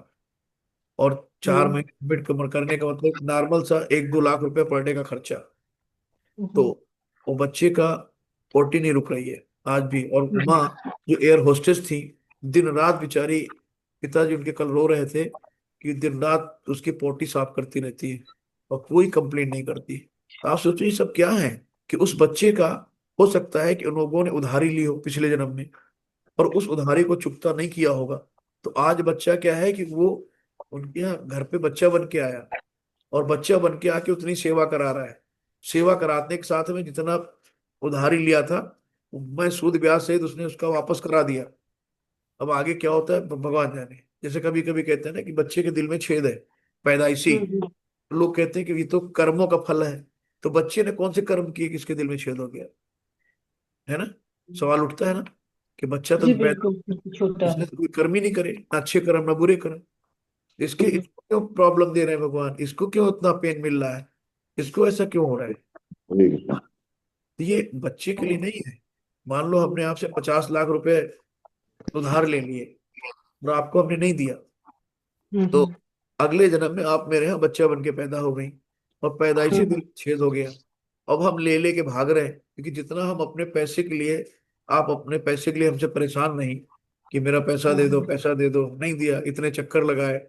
और चार हम्म, महीने एडमिट करने का मतलब नॉर्मल सा 1-2 लाख रुपए पर डे का खर्चा। तो हम्म, वो बच्चे का पोटी नहीं रुक रही है आज भी, और हम्म, माँ जो एयर होस्टेस थी, दिन रात बेचारी, पिताजी उनके कल रो रहे थे कि दिन रात उसकी पोटी साफ करती रहती है और कोई कंप्लेन नहीं करती। तो आप सोचो ये सब क्या है, कि उस बच्चे का, हो सकता है कि उन लोगों ने उधारी ली हो पिछले जन्म में, और उस उधारी को चुकता नहीं किया होगा। तो आज बच्चा क्या है कि वो उनके यहाँ घर पे बच्चा बन के आया, और बच्चा बन के आके उतनी सेवा करा रहा है। सेवा कराने के साथ में जितना उधारी लिया था, मैं सूद ब्याज सहित उसने उसका वापस करा दिया। अब आगे क्या होता है भगवान जाने। जैसे कभी कभी कहते हैं ना कि बच्चे के दिल में छेद है, पैदाइशी। हम्म, लोग कहते हैं कि ये तो कर्मों का फल है। तो बच्चे ने कौन से कर्म किए कि इसके दिल में छेद हो गया, है ना। सवाल उठता है ना, कि बच्चा तो जी, पैदा, बिल्कुल बिल्कुल, छोटा इसने है। तो कोई कर्म ही नहीं करे, ना अच्छे कर्म ना बुरे कर्म। इसके हम्म, इसको क्यों प्रॉब्लम दे रहे हैं भगवान, इसको क्यों इतना पेन मिल रहा है, इसको ऐसा क्यों हो रहा है? कृष्ण। तो ये बच्चे के लिए नहीं है। मान लो हमने आपसे 50 लाख रुपए उधार ले लिए और आपको हमने नहीं दिया, तो हम्म, अगले जन्म में आप मेरे यहाँ बच्चा बन के पैदा हो गई, और पैदाइशी दिल हम्म, में छेद हो गया। अब हम ले लेके भाग रहे हैं, क्योंकि जितना हम अपने पैसे के लिए, आप अपने पैसे के लिए हमसे परेशान नहीं, कि मेरा पैसा दे दो हम्म, पैसा दे दो, नहीं दिया, इतने चक्कर लगाए,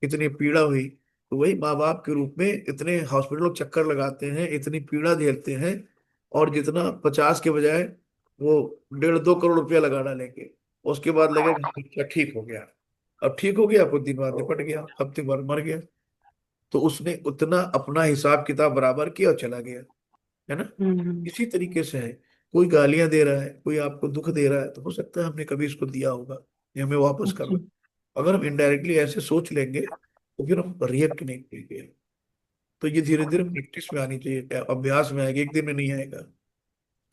इतनी पीड़ा हुई। तो वही माँ बाप के रूप में इतने हॉस्पिटलों चक्कर लगाते हैं, इतनी पीड़ा झेलते हैं, और जितना 50 के बजाय वो 1.5-2 करोड़ रुपया लगा डालेंगे, उसके बाद लगेगा बच्चा ठीक हो गया। अब ठीक हो गया, कुछ दिन बाद निपट गया, हफ्ते भर मर गया। तो उसने उतना अपना हिसाब किताब बराबर किया और चला गया, है ना। हम्म, इसी तरीके से है, कोई गालियां दे रहा है, कोई आपको दुख दे रहा है, तो हो सकता है हमने कभी इसको दिया होगा, ये हमें वापस कर अच्छा, रहा है। अगर हम इनडायरेक्टली ऐसे सोच लेंगे तो फिर हम रिएक्ट नहीं करेंगे। तो ये धीरे धीरे प्रैक्टिस में आनी चाहिए, अभ्यास में आएगा, एक दिन में नहीं आएगा।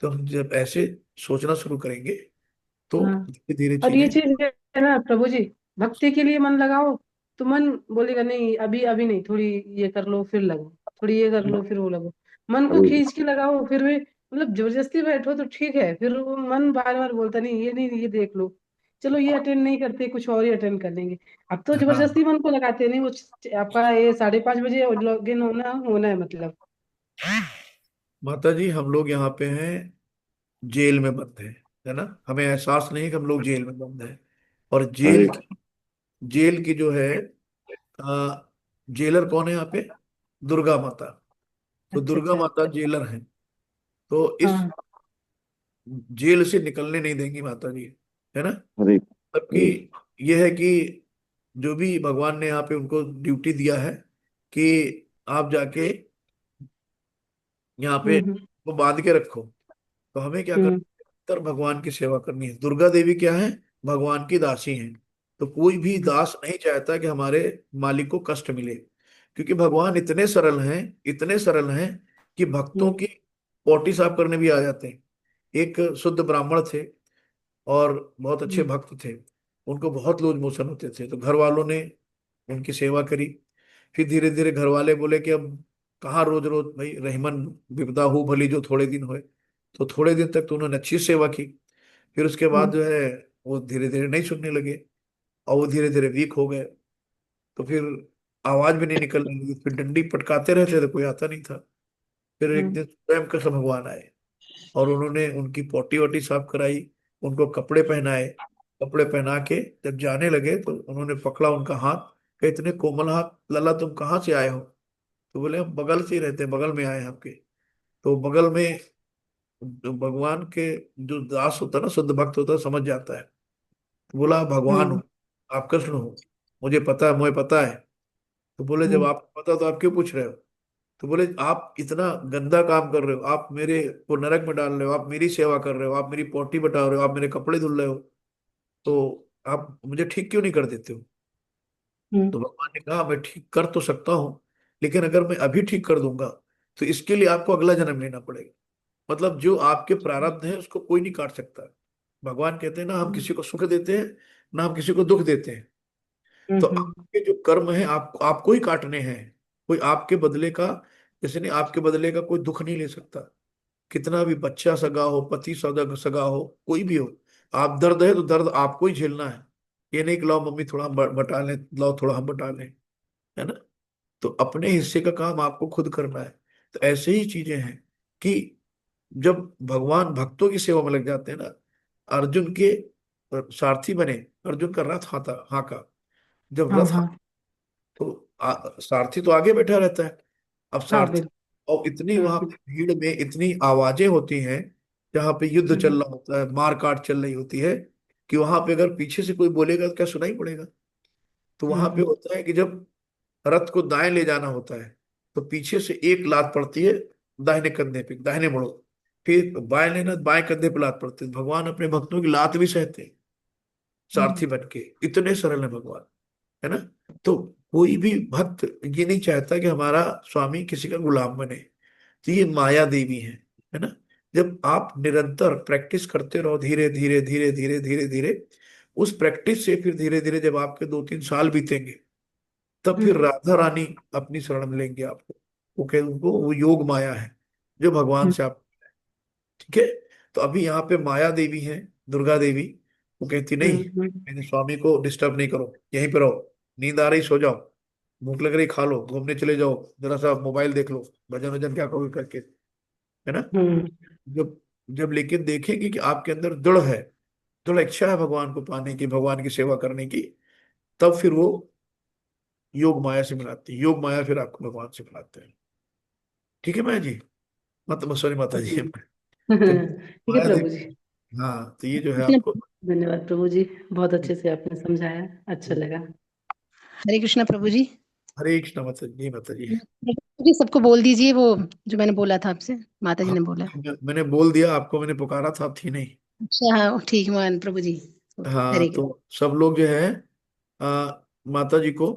तो हम जब ऐसे सोचना शुरू करेंगे तो हाँ। धीरे धीरे और ये चीजें। चीज है ना प्रभु जी, भक्ति के लिए मन लगाओ तो मन बोलेगा नहीं, अभी अभी नहीं, थोड़ी ये कर लो फिर लगो। थोड़ी ये कर लो फिर वो लगो, मन को हरे खींच के लगाओ फिर भी मतलब जबरदस्ती बैठो तो ठीक है, फिर वो मन बार बार बोलता नहीं ये नहीं ये देख लो, चलो ये अटेंड नहीं करते कुछ और ही अटेंड कर लेंगे। अब तो हाँ जबरदस्ती मन को लगाते नहीं, वो आपका ये 5:30 बजे लॉग इन होना होना है मतलब। माता जी, हम लोग यहाँ पे हैं, जेल में बंद है ना। हमें एहसास नहीं है कि हम लोग जेल में बंद हैं। और हरे जेल की जो है, आ, जेलर कौन है यहाँ पे? दुर्गा माता। तो अच्छा दुर्गा अच्छा। माता जेलर हैं। तो इस हाँ। जेल से निकलने नहीं देंगी माता जी, है ना। हरे सबकी हरे यह है कि जो भी भगवान ने यहाँ पे उनको ड्यूटी दिया है कि आप जाके यहाँ पे हम्म वो बांध के रखो। तो हमें क्या करना हम्म है? तर भगवान की सेवा करनी है। दुर्गा देवी क्या है? भगवान की दासी हैं। तो कोई भी हम्म दास नहीं चाहता कि हमारे मालिक को कष्ट मिले, क्योंकि भगवान इतने सरल हैं, इतने सरल हैं कि भक्तों हम्म की पोटी साफ करने भी आ जाते हैं। एक शुद्ध ब्राह्मण थे और बहुत अच्छे हम्म भक्त थे। उनको बहुत लूज मोशन होते थे, तो घर वालों ने उनकी सेवा करी। फिर धीरे धीरे घर वाले बोले कि अब कहाँ रोज रोज, भाई रहीमन विपदा हो भली जो थोड़े दिन होए। तो थोड़े दिन तक तो उन्होंने अच्छी सेवा की। फिर उसके बाद हम्म जो है वो धीरे धीरे नहीं सुनने लगे, और वो धीरे धीरे वीक हो गए। तो फिर आवाज भी नहीं निकलने लगी, फिर डंडी पटकाते रहते तो कोई आता नहीं था। फिर एक हम्म दिन स्वयं कृष्ण भगवान आए और उन्होंने उनकी पोटी वोटी साफ कराई, उनको कपड़े पहनाए। कपड़े पहना के जब जाने लगे तो उन्होंने पकड़ा उनका हाथ, कहे इतने कोमल हाथ लला, तुम कहाँ से आए हो? तो बोले हम बगल से ही रहते हैं, बगल में आए हैं आपके। तो बगल में जो भगवान के जो दास होता है ना, शुद्ध भक्त होता है, समझ जाता है। तो बोला आप भगवान हो, हम्म आप कृष्ण हो, मुझे पता है, मुझे पता है। तो बोले जब हम्म आपको पता तो आप क्यों पूछ रहे हो? तो बोले आप इतना गंदा काम कर रहे हो, आप मेरे को नरक में डाल रहे हो, आप मेरी सेवा कर रहे हो, आप मेरी पोटी बटा रहे हो, आप मेरे कपड़े धुल रहे हो, तो आप मुझे ठीक क्यों नहीं कर देते हो? हम्म तो भगवान ने कहा मैं ठीक कर तो सकता हूँ, लेकिन अगर मैं अभी ठीक कर दूंगा तो इसके लिए आपको अगला जन्म लेना पड़ेगा। मतलब जो आपके प्रारब्ध है उसको कोई नहीं काट सकता। भगवान कहते हैं ना, हम किसी को सुख देते हैं, ना हम किसी को दुख देते हैं। तो हम्म आपके जो कर्म है आपको ही काटने हैं। कोई आपके बदले का, किसी ने आपके बदले का कोई दुख नहीं ले सकता। कितना भी बच्चा सगा हो, पति सगा सगा हो, कोई भी हो, आप दर्द है तो दर्द आपको ही झेलना है। ये नहीं कि लाओ मम्मी थोड़ा हम बटा लें, लाओ थोड़ा हम बटा लें, है ना। तो अपने हिस्से का काम आपको खुद करना है। तो ऐसे ही चीजें हैं कि जब भगवान भक्तों की सेवा में लग जाते हैं ना, अर्जुन के सारथी बने। अर्जुन का रथ हाथा हाँका। जब हाँ रथ हाँ तो सारथी तो आगे बैठा रहता है। अब हाँ सारथी, बिल्कुल। और इतनी वहां हम्म पे भीड़ में इतनी आवाजें होती हैं, जहाँ पे युद्ध चल हम्म रहा होता है, मार काट चल रही होती है, कि वहां पे अगर पीछे से कोई बोलेगा तो क्या सुनाई पड़ेगा? तो वहां पे हम्म होता है कि जब रथ को दाएं ले जाना होता है तो पीछे से एक लात पड़ती है, दाहिने कंधे पे, दाहिने मुड़ो। फिर बाएं लेना, बाएं कंधे पे लात पड़ती है। भगवान अपने भक्तों की लात भी सहते हैं, हम्म सारथी बन के। इतने सरल है भगवान, है ना। तो कोई भी भक्त ये नहीं चाहता कि हमारा स्वामी किसी का गुलाम बने। तो ये माया देवी है ना। जब आप निरंतर प्रैक्टिस करते रहो, धीरे धीरे धीरे धीरे धीरे धीरे, उस प्रैक्टिस से फिर धीरे धीरे जब आपके 2-3 साल बीतेंगे, तब फिर हम्म राधा रानी अपनी शरण में लेंगे आपको। वो कह उनको वो योग माया है जो भगवान हम्म से आप, ठीक है। तो अभी यहाँ पे माया देवी है, दुर्गा देवी। वो कहती नहीं, हम्म मेरे स्वामी को डिस्टर्ब नहीं करो, यहीं पे रहो, नींद आ रही सो जाओ, भूख लग रही खा लो, घूमने चले जाओ, जरा सा मोबाइल देख लो, भजन वजन क्या करोगे करके, है ना। हम्म जब जब लेकिन देखेंगे कि आपके अंदर दृढ़ है, दृढ़ इच्छा है भगवान को पाने की, भगवान की सेवा करने की, तब फिर वो योग माया से मिलाते हैं। योग माया फिर आपको भगवान से मिलाते हैं। ठीक है मैं जी, मतलब सॉरी माता जी। तो ठीक है माया प्रभु जी। देवी, हाँ, तो ये जो है कृष्ण आपको। धन्यवाद प्रभु जी, बहुत अच्छे से आपने समझाया, अच्छा लगा। हरे कृष्ण प्रभु जी। हरे कृष्ण माता जी, माता जी। प्रभु जी सबको बोल दीजिए वो जो मैंने बोला था आपसे, माता जी हाँ, ने बोला। मैंने बोल दिया आपको, मैंने पुकारा था, आप थी नहीं। अच्छा हाँ ठीक है मान प्रभु जी। हाँ, हरे तो कृष्ण। सब लोग जो है माता जी को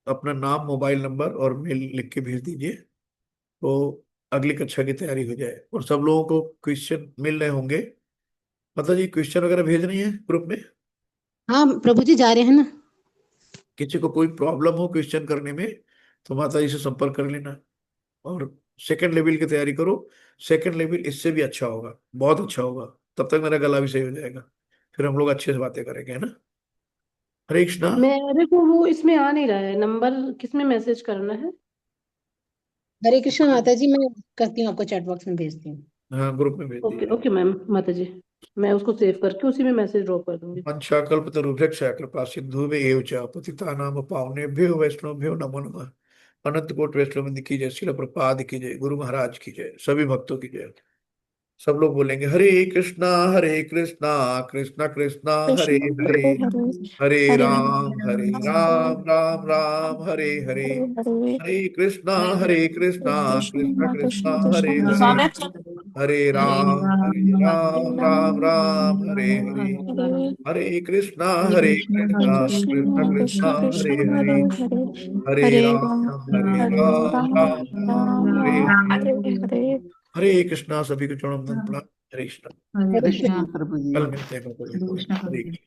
अपना नाम, मोबाइल नंबर और मेल लिख के भेज दीजिए, तो अगली कक्षा की तैयारी हो जाए। और सब लोगों को क्वेश्चन मिल रहे होंगे। माता जी क्वेश्चन वगैरह भेज रही हैं ग्रुप में? हाँ प्रभु जी जा रहे हैं ना। किसी को कोई प्रॉब्लम हो क्वेश्चन करने में तो माता जी से संपर्क कर लेना, और सेकंड लेवल की तैयारी करो। सेकंड लेवल इससे भी अच्छा होगा, बहुत अच्छा होगा। तब तक मेरा गला भी सही हो जाएगा, फिर हम लोग अच्छे से बातें करेंगे, है ना। हरे कृष्णा। मेरे को वो इसमें आ नहीं रहा है नंबर, किसमें मैसेज करना है? हरे कृष्ण माता जी, मैं करती हूँ, आपको चैट बॉक्स में भेजती हूँ। हाँ, ग्रुप में भेज ओके दीजिए। ओके मैम, माता जी, मैं उसको सेव करके उसी में मैसेज ड्रॉप कर दूंगी। वंशाकल्पतरुभ्यश्च कृपा सिन्धुभ्येव च पतितानां पावनेभ्यो वैष्णवेभ्यो नमो नमः। अनंत कोट वैष्णव की जय, श्रील प्रपाद की जय, गुरु महाराज की जय, सभी भक्तों की जय। सब लोग बोलेंगे हरे कृष्णा कृष्णा कृष्णा हरे कृष्ण हरे, हरे हरे, हरे हरे राम राम राम हरे हरे, हरे हरे, हरे कृष्णा कृष्णा कृष्ण कृष्णा कृष्ण हरे कृष्ण हरे, कृष्ण हरे राम राम राम हरे हरे, हरे, हरे कृष्णा कृष्णा कृष्ण कृष्णा कृष्ण हरे कृष्ण हरे, हरे हरे, हरे हरे राम राम हरे हरे राम राम राम राम राम हरे राम हरे। हरे हरे। हरे कृष्णा, सभी को चरण वंदन प्रणाम। हरे कृष्ण। हरे कृष्ण प्रभु जी। कल मिलते हैं, कल हरे कृष्ण प्रभु हरे जी। कृष्ण।